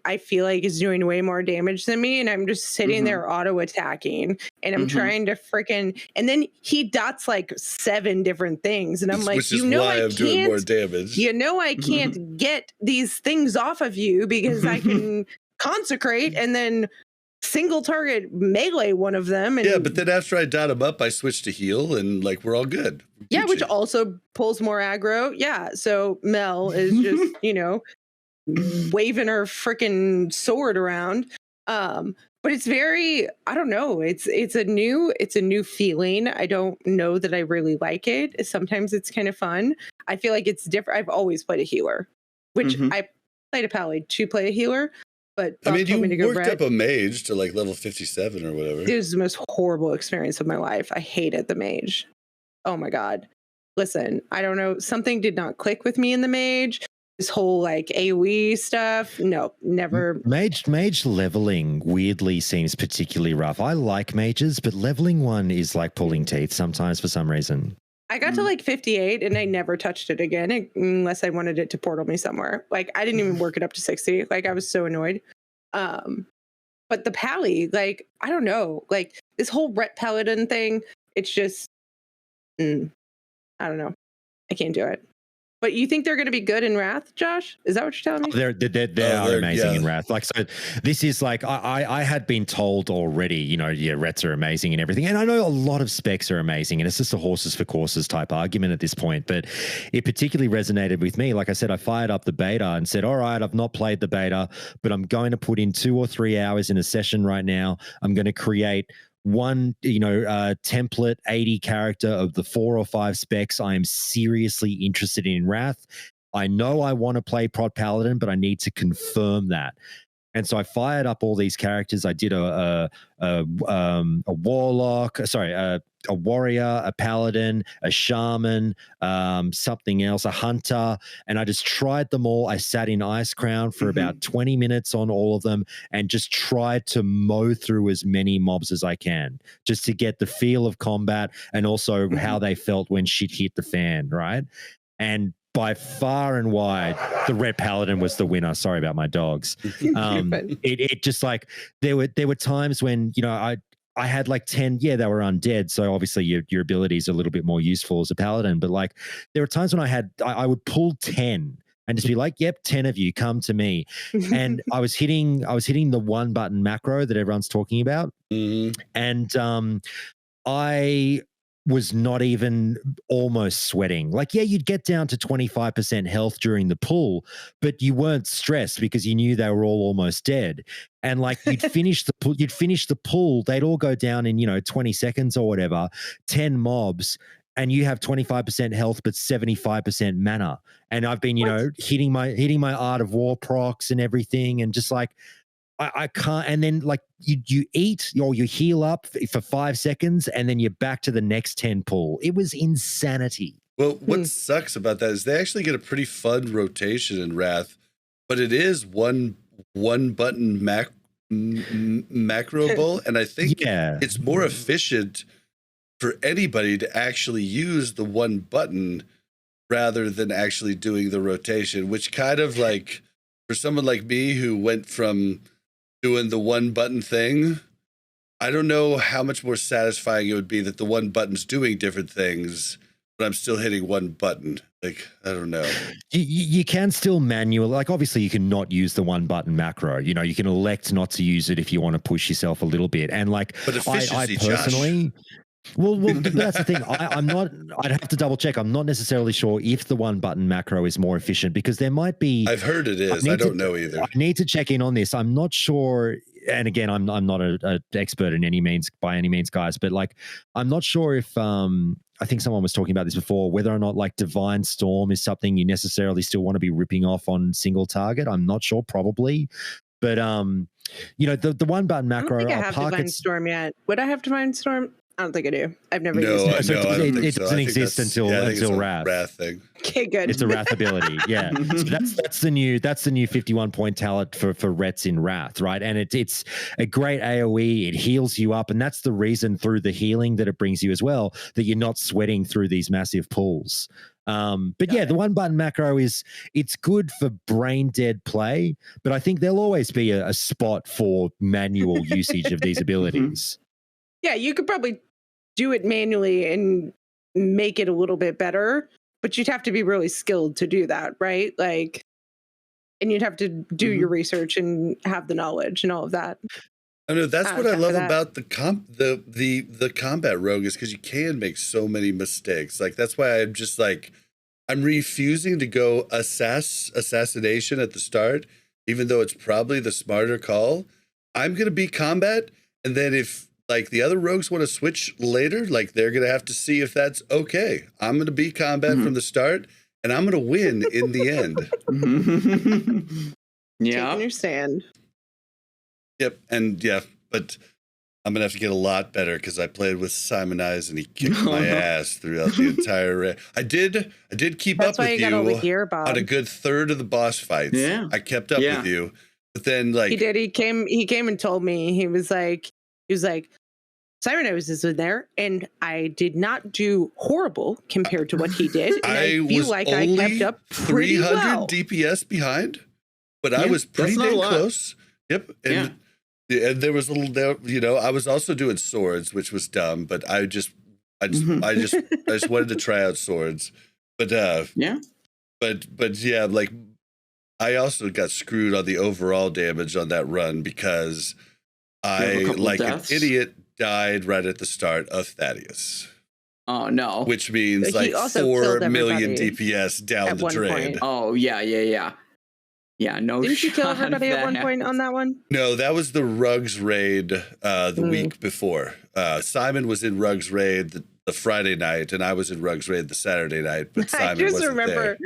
I feel like is doing way more damage than me, and I'm just sitting there auto attacking, and I'm trying to freaking, and then he dots like 7 different things, and I'm like, which is why I'm doing more damage. You know, I can't get these things off of you because I can consecrate and then single target melee one of them. And, yeah, but then after I dot him up, I switch to heal, and like we're all good. Yeah, which also pulls more aggro. Yeah, so Mel is just waving her freaking sword around. But it's very, I don't know. It's a new feeling. I don't know that I really like it. Sometimes it's kind of fun. I feel like it's different. I've always played a healer, which I played a paladin to play a healer. But I mean, you worked up a mage to like level 57 or whatever. It was the most horrible experience of my life. I hated the mage. Oh my God. Listen, I don't know. Something did not click with me in the mage. This whole like AoE stuff. No, never. Mage leveling weirdly seems particularly rough. I like mages, but leveling one is like pulling teeth sometimes for some reason. I got to like 58 and I never touched it again unless I wanted it to portal me somewhere. Like, I didn't even work it up to 60. Like, I was so annoyed. But the Pally, like, I don't know. Like, this whole Ret Paladin thing, it's just, I don't know. I can't do it. But you think they're going to be good in Wrath, Josh? Is that what you're telling me? They're amazing in Wrath. Like, so this is like, I had been told already, you know, yeah, Rets are amazing and everything. And I know a lot of specs are amazing, and it's just a horses for courses type argument at this point. But it particularly resonated with me. Like I said, I fired up the beta and said, all right, I've not played the beta, but I'm going to put in 2 or 3 hours in a session right now. I'm going to create one, template 80 character of the 4 or 5 specs I am seriously interested in Wrath. I know I want to play Prod Paladin, but I need to confirm that. And so I fired up all these characters. I did a warlock, a warrior, a paladin, a shaman, something else, a hunter, and I just tried them all. I sat in Ice Crown for about 20 minutes on all of them and just tried to mow through as many mobs as I can, just to get the feel of combat and also how they felt when shit hit the fan, right? And by far and wide, the Red Paladin was the winner. Sorry about my dogs. It just like there were times when, you know, I had like 10, they were undead. So obviously your abilities are a little bit more useful as a paladin. But like there were times when I would pull 10 and just be like, yep, 10 of you come to me. And I was hitting the 1 button macro that everyone's talking about. And I was not even almost sweating. Like, yeah, you'd get down to 25% health during the pull, but you weren't stressed because you knew they were all almost dead. And like you'd finish the pull, they'd all go down in, 20 seconds or whatever, 10 mobs, and you have 25% health but 75% mana. And I've been, hitting my Art of War procs and everything, and just like I can't. And then like you eat or you heal up for 5 seconds, and then you're back to the next 10 pull. It was insanity. Well, what sucks about that is they actually get a pretty fun rotation in Wrath, but it is one button macroable, and I think it's more efficient for anybody to actually use the one button rather than actually doing the rotation, which kind of like for someone like me who went from doing the one button thing, I don't know how much more satisfying it would be that the one button's doing different things, but I'm still hitting one button. Like, I don't know. You can still manual, like obviously you can not use the one button macro. You can elect not to use it if you want to push yourself a little bit. And like, but efficiency, I personally, well, that's the thing. I'm not. I'd have to double check. I'm not necessarily sure if the one button macro is more efficient, because there might be. I've heard it is. I don't know either. I need to check in on this. I'm not sure. And again, I'm not an expert in any means, by any means, guys. But like, I'm not sure if I think someone was talking about this before, whether or not like Divine Storm is something you necessarily still want to be ripping off on single target. I'm not sure, probably. But the one button macro. I don't think I have Divine Storm yet. Would I have Divine Storm? I don't think I do. I've never used it. So it doesn't exist until Wrath. Wrath thing. Okay, good. It's a Wrath ability. Yeah. So that's the new 51-point talent for Rets in Wrath, right? And it's a great AoE. It heals you up, and that's the reason through the healing that it brings you as well, that you're not sweating through these massive pulls. But yeah, the one button macro it's good for brain dead play, but I think there'll always be a spot for manual usage of these abilities. Yeah, you could probably do it manually and make it a little bit better, but you'd have to be really skilled to do that, right? Like, and you'd have to do your research and have the knowledge and all of that. I know that's what I love about the combat rogue, is because you can make so many mistakes. Like, that's why I'm just like, I'm refusing to go assassination at the start, even though it's probably the smarter call. I'm gonna be combat, and then if like the other rogues want to switch later, like they're going to have to see if that's okay. I'm going to be combat from the start, and I'm going to win in the end. Yeah. Taking your stand. Yep. And yeah, but I'm going to have to get a lot better because I played with Simonize and he kicked my ass throughout the entire I did keep up with you on a good third of the boss fights. Yeah. I kept up with you. But then like he did. He came and told me, he was like, Simonize is in there, and I did not do horrible compared to what he did. And I feel like I kept up pretty 300 well. DPS behind, but I was pretty dang close. Yep. And there was a little, I was also doing swords, which was dumb, but I just wanted to try out swords. But but yeah, like I also got screwed on the overall damage on that run because I, like an idiot, died right at the start of Thaddeus. Oh, no. Which means like 4 million DPS down the drain. Point. Oh, yeah. Yeah, no Didn't you kill everybody at one point on that one? No, that was the Rugs raid the week before. Simon was in Rugs raid the Friday night, and I was in Rugs raid the Saturday night, but Simon wasn't there. I just remember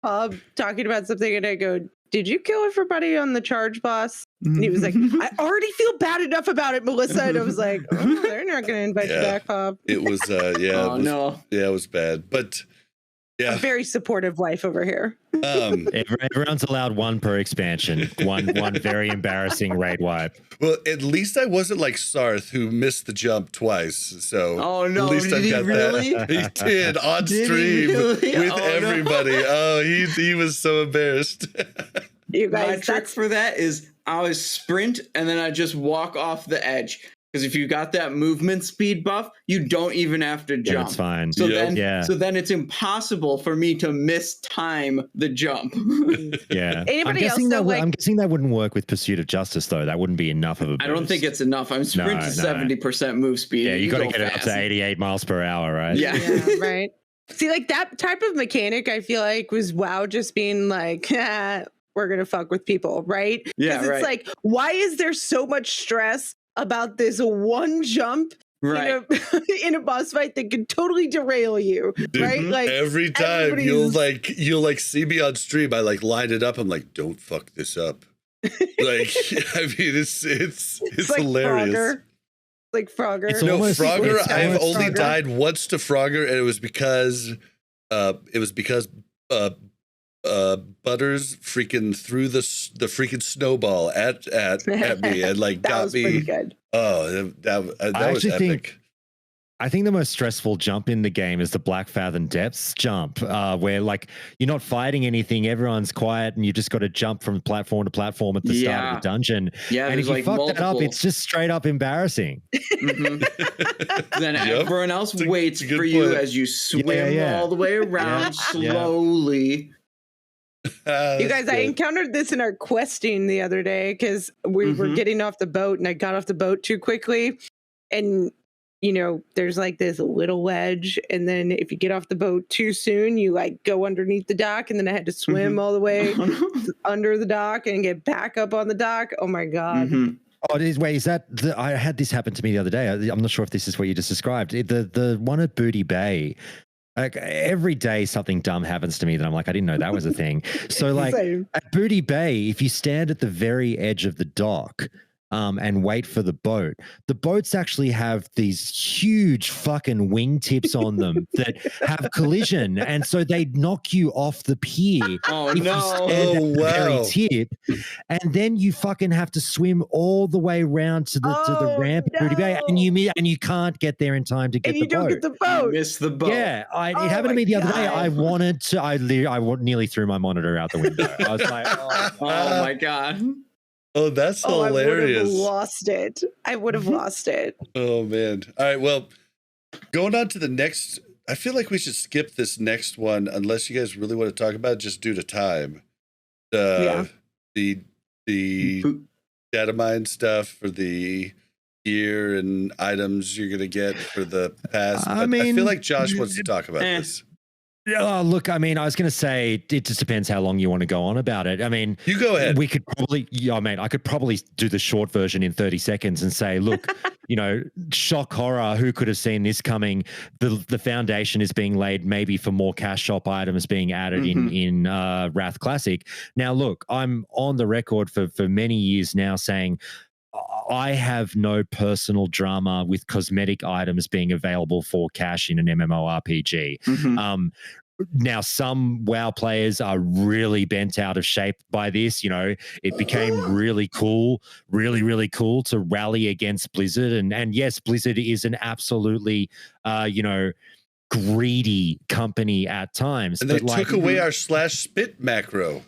Bob talking about something, and I go, did you kill everybody on the charge boss? And he was like, I already feel bad enough about it, Melissa. And I was like, oh, they're not going to invite you back, Bob. It was, it was bad. But yeah. A very supportive wife over here. Everyone's allowed one per expansion. One very embarrassing raid wipe. Well, at least I wasn't like Sarth, who missed the jump twice. So oh no, at least did he really? He did on stream with everybody. No. Oh, he was so embarrassed. You guys, my trick for that is I always sprint and then I just walk off the edge. Because if you got that movement speed buff, you don't even have to jump. That's fine. So then it's impossible for me to mistime the jump. Yeah. Anybody else though? I'm guessing that wouldn't work with Pursuit of Justice though. That wouldn't be enough of a boost. I don't think it's enough. I'm sprint to 70% move speed. Yeah, you got to get it up to 88 miles per hour, right? Yeah. Right. See, like that type of mechanic, I feel like was WoW just being like, we're gonna fuck with people, right? Yeah, it's like, why is there so much stress about this one jump in a boss fight that could totally derail you? Right? Like every time you'll see me on stream, I like line it up. I'm like, don't fuck this up. Like, I mean, it's like hilarious. Frogger. Like Frogger. Frogger. I've only died once to Frogger, and it was because Butters freaking threw the freaking snowball at me and like got me. Pretty good. Oh, that was epic. I think the most stressful jump in the game is the Black Fathom Depths jump, where like you're not fighting anything, everyone's quiet, and you just got to jump from platform to platform at the start of the dungeon. Yeah, and if you fuck that up, it's just straight up embarrassing. Then everyone else waits for you as you swim all the way around slowly. You guys, I encountered this in our questing the other day because we were getting off the boat and I got off the boat too quickly. And, you know, there's like this little wedge. And then if you get off the boat too soon, you like go underneath the dock. And then I had to swim all the way under the dock and get back up on the dock. Oh, my God. Oh, is that I had this happen to me the other day. I'm not sure if this is what you just described. The one at Booty Bay. Like every day something dumb happens to me that I'm like, I didn't know that was a thing. So like at Booty Bay, if you stand at the very edge of the dock and wait for the boats actually have these huge fucking wingtips on them that have collision. And so they knock you off the pier. Oh, no. Very tip. And then you fucking have to swim all the way around to the ramp at Booty Bay. And you can't get there in time to get the boat. And you don't get the boat. You miss the boat. Yeah. It happened to me the other day. I nearly threw my monitor out the window. I was like, oh my God. Oh, that's hilarious. I would have lost it. I would have lost it. Oh, man. All right. Well, going on to the next, I feel like we should skip this next one unless you guys really want to talk about it just due to time. The Datamined stuff for the gear and items you're going to get for the past. I feel like Josh wants to talk about this. Look, I mean, I was going to say it just depends how long you want to go on about it. I mean, you go ahead. We could probably, I could probably do the short version in 30 seconds and say, look, shock horror. Who could have seen this coming? The foundation is being laid maybe for more cash shop items being added in Wrath Classic. Now, look, I'm on the record for many years now saying I have no personal drama with cosmetic items being available for cash in an MMORPG. Now, some WoW players are really bent out of shape by this. It became really cool to rally against Blizzard. And yes, Blizzard is an absolutely, greedy company at times. And they took away our /spit macro.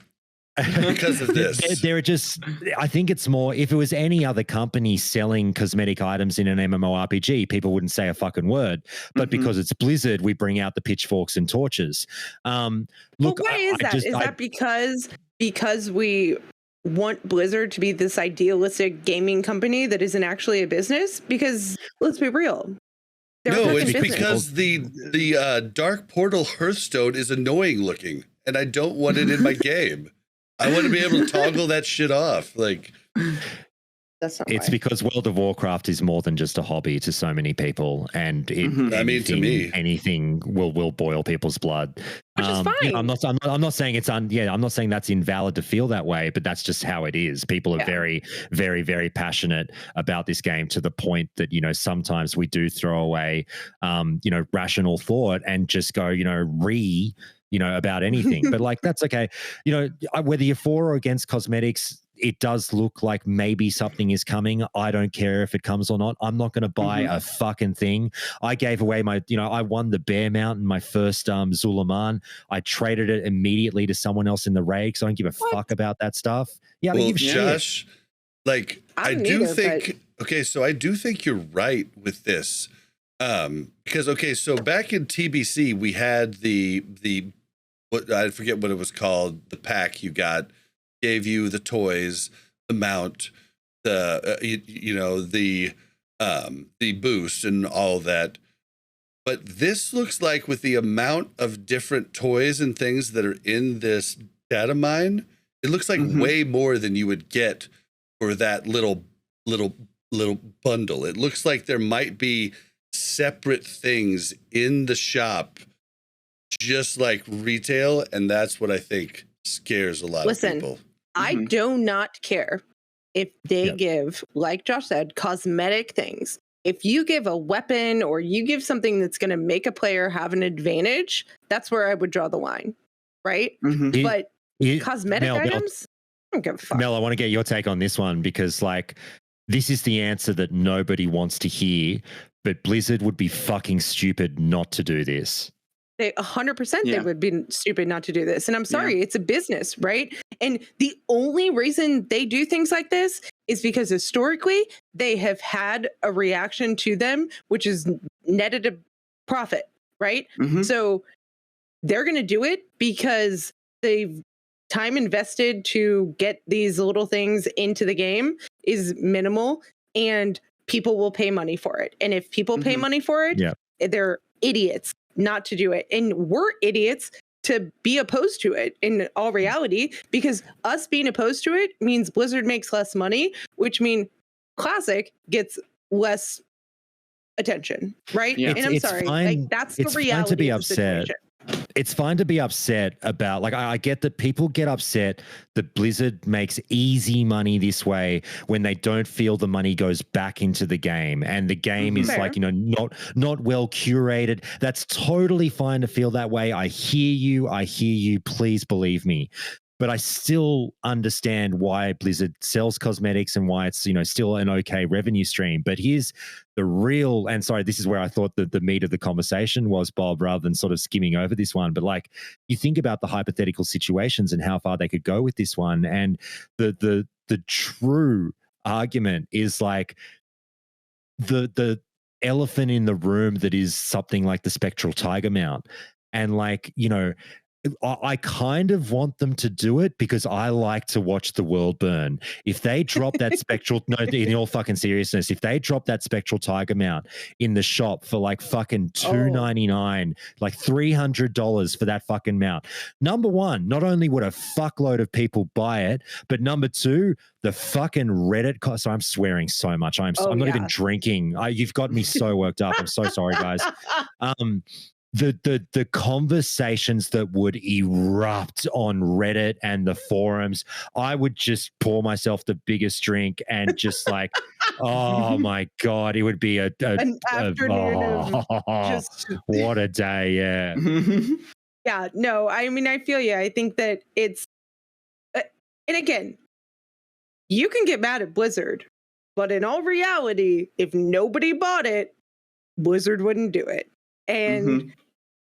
Because of this. They're just, I think it's more, if it was any other company selling cosmetic items in an MMORPG, people wouldn't say a fucking word. But because it's Blizzard, we bring out the pitchforks and torches. Look, why is that? Is that because we want Blizzard to be this idealistic gaming company that isn't actually a business? Because let's be real. No, it's because the Dark Portal Hearthstone is annoying looking, and I don't want it in my game. I want to be able to toggle that shit off. Like, that's not it's because World of Warcraft is more than just a hobby to so many people, and to me, anything will boil people's blood. Which is fine. I'm not saying it's I'm not saying that's invalid to feel that way, but that's just how it is. People are very, very, very passionate about this game to the point that sometimes we do throw away rational thought and just go about anything. But like, that's okay. Whether you're for or against cosmetics, it does look like maybe something is coming. I don't care if it comes or not. I'm not going to buy a fucking thing. I gave away I won the Bear Mount in my first Zulaman. I traded it immediately to someone else in the raid because I don't give a fuck about that stuff. Yeah, well, Josh, like, I do think Okay, so I do think you're right with this. Because okay, so back in TBC we had the what I forget what it was called, the pack you got gave you the toys, the mount, the the boost and all that. But this looks like with the amount of different toys and things that are in this data mine, it looks like way more than you would get for that little bundle. It looks like there might be separate things in the shop, just like retail, and that's what I think scares a lot of people. I do not care if they give, like Josh said, cosmetic things. If you give a weapon or you give something that's going to make a player have an advantage, that's where I would draw the line, right? But cosmetic items, I don't give a fuck. Mel, I want to get your take on this one because, like, this is the answer that nobody wants to hear, but Blizzard would be fucking stupid not to do this. They 100% they would be stupid not to do this. And I'm sorry, it's a business, right? And the only reason they do things like this is because historically they have had a reaction to them, which is netted a profit, right? So they're going to do it because they've time invested to get these little things into the game is minimal and people will pay money for it. And if people pay money for it, they're idiots not to do it. And we're idiots to be opposed to it in all reality, because us being opposed to it means Blizzard makes less money, which means Classic gets less attention, right? And I'm sorry, like that's the reality. Fine to be upset. It's fine to be upset about, like, I get that people get upset that Blizzard makes easy money this way when they don't feel the money goes back into the game and the game is like, not well curated. That's totally fine to feel that way. I hear you. Please believe me. But I still understand why Blizzard sells cosmetics and why it's, still an okay revenue stream. But here's the real, and sorry, this is where I thought that the meat of the conversation was, Bob, rather than sort of skimming over this one. But like, you think about the hypothetical situations and how far they could go with this one. And the true argument is like the elephant in the room that is something like the Spectral Tiger mount. And like, I kind of want them to do it because I like to watch the world burn. If they drop that Spectral, no, in all fucking seriousness, if they drop that Spectral Tiger mount in the shop for like fucking $299, like $300 for that fucking mount, number one, not only would a fuckload of people buy it, but number two, the fucking Reddit. So I'm swearing so much. I'm not even drinking. You've got me so worked up. I'm so sorry, guys. The conversations that would erupt on Reddit and the forums, I would just pour myself the biggest drink and just like, oh my God, it would be an afternoon of just what a day, yeah. Yeah, no, I mean, I feel you. I think that it's, and again, you can get mad at Blizzard, but in all reality, if nobody bought it, Blizzard wouldn't do it. And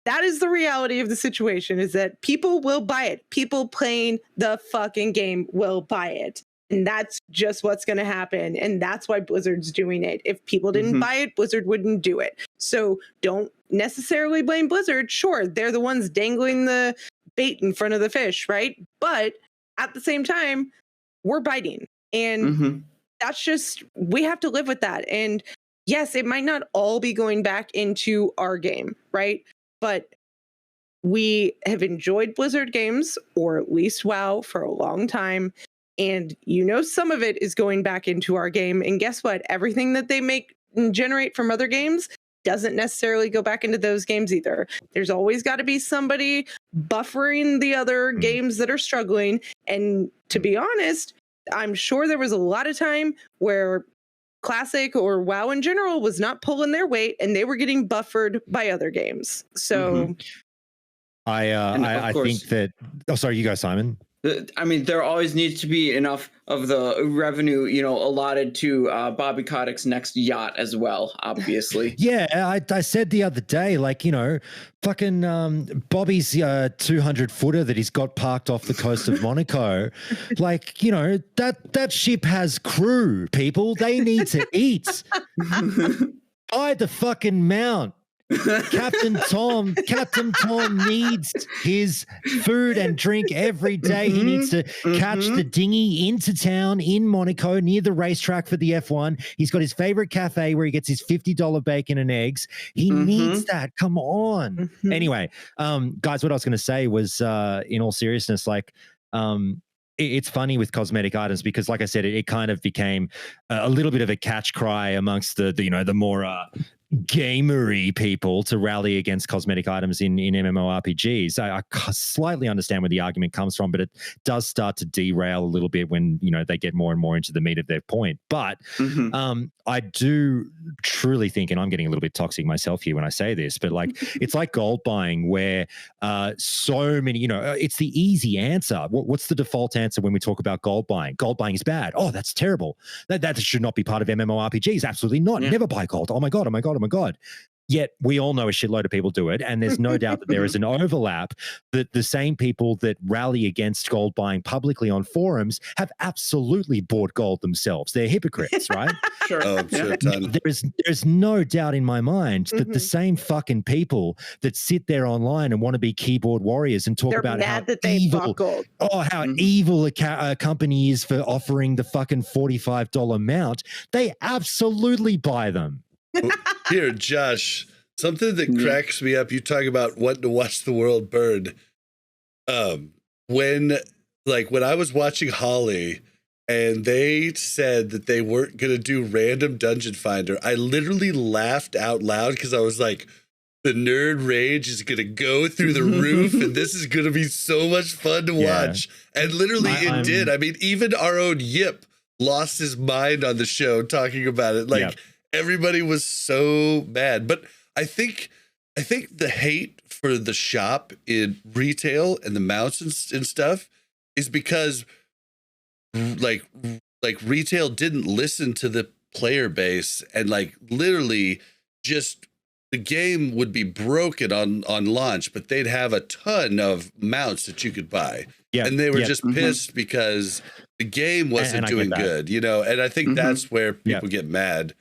that is the reality of the situation, is that people will buy it. People playing the fucking game will buy it. And that's just what's going to happen. And that's why Blizzard's doing it. If people didn't buy it, Blizzard wouldn't do it. So don't necessarily blame Blizzard. Sure, they're the ones dangling the bait in front of the fish, right? But at the same time, we're biting. And that's just, we have to live with that. And yes, it might not all be going back into our game, right? But we have enjoyed Blizzard games, or at least WoW, for a long time. And some of it is going back into our game. And guess what? Everything that they make and generate from other games doesn't necessarily go back into those games either. There's always got to be somebody buffering the other games that are struggling. And to be honest, I'm sure there was a lot of time where Classic or WoW in general was not pulling their weight and they were getting buffered by other games. So I think that, oh, sorry, you go, Simon. I mean, there always needs to be enough of the revenue, allotted to Bobby Kotick's next yacht as well, obviously. Yeah, I said the other day, fucking Bobby's 200-footer that he's got parked off the coast of Monaco, that ship has crew, people. They need to eat. Buy the fucking mount. Captain Tom needs his food and drink every day. He needs to catch the dinghy into town in Monaco near the racetrack for the F1. He's got his favorite cafe where he gets his $50 bacon and eggs. He needs that. Come on. Anyway, guys, what I was going to say was, in all seriousness, it's funny with cosmetic items because, like I said, it kind of became a little bit of a catch cry amongst the more gamery people to rally against cosmetic items in MMORPGs. I slightly understand where the argument comes from, but it does start to derail a little bit when they get more and more into the meat of their point. But I do truly think, and I'm getting a little bit toxic myself here when I say this, but it's like gold buying where so many, it's the easy answer. What's the default answer when we talk about gold buying? Gold buying is bad. Oh, that's terrible. That should not be part of MMORPGs. Absolutely not. Yeah. Never buy gold. Oh my God. Oh my God. Yet we all know a shitload of people do it. And there's no doubt that there is an overlap that the same people that rally against gold buying publicly on forums have absolutely bought gold themselves. They're hypocrites, right? Sure. There's no doubt in my mind that the same fucking people that sit there online and want to be keyboard warriors and talk about how evil, evil a company is for offering the fucking $45 mount, they absolutely buy them. Here, Josh, something that cracks me up. You talk about wanting to watch the world burn. When I was watching Holly and they said that they weren't going to do random dungeon finder, I literally laughed out loud because I was like, the nerd rage is going to go through the roof and this is going to be so much fun to watch. And literally it did. I mean, even our own Yip lost his mind on the show talking about it. Everybody was so mad, but I think the hate for the shop in retail and the mounts and stuff is because retail didn't listen to the player base and literally just the game would be broken on launch, but they'd have a ton of mounts that you could buy. Yeah. And they were just pissed because the game wasn't doing good, and I think that's where people get mad.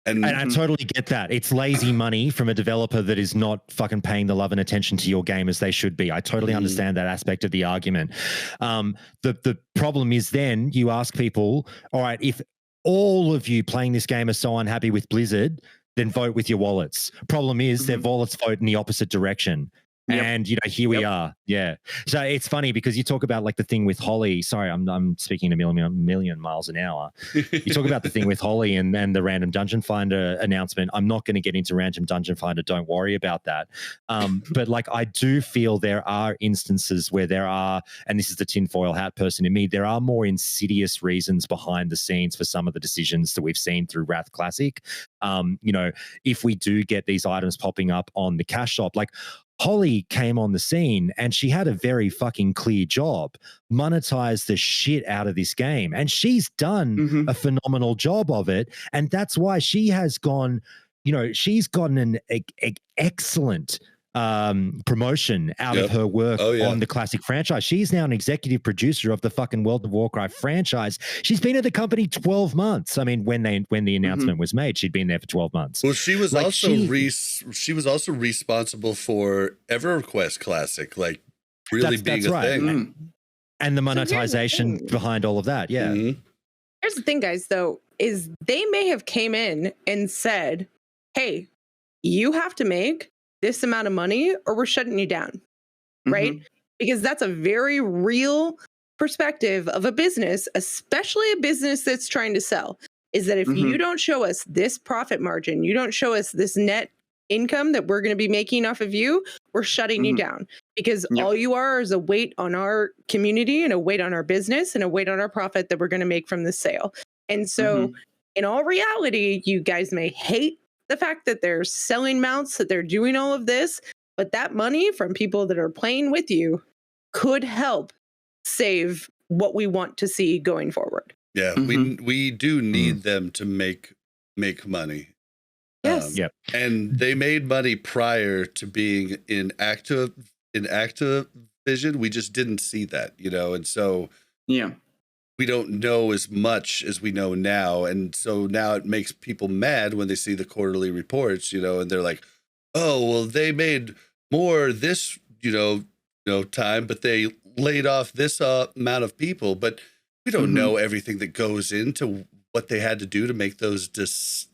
And I totally get that. It's lazy money from a developer that is not fucking paying the love and attention to your game as they should be. I totally understand that aspect of the argument. The problem is then you ask people, all right, if all of you playing this game are so unhappy with Blizzard, then vote with your wallets. Problem is their wallets vote in the opposite direction. Yep. And here we are. Yeah. So it's funny because you talk about the thing with Holly. Sorry, I'm speaking a million miles an hour. You talk about the thing with Holly and then the random dungeon finder announcement. I'm not going to get into random dungeon finder. Don't worry about that. But I do feel there are instances where there are, and this is the tinfoil hat person in me, there are more insidious reasons behind the scenes for some of the decisions that we've seen through Wrath Classic. If we do get these items popping up on the cash shop, Holly came on the scene and she had a very fucking clear job, monetize the shit out of this game. And she's done a phenomenal job of it. And that's why she has gone, she's gotten an excellent promotion out of her work on the classic franchise. She's now an executive producer of the fucking World of Warcraft franchise. She's been at the company 12 months. I mean, when the announcement was made, she'd been there for 12 months. Well, she was she was also responsible for EverQuest Classic, really being a thing. And the monetization behind all of that. Yeah. Here's the thing, guys, though, is they may have came in and said, hey, you have to make this amount of money or we're shutting you down, right? Because that's a very real perspective of a business, especially a business that's trying to sell, is that if you don't show us this profit margin, you don't show us this net income that we're going to be making off of you, we're shutting you down because all you are is a weight on our community and a weight on our business and a weight on our profit that we're going to make from this sale. And so in all reality, you guys may hate the fact that they're selling mounts, that they're doing all of this, but that money from people that are playing with you could help save what we want to see going forward. Yeah, we do need them to make money. Yes. Yep. And they made money prior to being in Activision. We just didn't see that, and so we don't know as much as we know now. And so now it makes people mad when they see the quarterly reports, and they're like, oh, well, they made more this, time, but they laid off this amount of people. But we don't know everything that goes into what they had to do to make those decisions.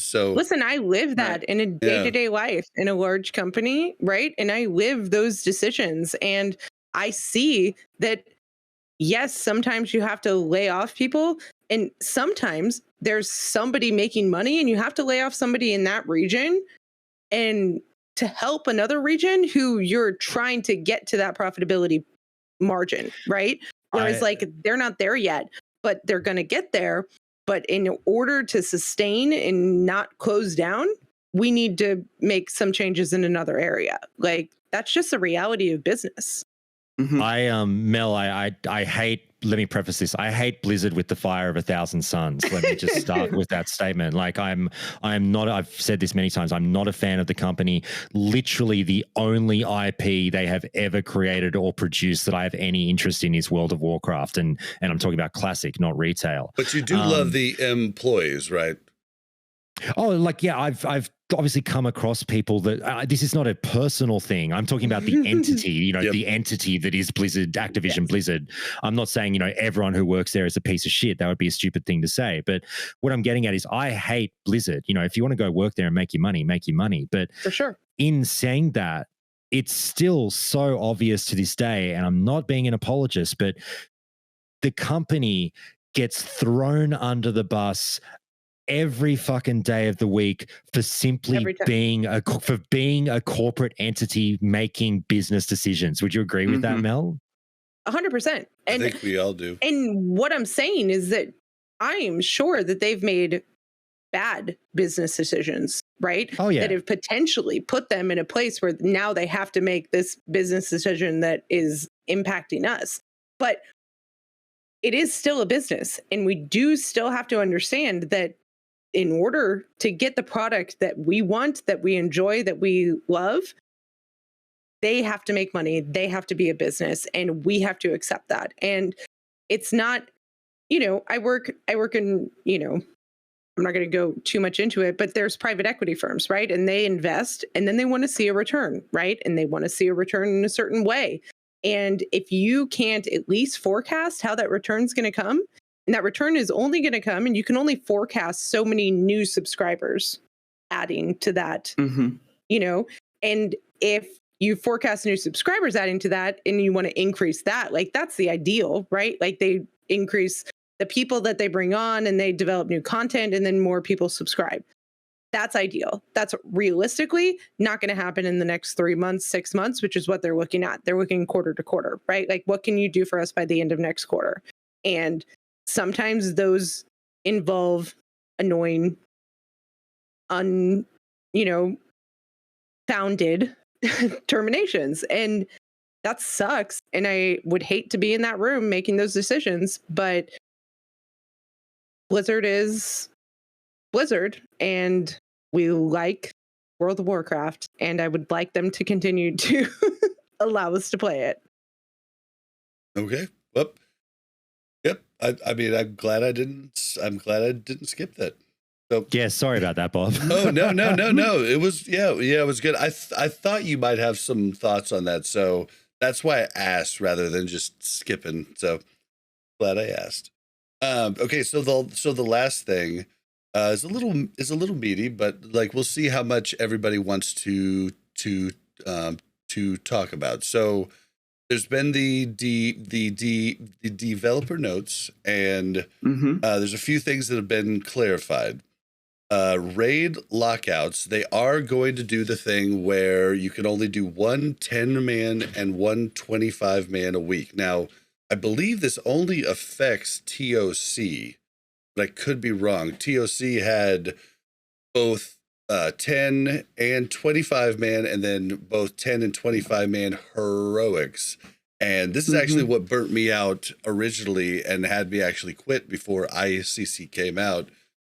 So listen, I live that in a day-to-day life in a large company, right? And I live those decisions, and I see that, yes, sometimes you have to lay off people, and sometimes there's somebody making money and you have to lay off somebody in that region and to help another region who you're trying to get to that profitability margin, right? Whereas they're not there yet, but they're going to get there. But in order to sustain and not close down, we need to make some changes in another area. Like, that's just the reality of business. Mel, I hate, let me preface this. I hate Blizzard with the fire of 1,000 suns. Let me just start with that statement. Like, I'm not, I've said this many times, I'm not a fan of the company. Literally the only IP they have ever created or produced that I have any interest in is World of Warcraft. And I'm talking about classic, not retail. But you do love the employees, right? Oh, like, yeah, I've obviously come across people that this is not a personal thing. I'm talking about the entity, the entity that is Blizzard, Activision Blizzard. I'm not saying, everyone who works there is a piece of shit. That would be a stupid thing to say. But what I'm getting at is I hate Blizzard. If you want to go work there and make your money, make your money. But for sure, in saying that, it's still so obvious to this day, and I'm not being an apologist, but the company gets thrown under the bus every fucking day of the week for simply being a corporate entity making business decisions. Would you agree with that, Mel? 100%. I think we all do. And what I'm saying is that I am sure that they've made bad business decisions, right? Oh, yeah. That have potentially put them in a place where now they have to make this business decision that is impacting us. But it is still a business, and we do still have to understand that in order to get the product that we want, that we enjoy, that we love, they have to make money. They have to be a business, and we have to accept that. And it's not, I work in, I'm not going to go too much into it, but there's private equity firms, right? And they invest, and then they want to see a return, right? And they want to see a return in a certain way. And if you can't at least forecast how that return's going to come, and that return is only going to come, and you can only forecast so many new subscribers adding to that, and if you forecast new subscribers adding to that and you want to increase that, like, that's the ideal, right? Like, they increase the people that they bring on and they develop new content, and then more people subscribe. That's ideal. That's realistically not going to happen in the next 3 months, 6 months, which is what they're looking at. They're looking quarter to quarter, right? Like, what can you do for us by the end of next quarter? And sometimes those involve annoying, founded terminations. And that sucks. And I would hate to be in that room making those decisions. But Blizzard is Blizzard, and we like World of Warcraft. And I would like them to continue to allow us to play it. Okay. Well, yep. I mean, I'm glad I didn't skip that. So yeah, sorry about that, Bob. Oh, no. It was, it was good. I thought you might have some thoughts on that. So that's why I asked rather than just skipping. So glad I asked. Okay. So the last thing is a little meaty, but like, we'll see how much everybody wants to talk about. So there's been the developer notes, and there's a few things that have been clarified. Raid lockouts, they are going to do the thing where you can only do one 10-man and one 25-man a week. Now, I believe this only affects TOC, but I could be wrong. TOC had both 10 and 25-man, and then both 10 and 25-man heroics. And this is actually what burnt me out originally and had me actually quit before ICC came out,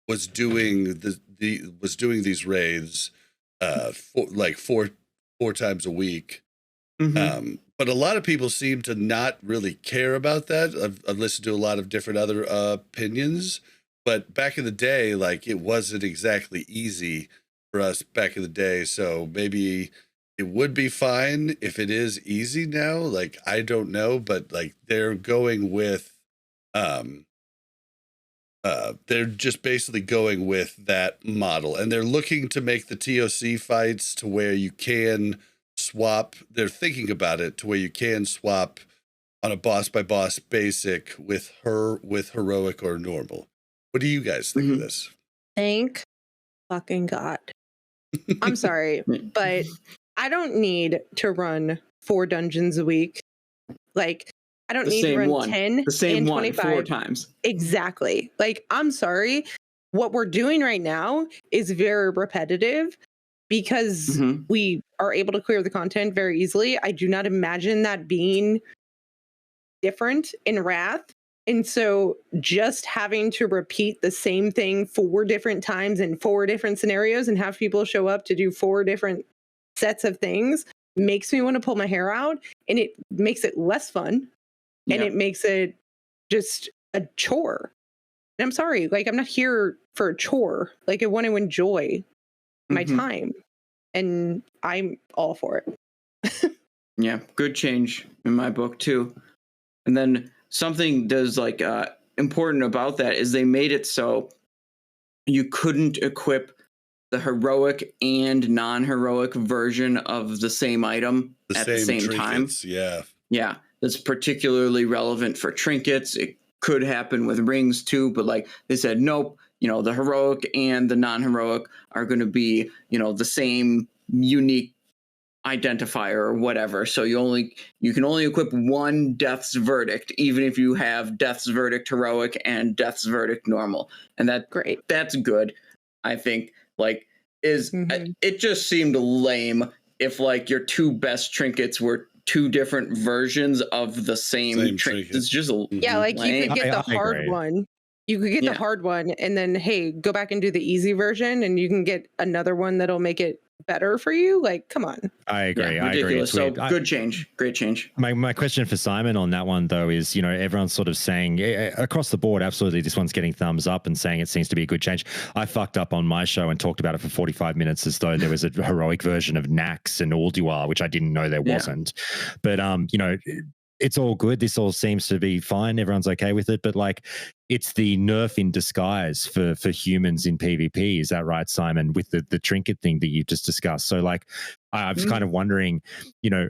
was doing these raids four times a week. But a lot of people seem to not really care about that. I've listened to a lot of different other opinions, but back in the day, like, it wasn't exactly easy for us back in the day. So maybe it would be fine if it is easy now. Like, I don't know, but like, they're going with, they're just basically going with that model, and they're looking to make the TOC fights to where you can swap. They're thinking about it to where you can swap on a boss by boss basic with heroic or normal. What do you guys think of this? Thank fucking God. I'm sorry, but I don't need to run 4 dungeons a week. Like, I don't need to run 10 the same and one 25 4 times. Exactly. Like, I'm sorry. What we're doing right now is very repetitive because we are able to clear the content very easily. I do not imagine that being different in Wrath. And so just having to repeat the same thing 4 different times in 4 different scenarios and have people show up to do 4 different sets of things makes me want to pull my hair out, and it makes it less fun. And it makes it just a chore. And I'm sorry, like, I'm not here for a chore. Like, I want to enjoy my time, and I'm all for it. Yeah, good change in my book too. And then something that's like important about that is they made it so you couldn't equip the heroic and non-heroic version of the same item at the same time. Yeah, that's particularly relevant for trinkets. It could happen with rings too, but like they said, nope, the heroic and the non-heroic are going to be, the same unique identifier or whatever. So you can only equip one Death's Verdict, even if you have Death's Verdict heroic and Death's Verdict normal. And that's good. I think it just seemed lame if like your 2 best trinkets were 2 different versions of the same trinket. It's just like lame. You could get the hard one. You could get the hard one, and then hey, go back and do the easy version, and you can get another one that'll make it better for you. Like, come on. I agree. Yeah, ridiculous. I agree. So good change. Great change. My question for Simon on that one though is, everyone's sort of saying across the board, absolutely, this one's getting thumbs up and saying it seems to be a good change. I fucked up on my show and talked about it for 45 minutes as though there was a heroic version of Nax and Ulduar, which I didn't know there wasn't. But it's all good. This all seems to be fine. Everyone's okay with it. But like, it's the nerf in disguise for humans in PvP. Is that right, Simon, with the trinket thing that you just discussed? So like, I was kind of wondering,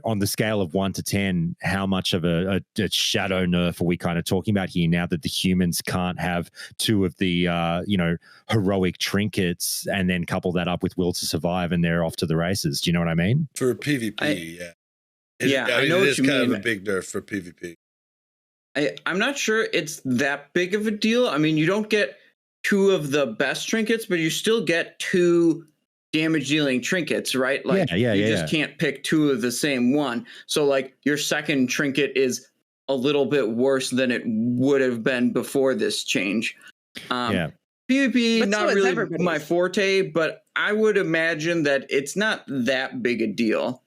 on the scale of 1 to 10, how much of a shadow nerf are we kind of talking about here now that the humans can't have 2 of the, heroic trinkets and then couple that up with will to survive and they're off to the races? Do you know what I mean? For PvP, I know it is kind of a big nerf for PvP. I'm not sure it's that big of a deal. I mean, you don't get 2 of the best trinkets, but you still get 2 damage dealing trinkets, right? Like, you just can't pick 2 of the same one. So like, your second trinket is a little bit worse than it would have been before this change. PvP, but not really my forte, but I would imagine that it's not that big a deal.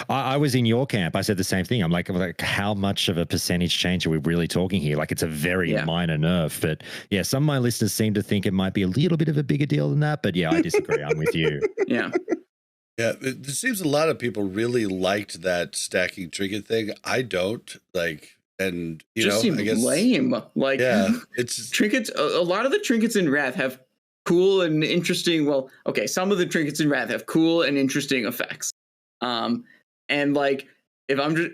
I was in your camp. I said the same thing. I'm like, how much of a percentage change are we really talking here? Like, it's a very minor nerf. But yeah, some of my listeners seem to think it might be a little bit of a bigger deal than that. But yeah, I disagree. I'm with you. Yeah. It seems a lot of people really liked that stacking trinket thing. I don't like, and I guess lame. Like, it's trinkets. A lot of the trinkets in Wrath have cool and interesting. Well, okay, some of the trinkets in Wrath have cool and interesting effects. And like, if I'm just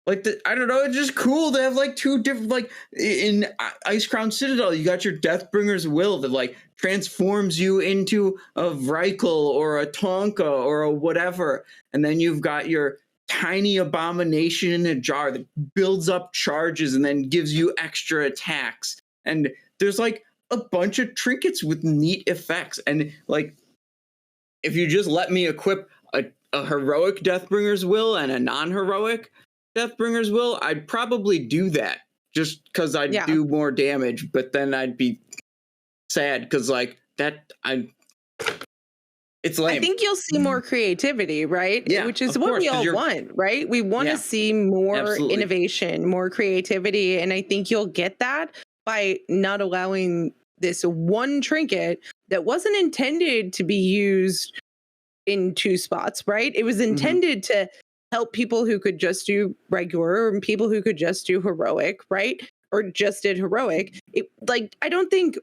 like, I don't know, it's just cool to have like 2 different, like in Ice Crown Citadel, you got your Deathbringer's Will that like transforms you into a Vrykul or a Tonka or a whatever. And then you've got your tiny abomination in a jar that builds up charges and then gives you extra attacks. And there's like a bunch of trinkets with neat effects. And like, if you just let me equip a heroic Deathbringer's Will and a non-heroic, Deathbringer's Will, I'd probably do that just because I'd do more damage, but then I'd be sad because like that it's lame. I think you'll see more creativity, right? Yeah, which is what we all want, right? We want to see more innovation, more creativity, and I think you'll get that by not allowing this one trinket that wasn't intended to be used in two spots, right? It was intended to help people who could just do regular and people who could just do heroic, right? Or just did heroic. I don't think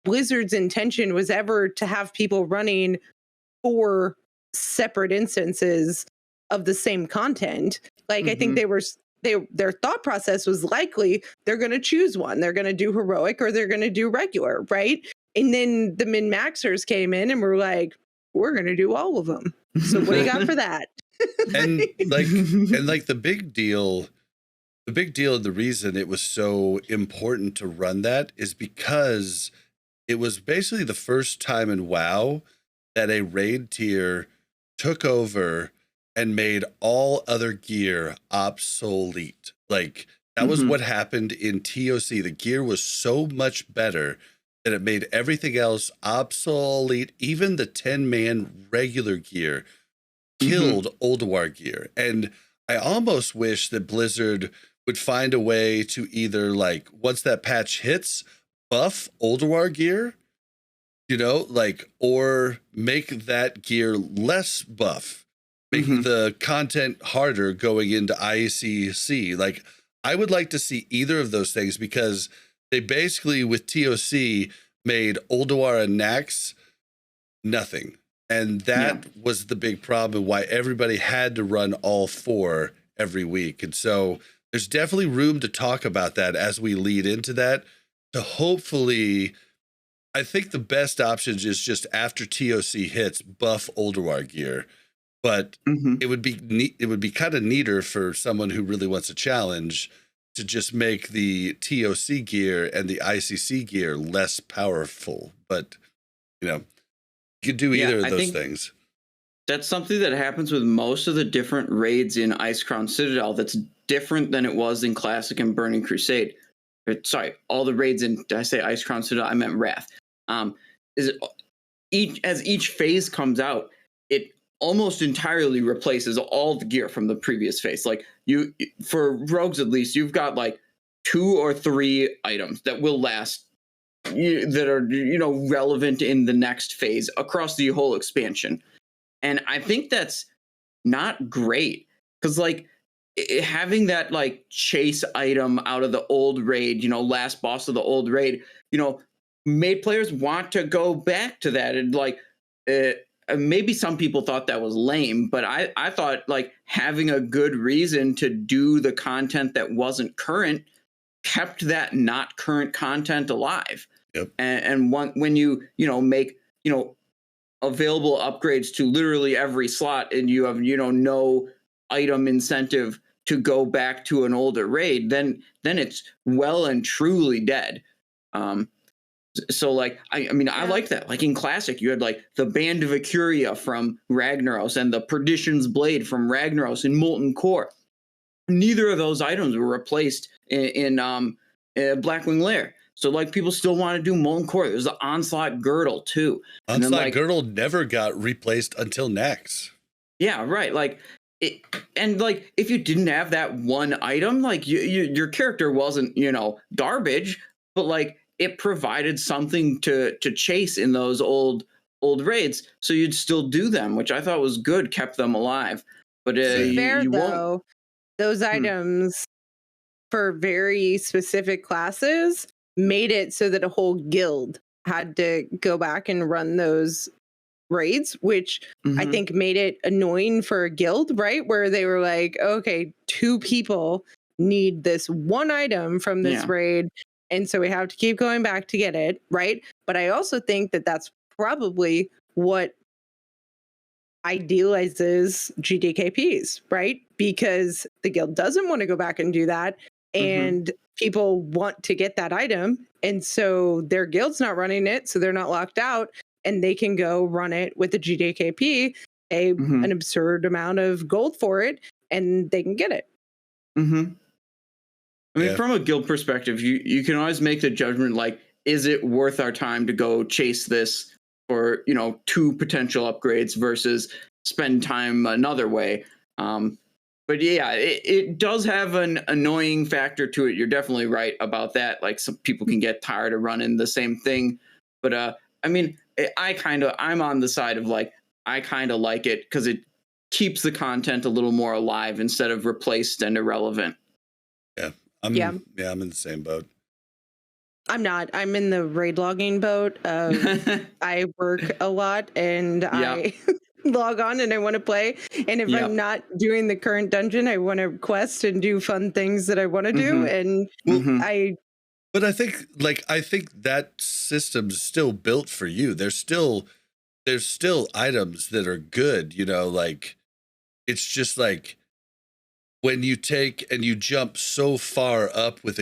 Blizzard's intention was ever to have people running 4 separate instances of the same content. I think their thought process was likely they're going to choose one. They're going to do heroic or they're going to do regular, right? And then the min-maxers came in and were like, we're going to do all of them. So what do you got for that? And the big deal, and the reason it was so important to run that is because it was basically the first time in WoW that a raid tier took over and made all other gear obsolete. That was what happened in TOC. The gear was so much better that it made everything else obsolete. Even the 10-man regular gear killed Ulduar gear. And I almost wish that Blizzard would find a way to either, once that patch hits, buff Ulduar gear, or make that gear less buff, making the content harder going into ICC. I would like to see either of those things because they basically, with TOC, made Ulduar and Nax nothing. And that was the big problem, why everybody had to run all 4 every week. And so there's definitely room to talk about that as we lead into that, to hopefully, I think the best options is just after TOC hits, buff Ulduar gear. But it would be kind of neater for someone who really wants a challenge to just make the TOC gear and the ICC gear less powerful. But, you could do either of those things. That's something that happens with most of the different raids in Icecrown Citadel that's different than it was in Classic and Burning Crusade. Sorry, all the raids in, did I say Icecrown Citadel? I meant Wrath. As each phase comes out, it almost entirely replaces all the gear from the previous phase. For rogues at least, you've got 2 or 3 items that will last, that are relevant in the next phase across the whole expansion. And I think that's not great because having that chase item out of the old raid, last boss of the old raid, made players want to go back to that. And maybe some people thought that was lame, but I thought having a good reason to do the content that wasn't current kept that not current content alive. Yep. And when you make available upgrades to literally every slot, and you have no item incentive to go back to an older raid, then it's well and truly dead. So I like that. In Classic, you had the Band of Ikuria from Ragnaros and the Perdition's Blade from Ragnaros in Molten Core. Neither of those items were replaced in Blackwing Lair. So people still want to do Molten Core. There's the Onslaught Girdle too. Onslaught Girdle never got replaced until next. Yeah, right. If you didn't have that one item, your character wasn't garbage, but it provided something to chase in those old raids, so you'd still do them, which I thought was good, kept them alive. But you won't. Those items for very specific classes made it so that a whole guild had to go back and run those raids, which I think made it annoying for a guild, right? Where they were like, okay, 2 people need this one item from this raid, and so we have to keep going back to get it, right? But I also think that that's probably what idealizes GDKPs, right? Because the guild doesn't want to go back and do that, and people want to get that item, and so their guild's not running it, so they're not locked out, and they can go run it with the GDKP, an absurd amount of gold for it, and they can get it. Mm-hmm. I mean, from a guild perspective, you can always make the judgment, like, is it worth our time to go chase this for, 2 potential upgrades versus spend time another way? But yeah, it does have an annoying factor to it. You're definitely right about that. Like, some people can get tired of running the same thing. But I mean, I'm on the side of, like, I kind of like it because it keeps the content a little more alive instead of replaced and irrelevant. Yeah. I'm in the same boat. I'm not. I'm in the raid logging boat. I work a lot and I log on and I want to play. And if I'm not doing the current dungeon, I want to quest and do fun things that I want to do. And But I think that system's still built for you. There's still items that are good, like, it's just like when you take and you jump so far up with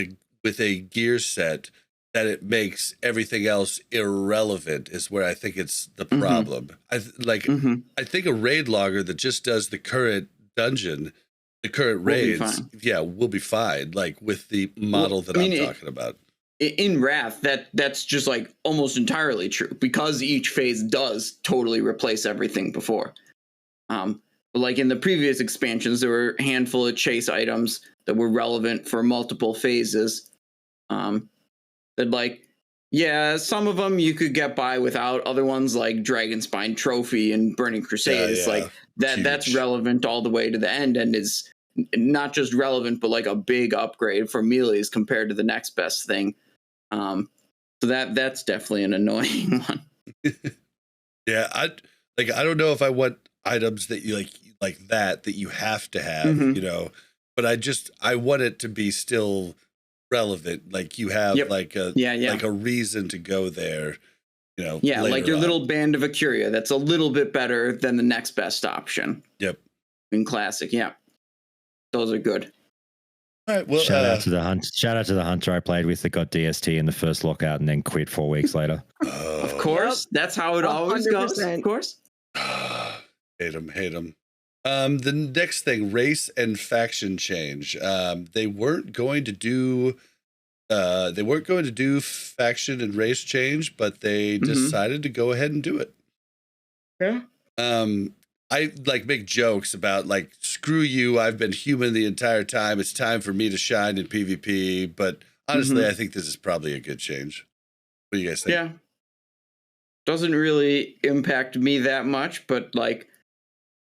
a gear set that it makes everything else irrelevant is where I think it's the problem. I think a raid logger that just does the current dungeon, the current raids, will be fine. Like, with the model that I'm talking about. In Wrath, that's just, like, almost entirely true because each phase does totally replace everything before. Like in the previous expansions, there were a handful of chase items that were relevant for multiple phases. That, like, some of them you could get by without. Other ones, like Dragonspine Trophy and Burning Crusade, it's like that's relevant all the way to the end, and is not just relevant, but like a big upgrade for melees compared to the next best thing. So that's definitely an annoying one. Yeah, I don't know if I want items that you like that you have to have, but I want it to be still relevant. Like, you have like a reason to go there, like your little band of Acuria that's a little bit better than the next best option. Yep. In Classic, those are good. All right, well, shout out to the hunter I played with that got DST in the first lockout and then quit 4 weeks later. Of course, that's how it always 100%. Goes. Of course. Hate him. The next thing, race and faction change. They weren't going to do faction and race change, but they decided to go ahead and do it. Yeah. I make jokes about, like, screw you, I've been human the entire time. It's time for me to shine in PvP. But honestly, I think this is probably a good change. What do you guys think? Yeah. Doesn't really impact me that much, but, like,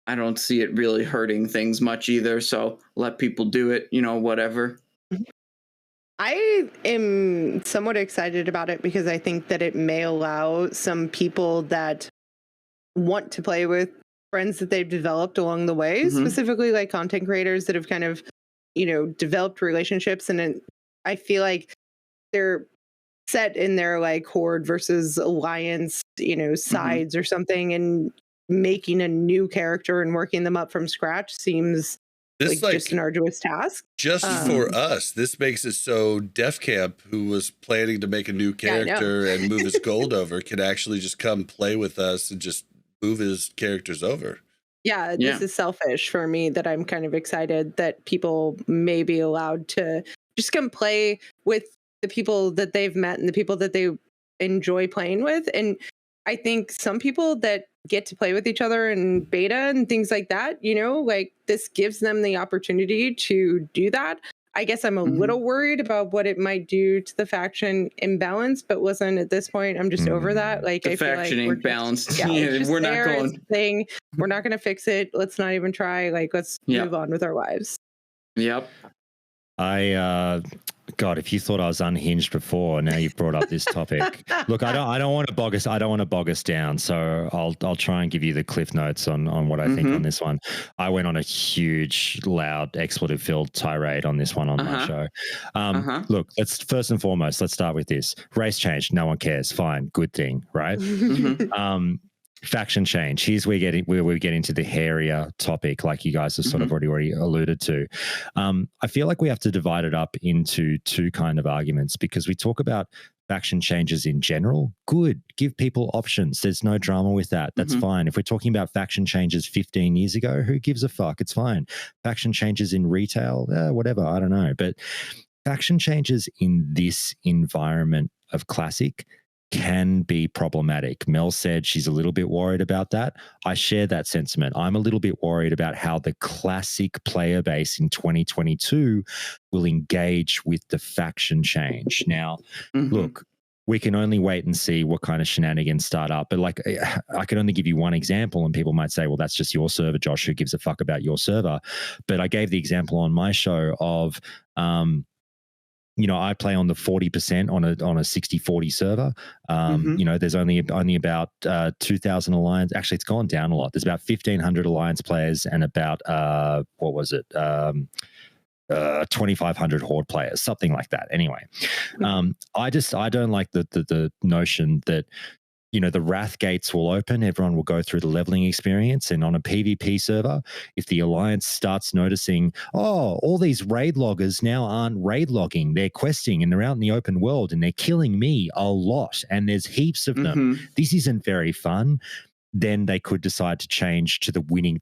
I don't see it really hurting things much either. So let people do it, whatever. I am somewhat excited about it because I think that it may allow some people that want to play with friends that they've developed along the way, specifically like content creators that have kind of, developed relationships. And I feel like they're set in their, like, horde versus alliance, sides or something, and making a new character and working them up from scratch seems like just an arduous task. Just for us, this makes it so Def Camp, who was planning to make a new character and move his gold over, can actually just come play with us and just move his characters over. This is selfish for me, that I'm kind of excited that people may be allowed to just come play with the people that they've met and the people that they enjoy playing with. And I think some people that get to play with each other in beta and things like that, like, this gives them the opportunity to do that. I guess I'm a little worried about what it might do to the faction imbalance, but listen, at this point, I'm just over that. Like, the I feel faction like imbalanced. we're not going. We're not going to fix it. Let's not even try. Like, let's move on with our lives. Yep. God, if you thought I was unhinged before, now you've brought up this topic. Look, I don't want to bog us down. So I'll try and give you the cliff notes on what I think on this one. I went on a huge, loud, expletive-filled tirade on this one on my show. Look, let's first and foremost, let's start with this. Race change, no one cares. Fine, good thing, right? faction change. Here's where we get into the hairier topic, like you guys have sort of already alluded to. I feel like we have to divide it up into two kind of arguments, because we talk about faction changes in general. Good, give people options. There's no drama with that. That's fine. If we're talking about faction changes 15 years ago, who gives a fuck? It's fine. Faction changes in retail, whatever, I don't know. But faction changes in this environment of Classic can be problematic. Mel said she's a little bit worried about that. I share that sentiment. I'm a little bit worried about how the Classic player base in 2022 will engage with the faction change. Now, look, we can only wait and see what kind of shenanigans start up. But like, I can only give you one example, and people might say, well, that's just your server, Josh. Who gives a fuck about your server? But I gave the example on my show of, I play on the 40% on a 60-40 server. There's only about 2,000 alliance. Actually, it's gone down a lot. There's about 1,500 alliance players and about 2,500 horde players, something like that. Anyway, I don't like the notion that the Wrath gates will open, everyone will go through the leveling experience, and on a PvP server, if the Alliance starts noticing, all these raid loggers now aren't raid logging, they're questing and they're out in the open world and they're killing me a lot and there's heaps of them. This isn't very fun. Then they could decide to change to the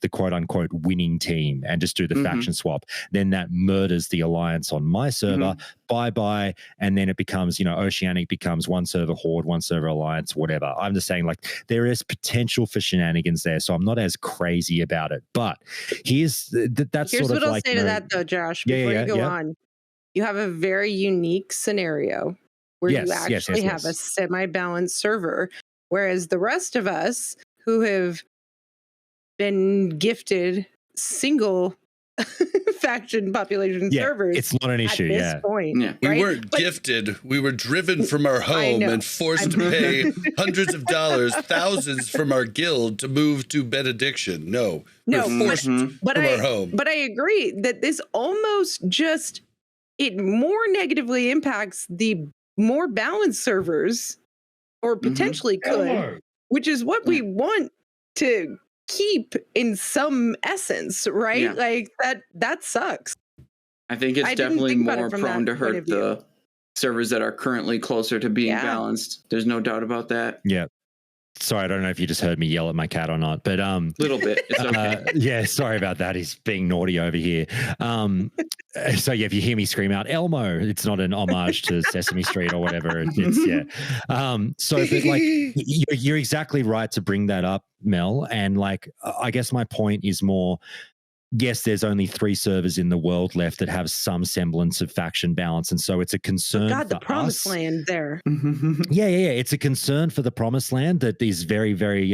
quote unquote winning team and just do the faction swap. Then that murders the Alliance on my server. Bye-bye. And then it becomes, Oceanic becomes one server Horde, one server Alliance, whatever. I'm just saying, like, there is potential for shenanigans there. So I'm not as crazy about it. But here's sort of what I'll say to that though, Josh, before you go on. You have a very unique scenario where you actually have a semi-balanced server, whereas the rest of us who have been gifted single faction population servers. It's not an issue. At this point, right? We weren't gifted. We were driven from our home and forced to pay hundreds of dollars, thousands from our guild to move to Benediction. No, forced from our home. But I agree that this almost it more negatively impacts the more balanced servers, or potentially could. Which is what we want to keep in some essence, right? Yeah. Like that sucks. I think it's definitely more prone to hurt the servers that are currently closer to being balanced. There's no doubt about that. Yeah. Sorry, I don't know if you just heard me yell at my cat or not, but little bit. It's okay. Sorry about that. He's being naughty over here. So if you hear me scream out Elmo, it's not an homage to Sesame Street or whatever. But like, you're exactly right to bring that up, Mel. And like, I guess my point is more, yes, there's only 3 servers in the world left that have some semblance of faction balance. And so it's a concern for the promised land there. Yeah. It's a concern for the promised land that is very, very,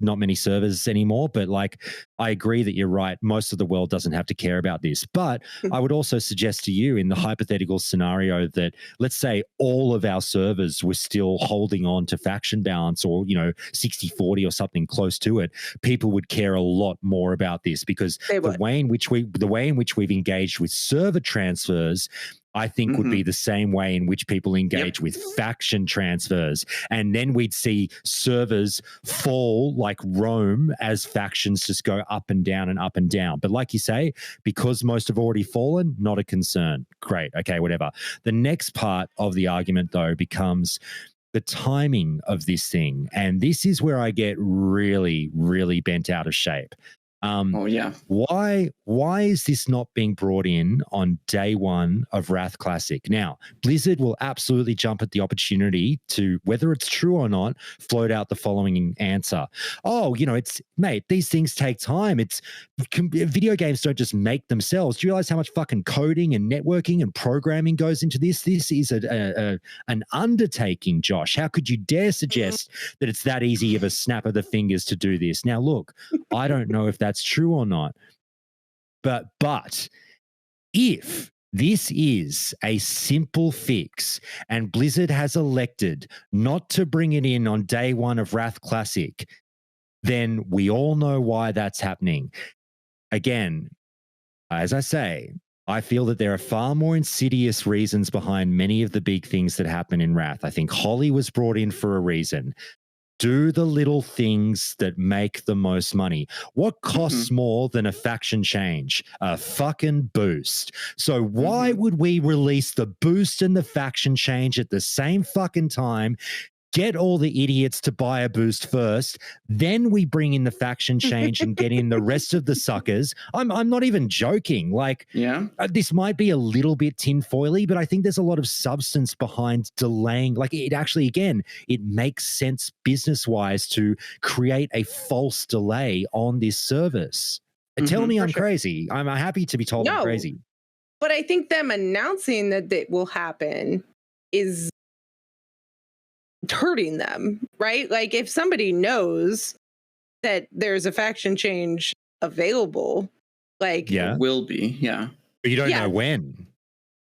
not many servers anymore. But like, I agree that you're right. Most of the world doesn't have to care about this. But I would also suggest to you, in the hypothetical scenario that, let's say, all of our servers were still holding on to faction balance, or, 60-40 or something close to it, people would care a lot more about this, because the way in which we've engaged with server transfers, I think would be the same way in which people engage with faction transfers. And then we'd see servers fall like Rome as factions just go up and down and up and down. But like you say, because most have already fallen, not a concern. Great. Okay, whatever. The next part of the argument, though, becomes the timing of this thing. And this is where I get really, really bent out of shape. Why is this not being brought in on day one of Wrath Classic? Now, Blizzard will absolutely jump at the opportunity to, whether it's true or not, float out the following answer. These things take time. Video games don't just make themselves. Do you realize how much fucking coding and networking and programming goes into this? This is an undertaking, Josh. How could you dare suggest that it's that easy of a snap of the fingers to do this? Now, look, I don't know if that's true or not, but if this is a simple fix and Blizzard has elected not to bring it in on day one of Wrath Classic, then we all know why that's happening. Again, as I say, I feel that there are far more insidious reasons behind many of the big things that happen in Wrath. I think Holly was brought in for a reason. do the little things that make the most money. What costs more than a faction change? A fucking boost. So why would we release the boost and the faction change at the same fucking time? Get all the idiots to buy a boost first, then we bring in the faction change and get in the rest of the suckers. I'm not even joking. Like, this might be a little bit tinfoily, but I think there's a lot of substance behind delaying. Like, it actually, again, it makes sense business-wise to create a false delay on this service. Tell me I'm crazy. I'm happy to be told I'm crazy. But I think them announcing that it will happen is hurting them, right? Like, if somebody knows that there's a faction change available, like, it will be, but you don't know when.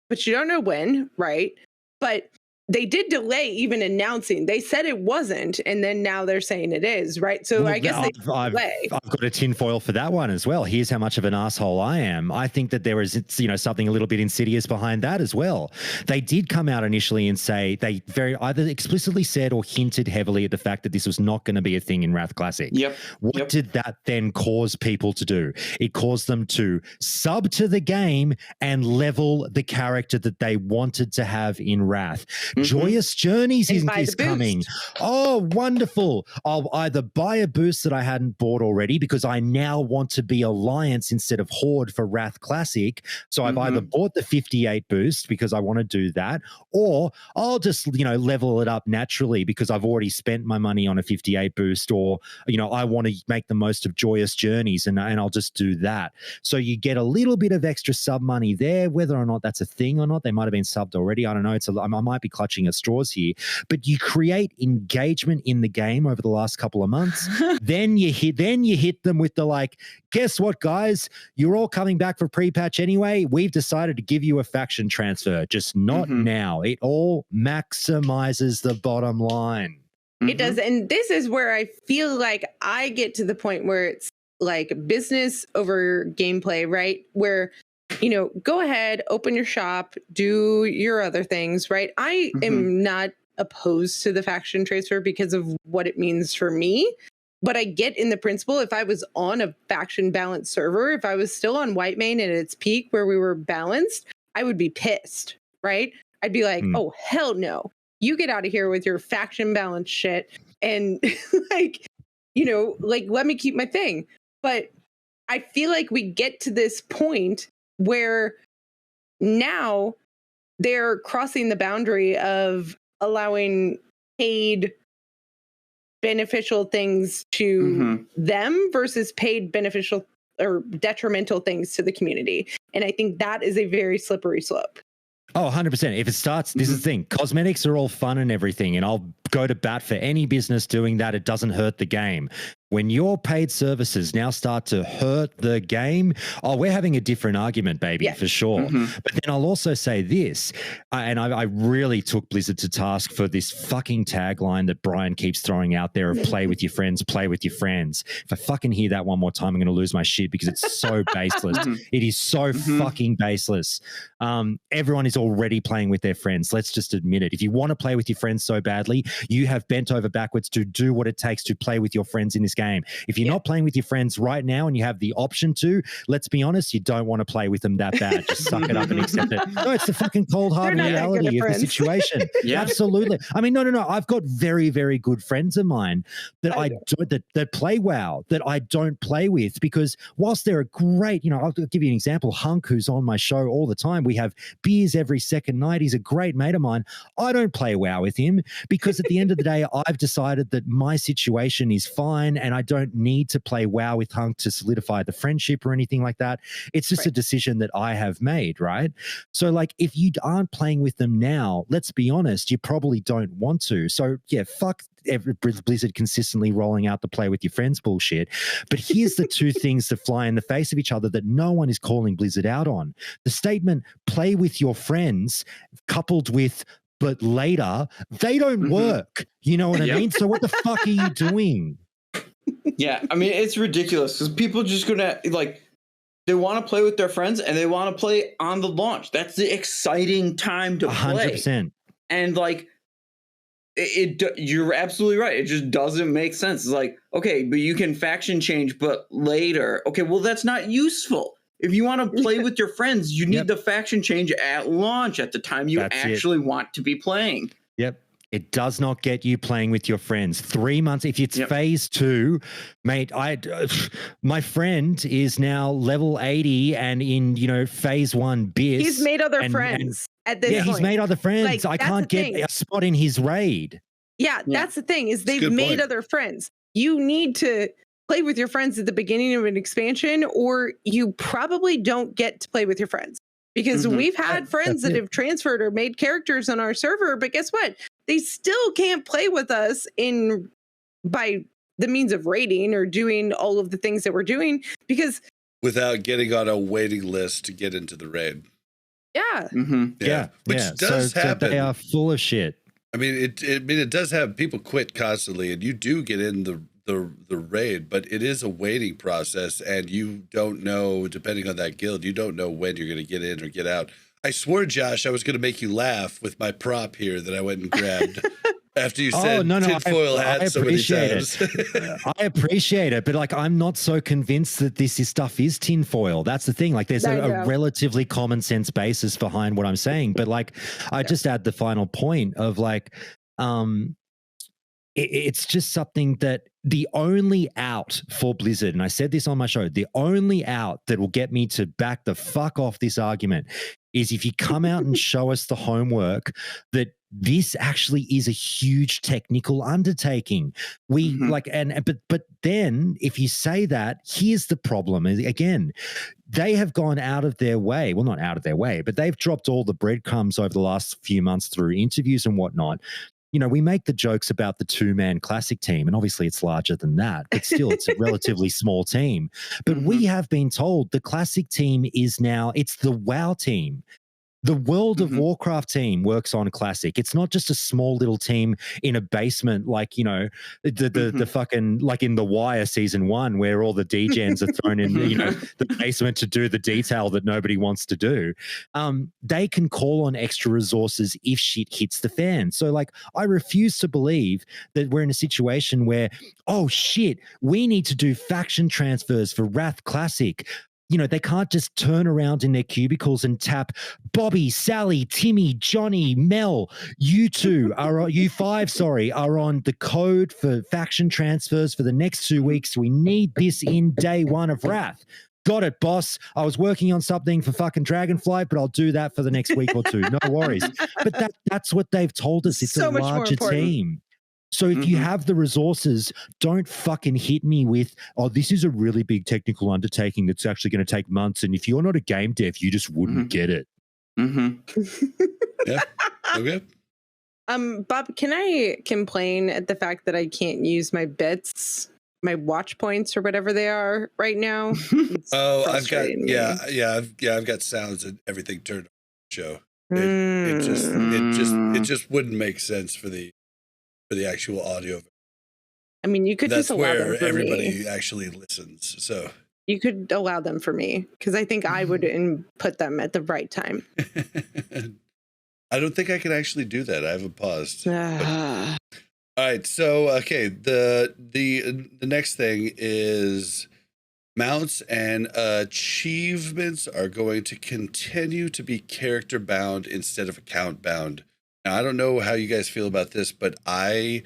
But you don't know when, right? But they did delay even announcing. They said it wasn't, and then now they're saying it is, right? So I guess I've got a tinfoil for that one as well. Here's how much of an asshole I am. I think that there is, something a little bit insidious behind that as well. They did come out initially and say they either explicitly said or hinted heavily at the fact that this was not going to be a thing in Wrath Classic. What did that then cause people to do? It caused them to sub to the game and level the character that they wanted to have in Wrath. Joyous Journeys is coming. Oh, wonderful. I'll either buy a boost that I hadn't bought already because I now want to be Alliance instead of Horde for Wrath Classic. So I've either bought the 58 boost because I want to do that, or I'll just, level it up naturally because I've already spent my money on a 58 boost, or, I want to make the most of Joyous Journeys and I'll just do that. So you get a little bit of extra sub money there, whether or not that's a thing or not. They might have been subbed already. I don't know. I might be clutching at straws here, but you create engagement in the game over the last couple of months. then you hit them with the like, guess what, guys? You're all coming back for pre-patch anyway. We've decided to give you a faction transfer, just not now. It all maximizes the bottom line. It does, and this is where I feel like I get to the point where it's like business over gameplay, right? Where go ahead, open your shop, do your other things, right? I am not opposed to the faction transfer because of what it means for me. But I get in the principle, if I was on a faction balanced server, if I was still on Whitemane at its peak where we were balanced, I would be pissed, right? I'd be like, oh, hell no. You get out of here with your faction balance shit. And let me keep my thing. But I feel like we get to this point where now they're crossing the boundary of allowing paid beneficial things to them versus paid beneficial or detrimental things to the community. And I think that is a very slippery slope. Oh, 100%. If it starts, this is the thing. Cosmetics are all fun and everything, and I'll go to bat for any business doing that. It doesn't hurt the game. When your paid services now start to hurt the game, we're having a different argument, baby, for sure. But then I'll also say this, and I really took Blizzard to task for this fucking tagline that Brian keeps throwing out there of play with your friends, play with your friends. If I fucking hear that one more time, I'm going to lose my shit because it's so baseless. It is so fucking baseless. Everyone is already playing with their friends. Let's just admit it. If you want to play with your friends so badly, you have bent over backwards to do what it takes to play with your friends in this game. If you're not playing with your friends right now and you have the option to, let's be honest, you don't want to play with them that bad. Just suck it up and accept it. No, it's the fucking cold hard reality of the situation. Absolutely. I mean, no. I've got very, very good friends of mine that that play WoW that I don't play with because whilst they're a great, I'll give you an example. Hunk, who's on my show all the time, we have beers every second night. He's a great mate of mine. I don't play WoW with him because at the end of the day, I've decided that my situation is fine and I don't need to play WoW with Hunk to solidify the friendship or anything like that. It's just a decision that I have made, right? So like if you aren't playing with them now, let's be honest, you probably don't want to. So yeah, fuck Blizzard consistently rolling out the play with your friends bullshit. But here's the two things that fly in the face of each other that no one is calling Blizzard out on. The statement, play with your friends, coupled with but later, they don't work. You know what I mean? So what the fuck are you doing? Yeah, I mean, it's ridiculous because people just gonna they want to play with their friends and they want to play on the launch. That's the exciting time to play. 100%. And you're absolutely right. It just doesn't make sense. It's like, okay, but you can faction change, but later. Okay, well, that's not useful. If you want to play with your friends, you need the faction change at launch, at the time you actually want to be playing. Yep. It does not get you playing with your friends. 3 months. If it's phase 2, mate, my friend is now level 80 and in, phase 1 bis. He's made other friends at this point. Yeah, he's made other friends. Like, I can't get a spot in his raid. Yeah, that's the thing, is they've made other friends. You need to play with your friends at the beginning of an expansion, or you probably don't get to play with your friends. Because we've had friends that have transferred or made characters on our server, but guess what? They still can't play with us by the means of raiding or doing all of the things that we're doing, because without getting on a waiting list to get into the raid. Yeah. Which does happen. So they are full of shit. I mean, it does have people quit constantly, and you do get in the raid, but it is a waiting process, and you don't know, depending on that guild, you don't know when you're going to get in or get out. I swore, Josh, I was going to make you laugh with my prop here that I went and grabbed after you said tinfoil hat so many times. I appreciate it, but like, I'm not so convinced that this stuff is tinfoil. That's the thing. Like, there's a relatively common sense basis behind what I'm saying, but like, I just add the final point of like, it's just something that the only out for Blizzard, and I said this on my show, the only out that will get me to back the fuck off this argument is if you come out and show us the homework that this actually is a huge technical undertaking. We but then if you say that, here's the problem. Again, they have gone out of their way. Well, not out of their way, but they've dropped all the breadcrumbs over the last few months through interviews and whatnot. We make the jokes about the 2-man classic team, and obviously it's larger than that, but still it's a relatively small team. But we have been told the classic team is now, it's the WoW team. The World of Warcraft team works on classic. It's not just a small little team in a basement, like, the fucking, like in The Wire season 1, where all the degens are thrown in, the basement to do the detail that nobody wants to do. They can call on extra resources if shit hits the fan. So like, I refuse to believe that we're in a situation where, oh shit, we need to do faction transfers for Wrath Classic. They can't just turn around in their cubicles and tap Bobby, Sally, Timmy, Johnny, Mel. You five are on the code for faction transfers for the next 2 weeks. We need this in day 1 of Wrath. Got it, boss. I was working on something for fucking Dragonflight, but I'll do that for the next week or 2. No worries. But that's what they've told us. It's so a larger team. So if you have the resources, don't fucking hit me with, oh, this is a really big technical undertaking that's actually going to take months. And if you're not a game dev, you just wouldn't get it. Yeah. Okay. Bob, can I complain at the fact that I can't use my bits, my watch points or whatever they are right now? I've got sounds and everything turned on the show. It just wouldn't make sense for the actual audio. I mean, you could just allow them for me. That's where everybody actually listens. So you could allow them for me, because I think I would input them at the right time. I don't think I can actually do that. I haven't paused. All right. So, okay. The next thing is mounts and achievements are going to continue to be character bound instead of account bound. Now, I don't know how you guys feel about this, but I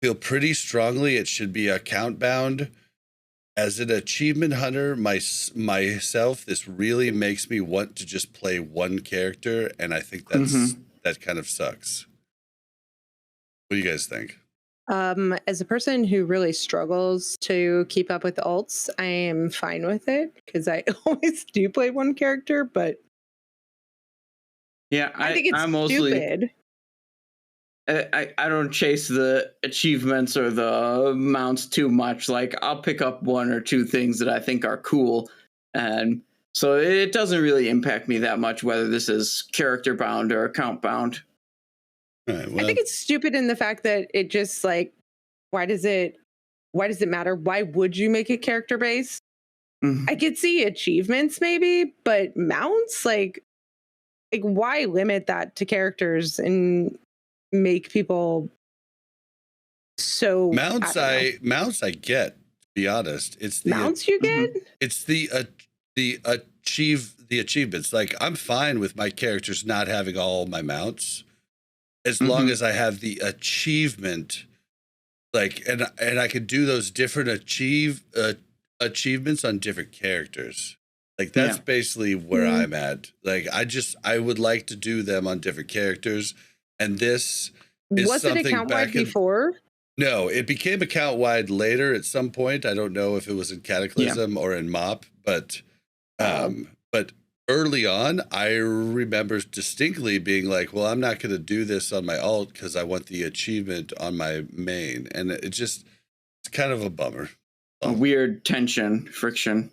feel pretty strongly it should be account bound. As an achievement hunter myself, this really makes me want to just play one character, and I think that kind of sucks. What do you guys think? As a person who really struggles to keep up with ults, I am fine with it, because I always do play one character, but yeah, I think it's stupid. I don't chase the achievements or the mounts too much. Like, I'll pick up 1 or 2 things that I think are cool. And so it doesn't really impact me that much whether this is character bound or account bound. Right, well, I think it's stupid in the fact that it just, like, why does it matter? Why would you make it character based? I could see achievements maybe, but mounts, like why limit that to characters and make people So mounts I get, to be honest. It's the mounts you get? It's the achievements. Like, I'm fine with my characters not having all my mounts as long as I have the achievement, like, and I can do those different achievements on different characters. Like, that's basically where I'm at. Like, I would like to do them on different characters, and this is was it account wide before? No, it became account wide later at some point. I don't know if it was in Cataclysm or in MOP, but early on, I remember distinctly being like, well, I'm not going to do this on my alt because I want the achievement on my main. And it's kind of a bummer. A weird tension, friction.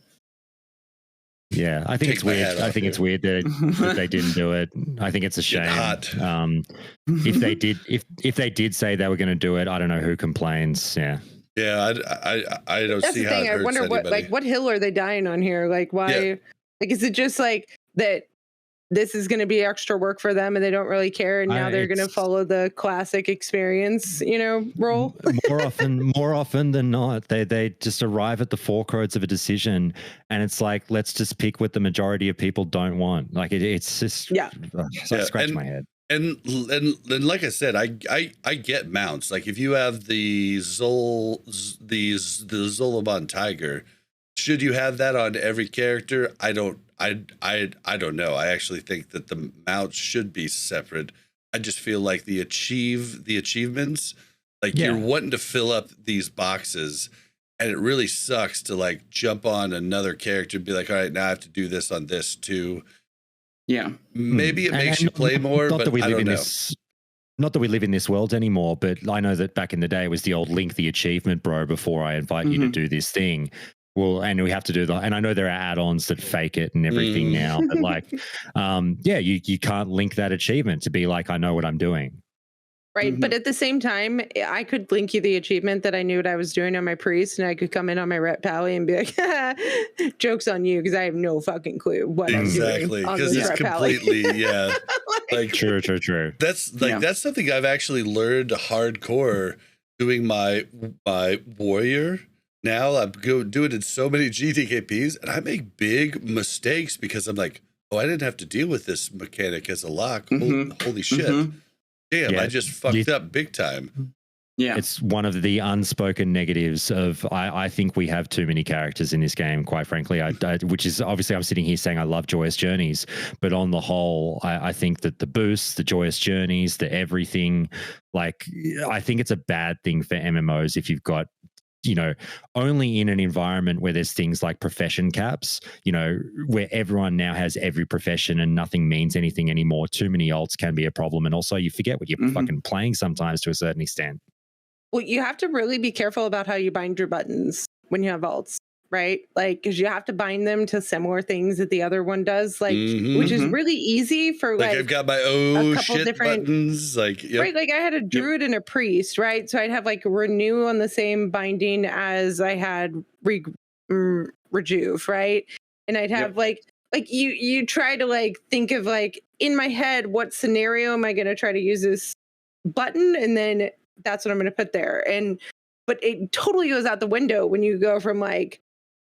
Yeah, I think it's weird. I think it's weird that they didn't do it. I think it's a shame. If they did say they were going to do it, I don't know who complains. Yeah. Yeah, I don't see how it hurts. I wonder what hill are they dying on here? Like, why? Yeah. Like, is it just like that this is going to be extra work for them and they don't really care, and now they're going to follow the classic experience, role? More often than not, they just arrive at the fork-roads of a decision, and it's like, let's just pick what the majority of people don't want. Like, it's just I scratch my head. And like I said, I get mounts. Like, if you have the Zolomon Tiger, should you have that on every character? I don't know. I actually think that the mounts should be separate. I just feel like the achievements, like, you're wanting to fill up these boxes, and it really sucks to, like, jump on another character and be like, all right, now I have to do this on this too. Yeah. Maybe it makes you play more, but I don't know. Not that we live in this world anymore, but I know that back in the day it was the old link the achievement, bro, before I invite you to do this thing. Well, and we have to do that. And I know there are add-ons that fake it and everything now, but like, you can't link that achievement to be like, I know what I'm doing. Right. But at the same time, I could link you the achievement that I knew what I was doing on my priest, and I could come in on my rep pally and be like, joke's on you, because I have no fucking clue what I'm doing. Exactly. Because it's completely, like, true. That's something I've actually learned hardcore doing my warrior. Now I'm doing it in so many GTKPs, and I make big mistakes because I'm like, oh, I didn't have to deal with this mechanic as a lock. Holy shit. Damn, I just fucked up big time. Yeah. It's one of the unspoken negatives of, I think we have too many characters in this game, quite frankly, which is obviously I'm sitting here saying I love Joyous Journeys, but on the whole, I think that the boosts, the Joyous Journeys, the everything, like, I think it's a bad thing for MMOs if you've got, only in an environment where there's things like profession caps, where everyone now has every profession and nothing means anything anymore. Too many alts can be a problem. And also you forget what you're fucking playing sometimes to a certain extent. Well, you have to really be careful about how you bind your buttons when you have alts, right? Like, because you have to bind them to similar things that the other one does, like, which is really easy for, like I've got my a couple shit different buttons, like, right? Like, I had a druid and a priest, right? So I'd have like renew on the same binding as I had rejuve, right? And I'd have like you try to, like, think of, like, in my head, what scenario am I going to try to use this button, and then that's what I'm going to put there. But it totally goes out the window when you go from, like,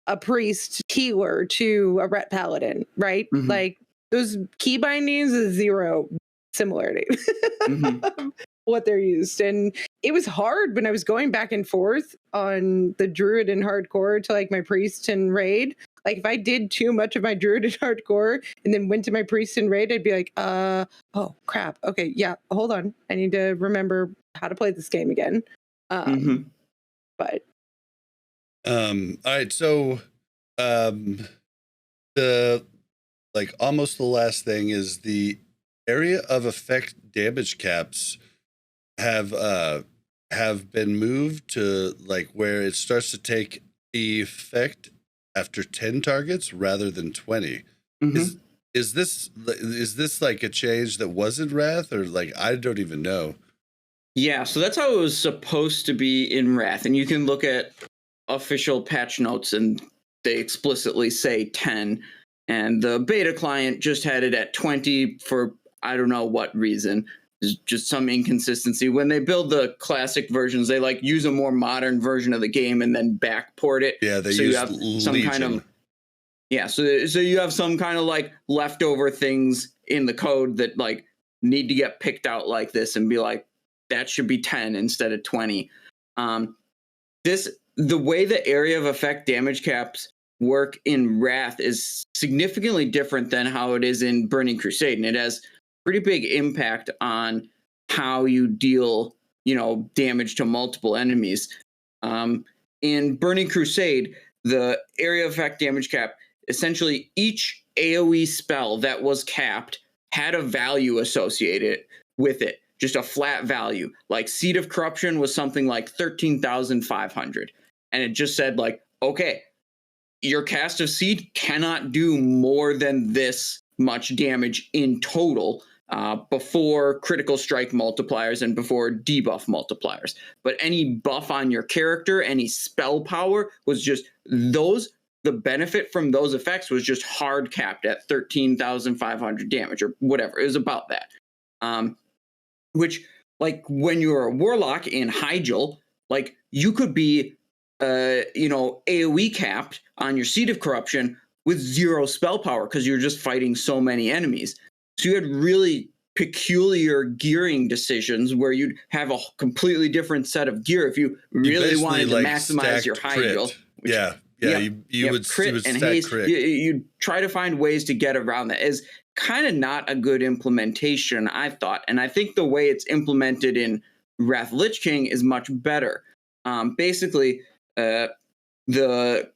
a priest healer to a ret paladin, right? Like, those key bindings is zero similarity what they're used. And it was hard when I was going back and forth on the druid and hardcore to, like, my priest and raid. Like, if I did too much of my druid and hardcore and then went to my priest and raid, I'd be like, oh crap, okay, yeah, hold on, I need to remember how to play this game again. But all right, so the, like, almost the last thing is the area of effect damage caps have been moved to, like, where it starts to take effect after 10 targets rather than 20. Is this like a change that was in Wrath, or, like, I don't even know? Yeah, so that's how it was supposed to be in Wrath, and you can look at official patch notes and they explicitly say 10, and the beta client just had it at 20 for I don't know what reason. there's just some inconsistency. When they build the classic versions, they like use a more modern version of the game and then backport it. Yeah, they so use you have some Legion. kind of so you have some kind of like leftover things in the code that like need to get picked out like this and be like, that should be 10 instead of 20. The way the area of effect damage caps work in Wrath is significantly different than how it is in Burning Crusade, and it has pretty big impact on how you deal, damage to multiple enemies. In Burning Crusade, the area of effect damage cap, essentially each AoE spell that was capped had a value associated with it, just a flat value. Like Seed of Corruption was something like 13,500. And it just said like, okay, your cast of Seed cannot do more than this much damage in total before critical strike multipliers and before debuff multipliers. But any buff on your character, any spell power was just the benefit from those effects was just hard capped at 13,500 damage or whatever. It was about that. Which, like, when you're a warlock in Hyjal, like, you could be, AoE capped on your Seed of Corruption with 0 spell power because you're just fighting so many enemies. So you had really peculiar gearing decisions where you'd have a completely different set of gear if you really wanted to maximize your Hyjal. You would crit and haste. You'd try to find ways to get around that. Is kind of not a good implementation, I thought. And I think the way it's implemented in Wrath Lich King is much better. Basically, the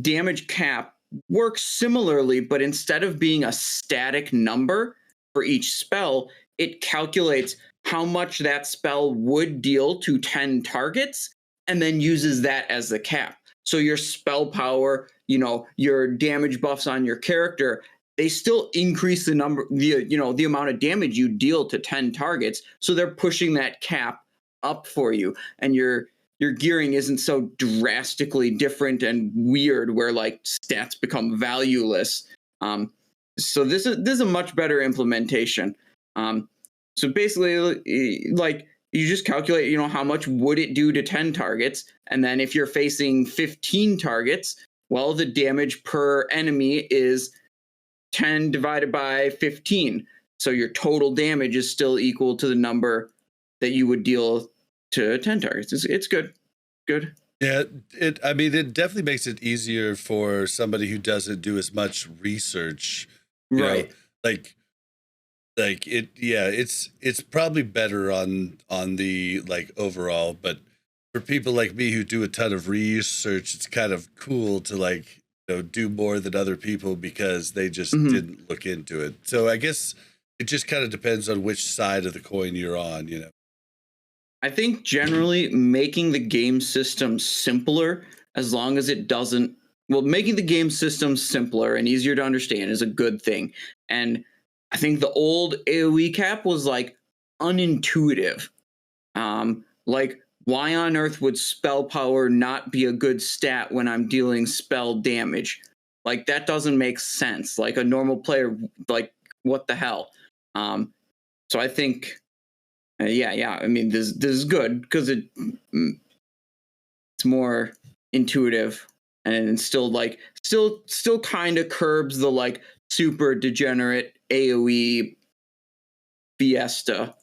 damage cap works similarly, but instead of being a static number for each spell, it calculates how much that spell would deal to 10 targets and then uses that as the cap. So your spell power, your damage buffs on your character, they still increase the amount of damage you deal to 10 targets. So they're pushing that cap up for you. And your gearing isn't so drastically different and weird where like stats become valueless. So this is a much better implementation. So basically, like, you just calculate, how much would it do to 10 targets? And then if you're facing 15 targets, well, the damage per enemy is 10 divided by 15. So your total damage is still equal to the number that you would deal to 10 targets. It's good. Good. Yeah, it definitely makes it easier for somebody who doesn't do as much research. Right. It's probably better on the like overall, but for people like me who do a ton of research, it's kind of cool to like, do more than other people because they just didn't look into it. So I guess it just kind of depends on which side of the coin you're on, I think generally making the game system simpler, as long as it doesn't, making the game system simpler and easier to understand is a good thing. And I think the old AoE cap was like unintuitive. Like, why on earth would spell power not be a good stat when I'm dealing spell damage? Like, that doesn't make sense. Like, a normal player, like, what the hell? So I think, I mean, this is good because it's more intuitive and still kind of curbs the like super degenerate AoE fiesta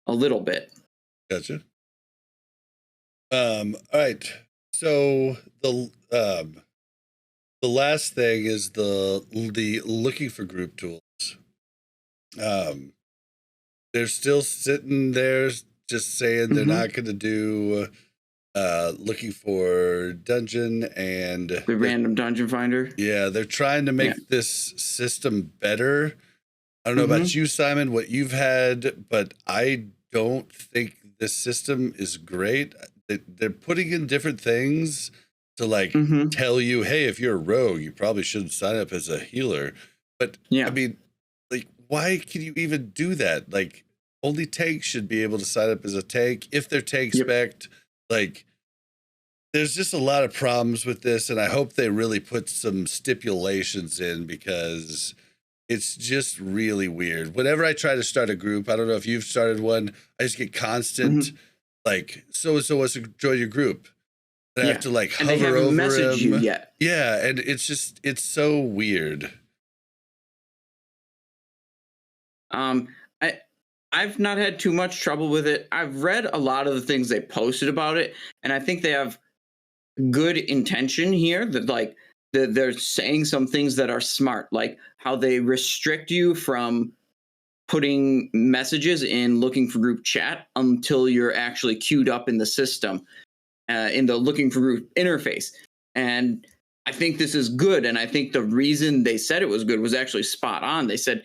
a little bit. Gotcha. All right. So the last thing is the looking for group tools. They're still sitting there just saying they're not going to do looking for dungeon and the random dungeon finder. Yeah, they're trying to make this system better. I don't know about you, Simon, what you've had, but I don't think this system is great. They're putting in different things to like tell you, hey, if you're a rogue, you probably shouldn't sign up as a healer. But I mean, like, why can you even do that? Like, only tanks should be able to sign up as a tank if they're tank spec'd. Like, there's just a lot of problems with this, and I hope they really put some stipulations in because It's just really weird. Whenever I try to start a group, I don't know if you've started one, I just get constant, like, so-and-so wants to join your group. And I have to, like, and hover they haven't over messaged him. you yet. Yeah, and it's so weird. I've not had too much trouble with it. I've read a lot of the things they posted about it, and I think they have good intention here, that like they're saying some things that are smart, like how they restrict you from putting messages in looking for group chat until you're actually queued up in the system, in the looking for group interface. And I think this is good. And I think the reason they said it was good was actually spot on. They said,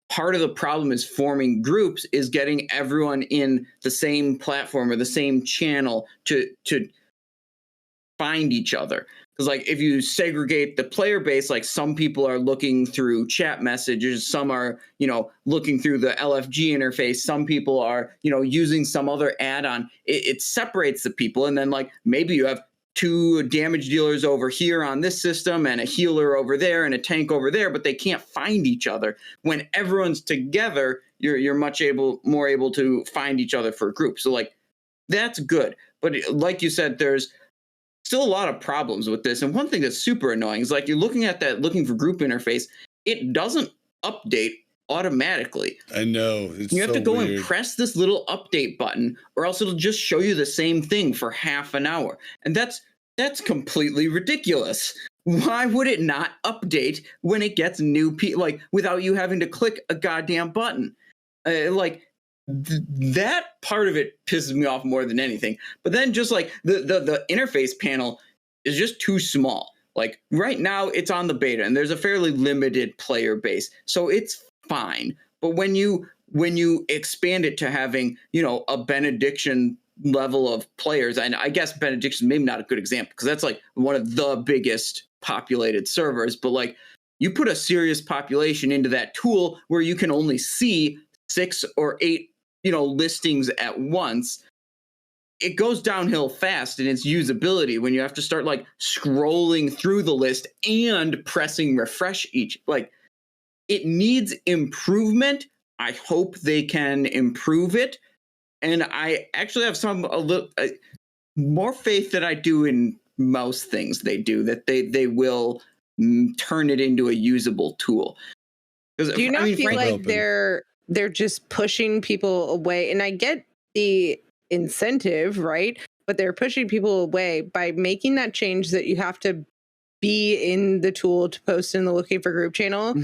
part of the problem is forming groups is getting everyone in the same platform or the same channel to find each other. Because like if you segregate the player base, like some people are looking through chat messages, some are, looking through the LFG interface, some people are, using some other add-on. It separates the people. And then like maybe you have 2 damage dealers over here on this system and a healer over there and a tank over there, but they can't find each other. When everyone's together, you're much more able to find each other for a group. So like that's good. But like you said, there's still a lot of problems with this. And one thing that's super annoying is like you're looking at that looking for group interface, it doesn't update automatically. I know. You have to go and press this little update button, or else it'll just show you the same thing for half an hour. And that's completely ridiculous. Why would it not update when it gets new people, like without you having to click a goddamn button? That part of it pisses me off more than anything. But then just like the interface panel is just too small. Like right now it's on the beta and there's a fairly limited player base, so it's fine. But when you expand it to having, a benediction level of players, and I guess benediction maybe not a good example because that's like one of the biggest populated servers, but like you put a serious population into that tool where you can only see 6 or 8 listings at once, it goes downhill fast in its usability when you have to start like scrolling through the list and pressing refresh each. Like it needs improvement. I hope they can improve it. And I actually have a little more faith than I do in most things they do, that they will turn it into a usable tool. Do you not feel like they're just pushing people away? And I get the incentive, right? But they're pushing people away by making that change that you have to be in the tool to post in the looking for group channel.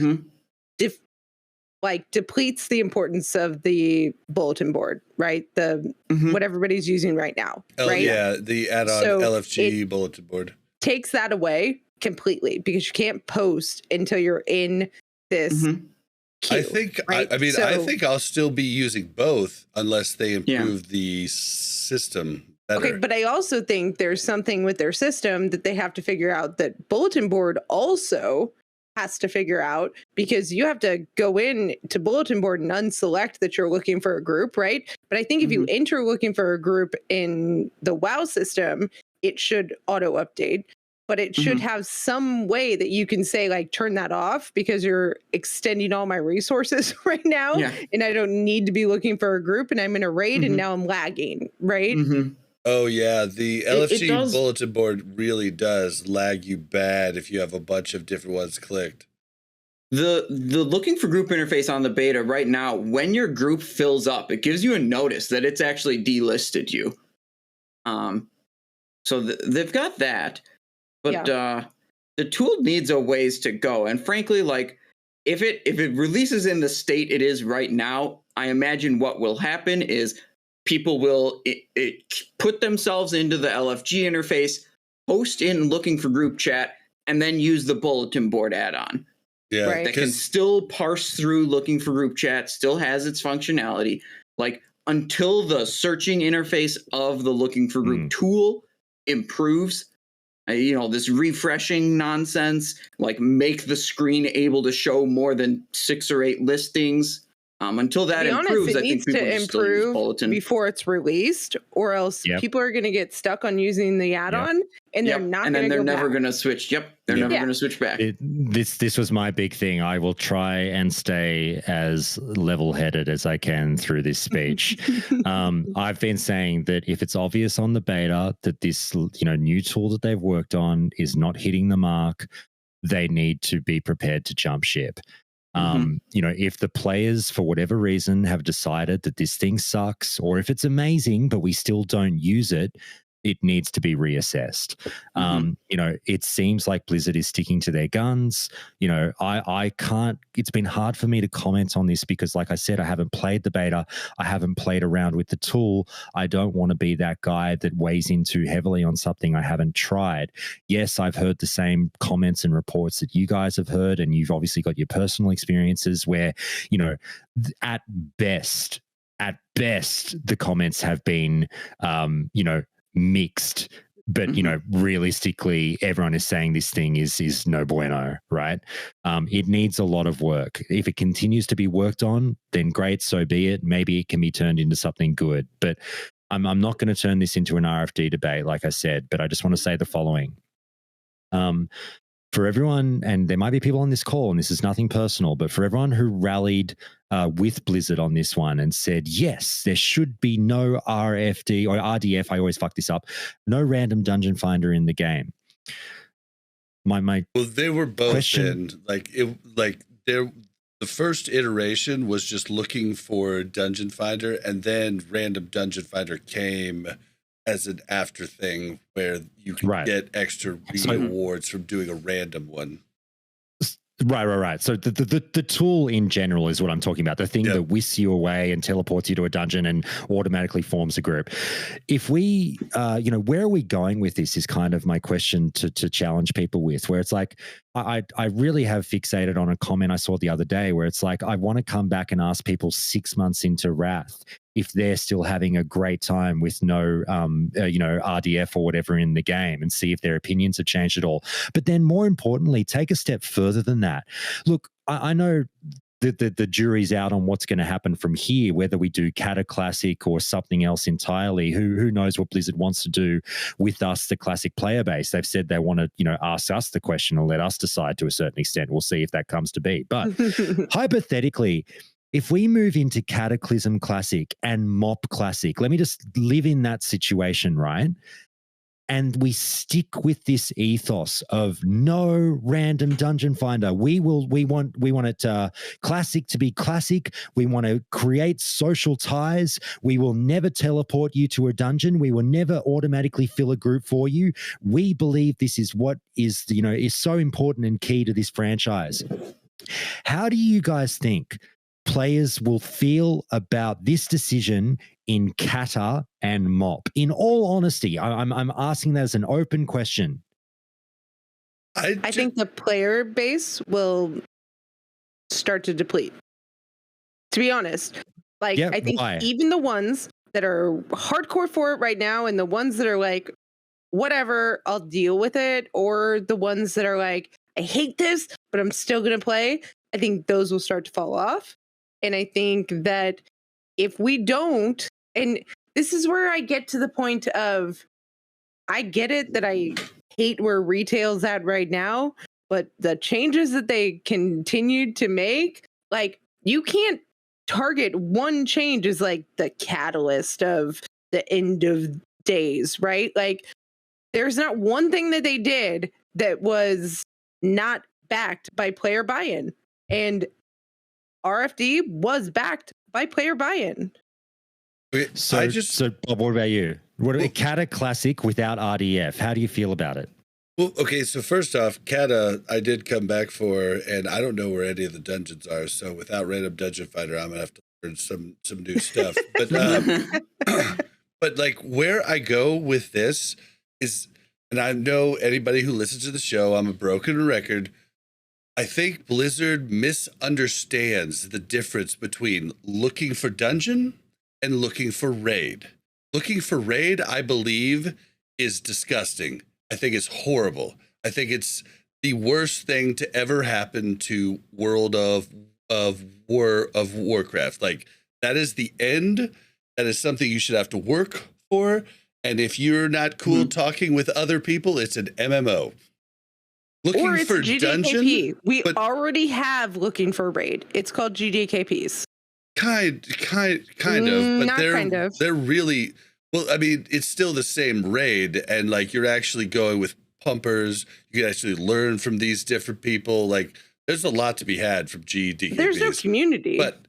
Depletes the importance of the bulletin board, right? What everybody's using right now, right? Yeah, the add-on LFG bulletin board takes that away completely because you can't post until you're in this queue, I think right? I think I'll still be using both unless they improve the system better. Okay, but I also think there's something with their system that they have to figure out, that bulletin board also has to figure out, because you have to go in to bulletin board and unselect that you're looking for a group, right? But I think if you enter looking for a group in the WoW system, it should auto update, but it should have some way that you can say like, turn that off because you're extending all my resources right now. And I don't need to be looking for a group and I'm in a raid and now I'm lagging, right? Oh yeah, the LFG bulletin board really does lag you bad if you have a bunch of different ones clicked. The looking for group interface on the beta right now, when your group fills up, it gives you a notice that it's actually delisted you. So they've got that, but the tool needs a ways to go. And frankly, like if it releases in the state it is right now, I imagine what will happen is people will put themselves into the LFG interface, post in looking for group chat, and then use the bulletin board add-on. Yeah, right. That can still parse through looking for group chat, still has its functionality. Like until the searching interface of the looking for group tool improves, this refreshing nonsense, like make the screen able to show more than 6 or 8 listings. Until that To be improves, honest, it I think needs people to just still use improve Bulletin. before it's released, or else people are going to get stuck on using the add-on, and they're not going to go back. And then they're never going to switch. They're never going to switch back. This was my big thing. I will try and stay as level-headed as I can through this speech. I've been saying that if it's obvious on the beta that this new tool that they've worked on is not hitting the mark, they need to be prepared to jump ship. If the players, for whatever reason, have decided that this thing sucks, or if it's amazing, but we still don't use it, it needs to be reassessed. It seems like Blizzard is sticking to their guns. I can't, it's been hard for me to comment on this because, like I said, I haven't played the beta. I haven't played around with the tool. I don't want to be that guy that weighs in too heavily on something I haven't tried. Yes, I've heard the same comments and reports that you guys have heard, and you've obviously got your personal experiences where, at best, the comments have been, mixed, but realistically everyone is saying this thing is no bueno, right? It needs a lot of work. If it continues to be worked on, then great, so be it. Maybe it can be turned into something good, but I'm not going to turn this into an RFD debate, like I said, but I just want to say the following. For everyone, and there might be people on this call, and this is nothing personal, but for everyone who rallied with Blizzard on this one and said, yes, there should be no RFD or RDF, I always fuck this up, no random dungeon finder in the game. Well, they were both in. The first iteration was just looking for dungeon finder, and then random dungeon finder came as an after thing where you can get extra rewards from doing a random one. Right. So the tool in general is what I'm talking about. The thing that whisks you away and teleports you to a dungeon and automatically forms a group. If we, where are we going with this is kind of my question to challenge people with, where it's like, I really have fixated on a comment I saw the other day where it's like, I want to come back and ask people 6 months into Wrath if they're still having a great time with no, RDF or whatever in the game, and see if their opinions have changed at all. But then more importantly, take a step further than that. Look, I know the jury's out on what's going to happen from here, whether we do Cata Classic or something else entirely. Who knows what Blizzard wants to do with us, the Classic player base. They've said they want to, ask us the question and let us decide to a certain extent. We'll see if that comes to be. But hypothetically, if we move into Cataclysm Classic and Mop Classic, let me just live in that situation, right? And we stick with this ethos of no random dungeon finder. We want it classic to be classic. We want to create social ties. We will never teleport you to a dungeon. We will never automatically fill a group for you. We believe this is what is so important and key to this franchise. How do you guys think players will feel about this decision in Cata and Mop? In all honesty, I'm asking that as an open question. I think the player base will start to deplete. To be honest, I think even the ones that are hardcore for it right now, and the ones that are like, whatever, I'll deal with it, or the ones that are like, I hate this, but I'm still going to play, I think those will start to fall off. And I think that if we don't, and this is where I get to the point of, I get it that I hate where retail's at right now, but the changes that they continue to make, you can't target one change as the catalyst of the end of days, right? There's not one thing that they did that was not backed by player buy-in. And RFD was backed by player buy-in. So Bob, what about you? Cata Classic without RDF, how do you feel about it? Well, okay, so first off, Cata, I did come back for, and I don't know where any of the dungeons are, so without random dungeon finder, I'm going to have to learn some new stuff. But where I go with this is, and I know anybody who listens to the show, I'm a broken record, I think Blizzard misunderstands the difference between looking for dungeon and looking for raid. Looking for raid, I believe, is disgusting. I think it's horrible. I think it's the worst thing to ever happen to World of of Warcraft. Like, that is the end. That is something you should have to work for. And if you're not cool talking with other people, it's an MMO. Looking or it's for GDKP. dungeon. We already have looking for raid. It's called GDKPs. Kind of, but Not kind of. They're really, well, I mean, it's still the same raid, and like you're actually going with pumpers. You can actually learn from these different people. Like, there's a lot to be had from GDKPs. There's no community. But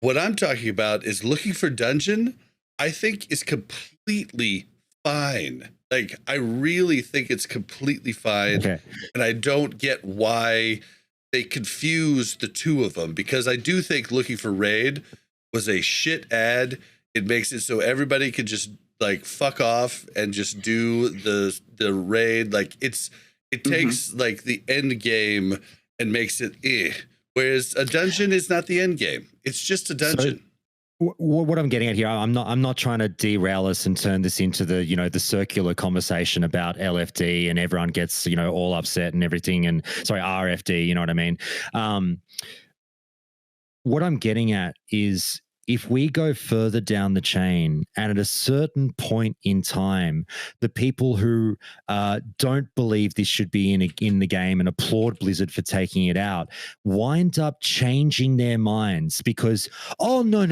what I'm talking about is looking for dungeon, I think is completely fine. Like, I really think it's completely fine. Okay. And I don't get why they confuse the two of them, because I do think looking for raid was a shit ad. It makes it so everybody could just like fuck off and just do the raid. Like, it takes like the end game and makes it whereas a dungeon is not the end game. It's just a dungeon. So, what I'm getting at here, I'm not trying to derail us and turn this into the, you know, the circular conversation about LFD and everyone gets, you know, all upset and everything, and sorry, RFD, you know what I mean? What I'm getting at is, if we go further down the chain and at a certain point in time, the people who don't believe this should be in the game and applaud Blizzard for taking it out wind up changing their minds because, oh, no,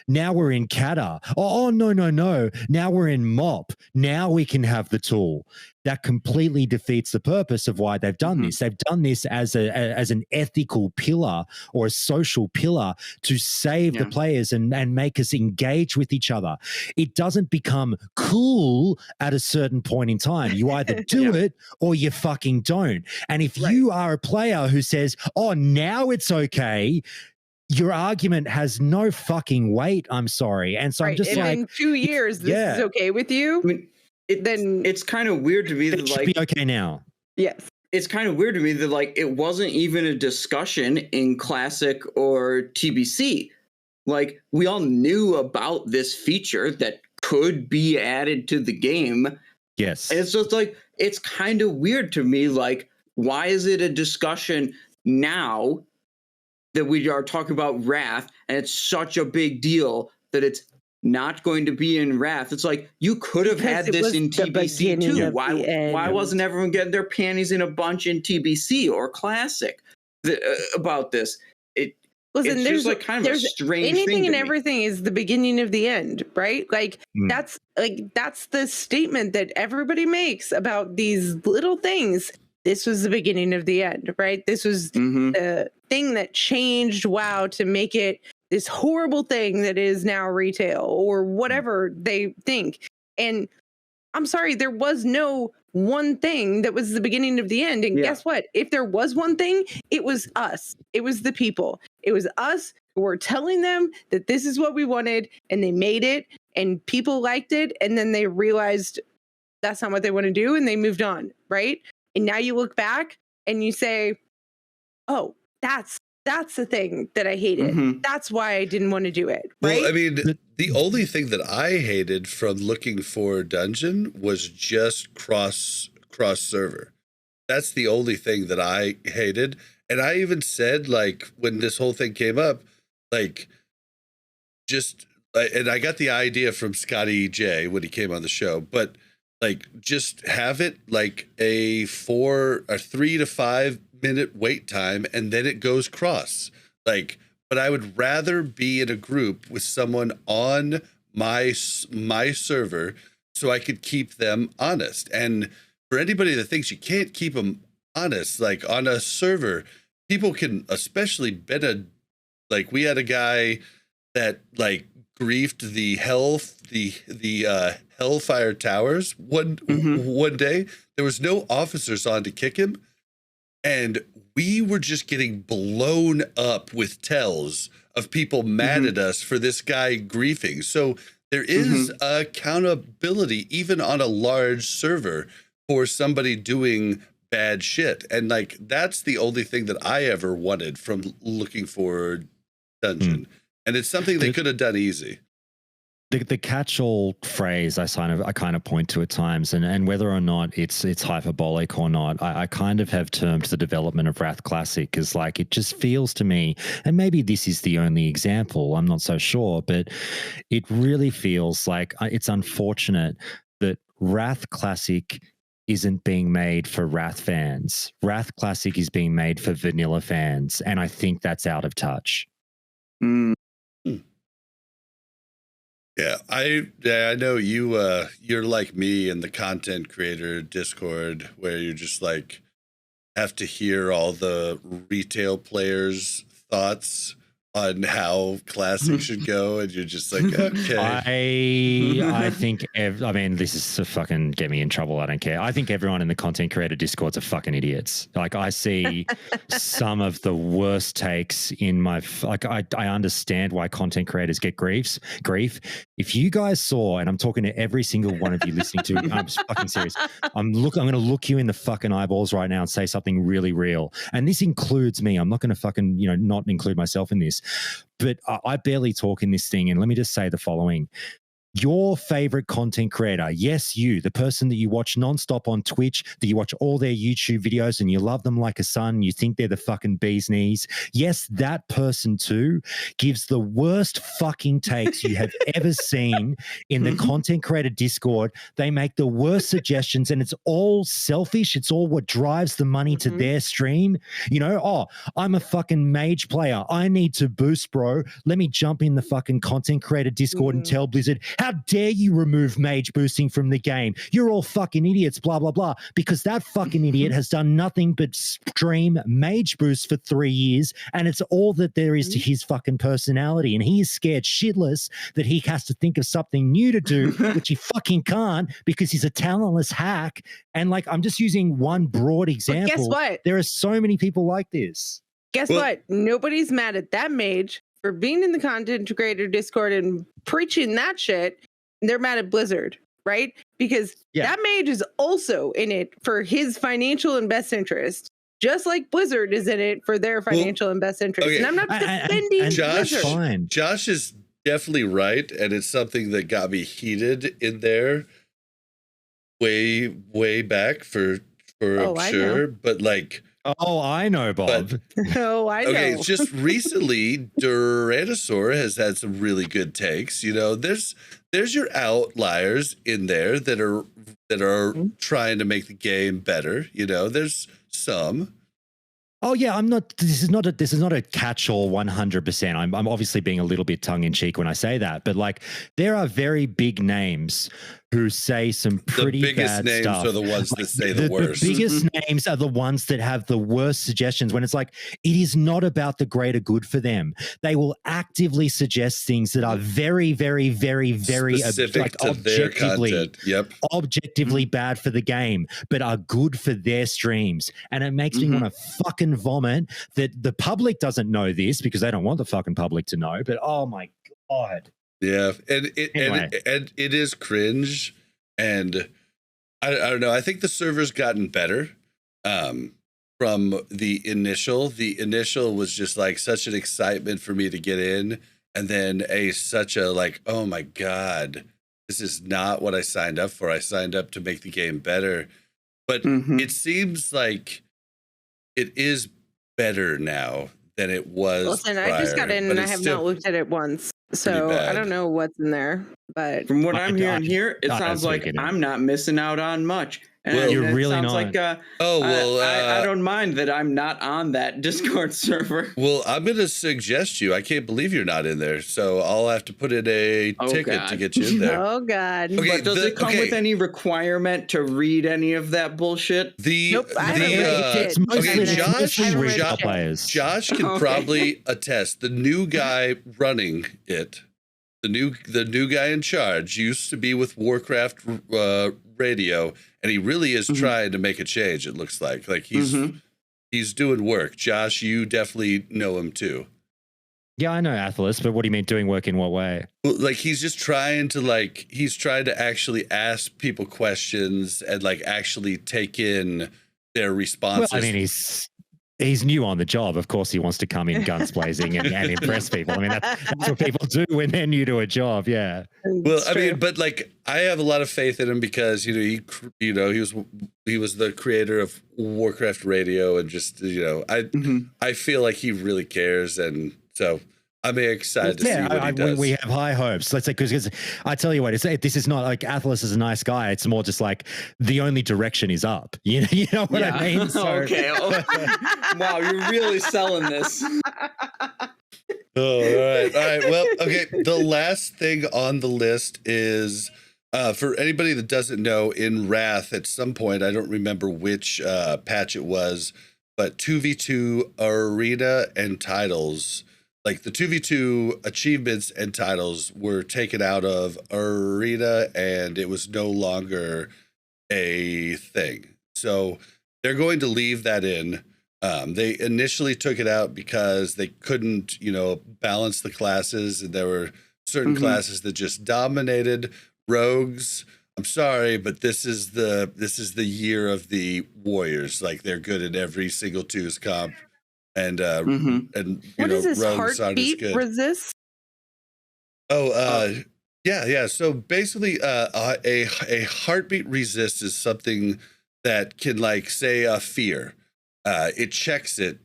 now we're in Kata. Oh, no, now we're in MOP. Now we can have the tool. That completely defeats the purpose of why they've done this. They've done this as an ethical pillar or a social pillar to save the players and make us engage with each other. It doesn't become cool at a certain point in time. You either do it or you fucking don't. And if you are a player who says, oh, now it's okay, your argument has no fucking weight. I'm sorry. And so I'm just if like, in 2 years, this is okay with you. I mean, then it's kind of weird to me that, it should like, be okay now. Yes. It's kind of weird to me that, like, it wasn't even a discussion in Classic or TBC. Like, we all knew about this feature that could be added to the game. Yes. And it's just like, it's kind of weird to me. Like, why is it a discussion now that we are talking about Wrath, and it's such a big deal that it's not going to be in Wrath? It's like, you could have had this in TBC too. Why wasn't everyone getting their panties in a bunch in TBC or Classic about this? Listen, it's just like kind of a strange anything thing and to me. everything is the beginning of the end, right? Like that's the statement that everybody makes about these little things. This was the beginning of the end, right? This was the thing that changed WoW to make it this horrible thing that is now retail or whatever they think. And I'm sorry, there was no one thing that was the beginning of the end. And guess what? If there was one thing, it was us. It was the people. It was us who were telling them that this is what we wanted, and they made it, and people liked it, and then they realized that's not what they want to do, and they moved on, right? And now you look back and you say, oh, that's the thing that I hated. That's why I didn't want to do it. Right? Well, I mean, the only thing that I hated from looking for dungeon was just cross server. That's the only thing that I hated. And I even said, like, when this whole thing came up, like, and I got the idea from Scotty J when he came on the show, but like, just have it like a 3 to 5 minute wait time, and then it goes cross. Like, but I would rather be in a group with someone on my server so I could keep them honest. And for anybody that thinks you can't keep them honest, like on a server, people can, especially like, we had a guy that like griefed the Hellfire Towers one day. There was no officers on to kick him, and we were just getting blown up with tells of people mad at us for this guy griefing. So there is accountability even on a large server for somebody doing bad shit. And like, that's the only thing that I ever wanted from looking for dungeon. And it's something they could have done easy. The catch-all phrase I kind of point to at times, and whether or not it's hyperbolic or not, I kind of have termed the development of Wrath Classic as like, it just feels to me, and maybe this is the only example, I'm not so sure, but it really feels like it's unfortunate that Wrath Classic isn't being made for Wrath fans. Wrath Classic is being made for vanilla fans, and I think that's out of touch. Yeah, I know you're like me in the content creator Discord, where you just like have to hear all the retail players' thoughts on how Classic should go, and you're just like, okay. I think, I mean, this is to fucking get me in trouble. I don't care. I think everyone in the content creator Discords are fucking idiots. Like, I see some of the worst takes in my, like, I understand why content creators get grief. If you guys saw, and I'm talking to every single one of you listening to, I'm fucking serious. I'm going to look you in the fucking eyeballs right now and say something really real. And this includes me. I'm not going to fucking, not include myself in this. But I barely talk in this thing. And let me just say the following. Your favorite content creator, yes, you, the person that you watch nonstop on Twitch, that you watch all their YouTube videos and you love them like a son, you think they're the fucking bee's knees. Yes, that person too gives the worst fucking takes you have ever seen in the content creator Discord. They make the worst suggestions and it's all selfish. It's all what drives the money to their stream. I'm a fucking mage player. I need to boost, bro. Let me jump in the fucking content creator Discord and tell Blizzard, how dare you remove mage boosting from the game? You're all fucking idiots, blah, blah, blah. Because that fucking idiot has done nothing but stream mage boost for 3 years, and it's all that there is to his fucking personality. And he is scared shitless that he has to think of something new to do, which he fucking can't because he's a talentless hack. And like, I'm just using one broad example. But guess what? There are so many people like this. Guess what? Nobody's mad at that mage for being in the content creator Discord and preaching that shit. They're mad at Blizzard, right? Because that mage is also in it for his financial and best interest, just like Blizzard is in it for their financial and best interest. Okay. And I'm not defending Blizzard. Fine. Josh is definitely right, and it's something that got me heated in there way back for sure. But like, oh, I know, Bob. Oh, I know. Okay, just recently, Duranosaur has had some really good takes. There's your outliers in there that are trying to make the game better. There's some. Oh yeah, I'm not. This is not a catch-all 100%. I'm obviously being a little bit tongue-in-cheek when I say that, but like, there are very big names who say some pretty bad stuff. The biggest names are the ones that say the worst. The biggest names are the ones that have the worst suggestions, when it's like, it is not about the greater good for them. They will actively suggest things that are very, very, very, very specific to their content. Objectively bad for the game, but are good for their streams. And it makes me want to fucking vomit that the public doesn't know this, because they don't want the fucking public to know. But oh my God. Yeah, and it is cringe, and I don't know. I think the server's gotten better from the initial. The initial was just like such an excitement for me to get in, and then such a like, oh my God, this is not what I signed up for. I signed up to make the game better, but it seems like it is better now than it was. Listen, prior, I just got in and I have not looked at it once. So I don't know what's in there, but from what I'm hearing here, it sounds like I'm not missing out on much. And you're really not. Like, I don't mind that I'm not on that Discord server. Well, I'm going to suggest you. I can't believe you're not in there, so I'll have to put in a ticket to get you in there. Oh God! Okay, but does it come with any requirement to read any of that bullshit? Nope, it's mostly Josh can probably attest. The new guy running it, the new guy in charge, used to be with Warcraft radio, and he really is trying to make a change. It looks like he's doing work. Josh, you definitely know him too. Yeah, I know Athelis, but what do you mean doing work in what way? Well, like, he's just trying to actually ask people questions and like actually take in their responses. Well, I mean, he's new on the job. Of course, he wants to come in guns blazing and impress people. I mean, that's what people do when they're new to a job. Yeah. Well, I mean, but like, I have a lot of faith in him because he was the creator of Warcraft Radio, and just I feel like he really cares, and so I'm excited to see what he does. We have high hopes. Let's say, because I tell you what, this is not like Athelas is a nice guy. It's more just like the only direction is up. You know what I mean? So, okay. Wow, you're really selling this. Oh, all right. Well, okay. The last thing on the list is for anybody that doesn't know, in Wrath, at some point, I don't remember which patch it was, but 2v2 arena and titles, like the 2v2 achievements and titles, were taken out of arena, and it was no longer a thing. So they're going to leave that in. They initially took it out because they couldn't, balance the classes, and there were certain classes that just dominated. Rogues, I'm sorry, but this is the year of the warriors. Like, they're good in every single twos comp, and what is this heartbeat resist? Yeah. So basically, a heartbeat resist is something that can, like, say a fear. It checks it,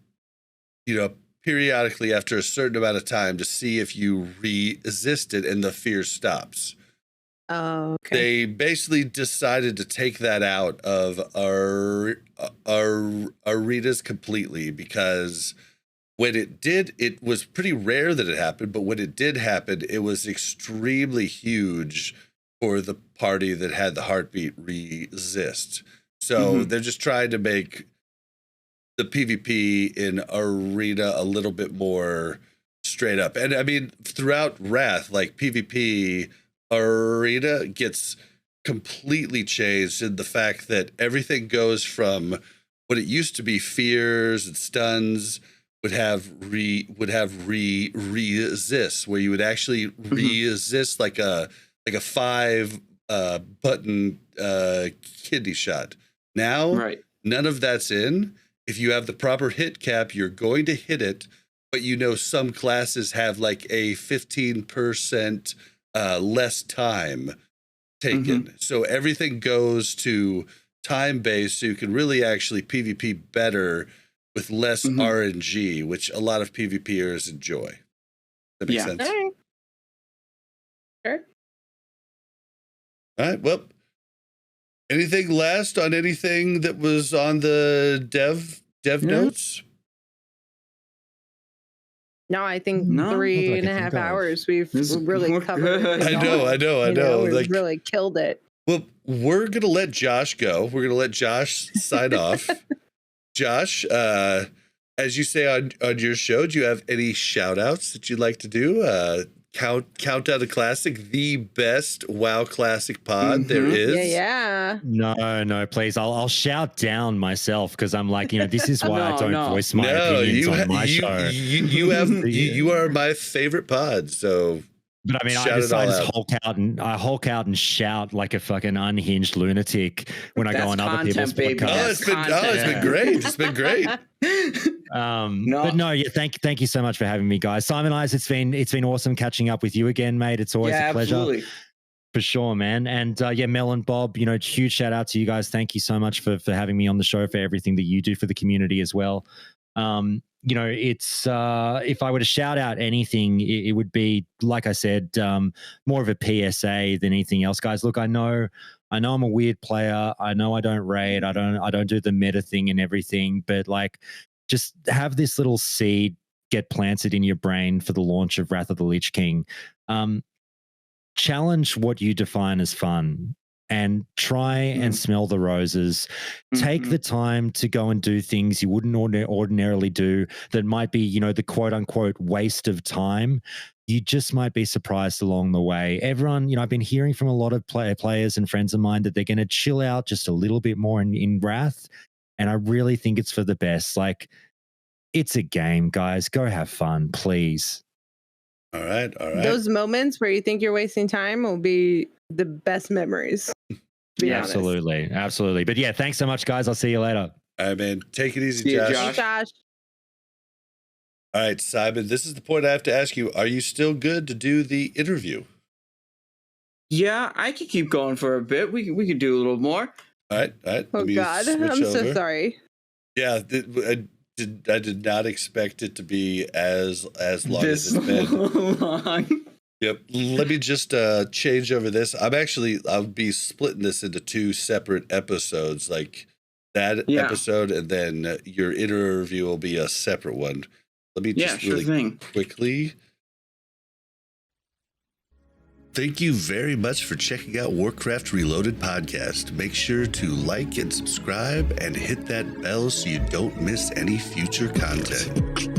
periodically after a certain amount of time to see if you resist it, and the fear stops. Oh, okay. They basically decided to take that out of our arenas completely, because when it did, it was pretty rare that it happened, but when it did happen, it was extremely huge for the party that had the heartbeat resist. So they're just trying to make the PvP in arena a little bit more straight up. And I mean, throughout Wrath, like, PvP arena gets completely changed in the fact that everything goes from what it used to be fears and stuns would have resist, where you would actually resist like a 5 button kidney shot. Now, none of that's in. If you have the proper hit cap, you're going to hit it, but some classes have like a 15% less time taken. So everything goes to time based, so you can really actually PvP better with less RNG, which a lot of PvPers enjoy. That makes sense. All right. Sure. All right. Well, anything last on anything that was on the dev notes? No, I think 3.5 hours we've really covered. I know. We've really killed it. Well, we're going to let Josh go. We're going to let Josh sign off. Josh, as you say on your show, do you have any shout outs that you'd like to do? Countdown to Classic, the best WoW Classic pod there is. Yeah. No, please. I'll shout down myself, because I'm like, this is why I don't voice my opinions on my show. You are my favorite pod, so. But I mean, I just hulk out and shout like a fucking unhinged lunatic when I go on other people's podcasts. It's been great. It's been great. But no, thank you so much for having me, guys. Simonize, it's been awesome catching up with you again, mate. It's always a pleasure. Absolutely. For sure, man. And Mel and Bob, huge shout out to you guys. Thank you so much for having me on the show, for everything that you do for the community as well. It's if I were to shout out anything, it would be, like I said, more of a PSA than anything else, guys. Look, I know I'm a weird player. I know I don't raid. I don't do the meta thing and everything, but like, just have this little seed get planted in your brain for the launch of Wrath of the Lich King. Challenge what you define as fun, and try and smell the roses. Take the time to go and do things you wouldn't ordinarily do that might be, the quote unquote waste of time. You just might be surprised along the way. Everyone, I've been hearing from a lot of players and friends of mine that they're going to chill out just a little bit more in Wrath. And I really think it's for the best. Like, it's a game, guys. Go have fun, please. All right. Those moments where you think you're wasting time will be the best memories. Absolutely. But yeah, thanks so much, guys. I'll see you later. All right, man. Take it easy, Josh. Josh. All right, Simon, this is the point I have to ask you. Are you still good to do the interview? Yeah, I could keep going for a bit. We could do a little more. All right. Oh, God. I'm so sorry. Yeah, I did not expect it to be as long as it's been. Long. Yep. Let me just change over this. I'll be splitting this into 2 separate episodes, like that episode, and then your interview will be a separate one. Let me just quickly. Thank you very much for checking out Warcraft Reloaded podcast. Make sure to like and subscribe and hit that bell so you don't miss any future content.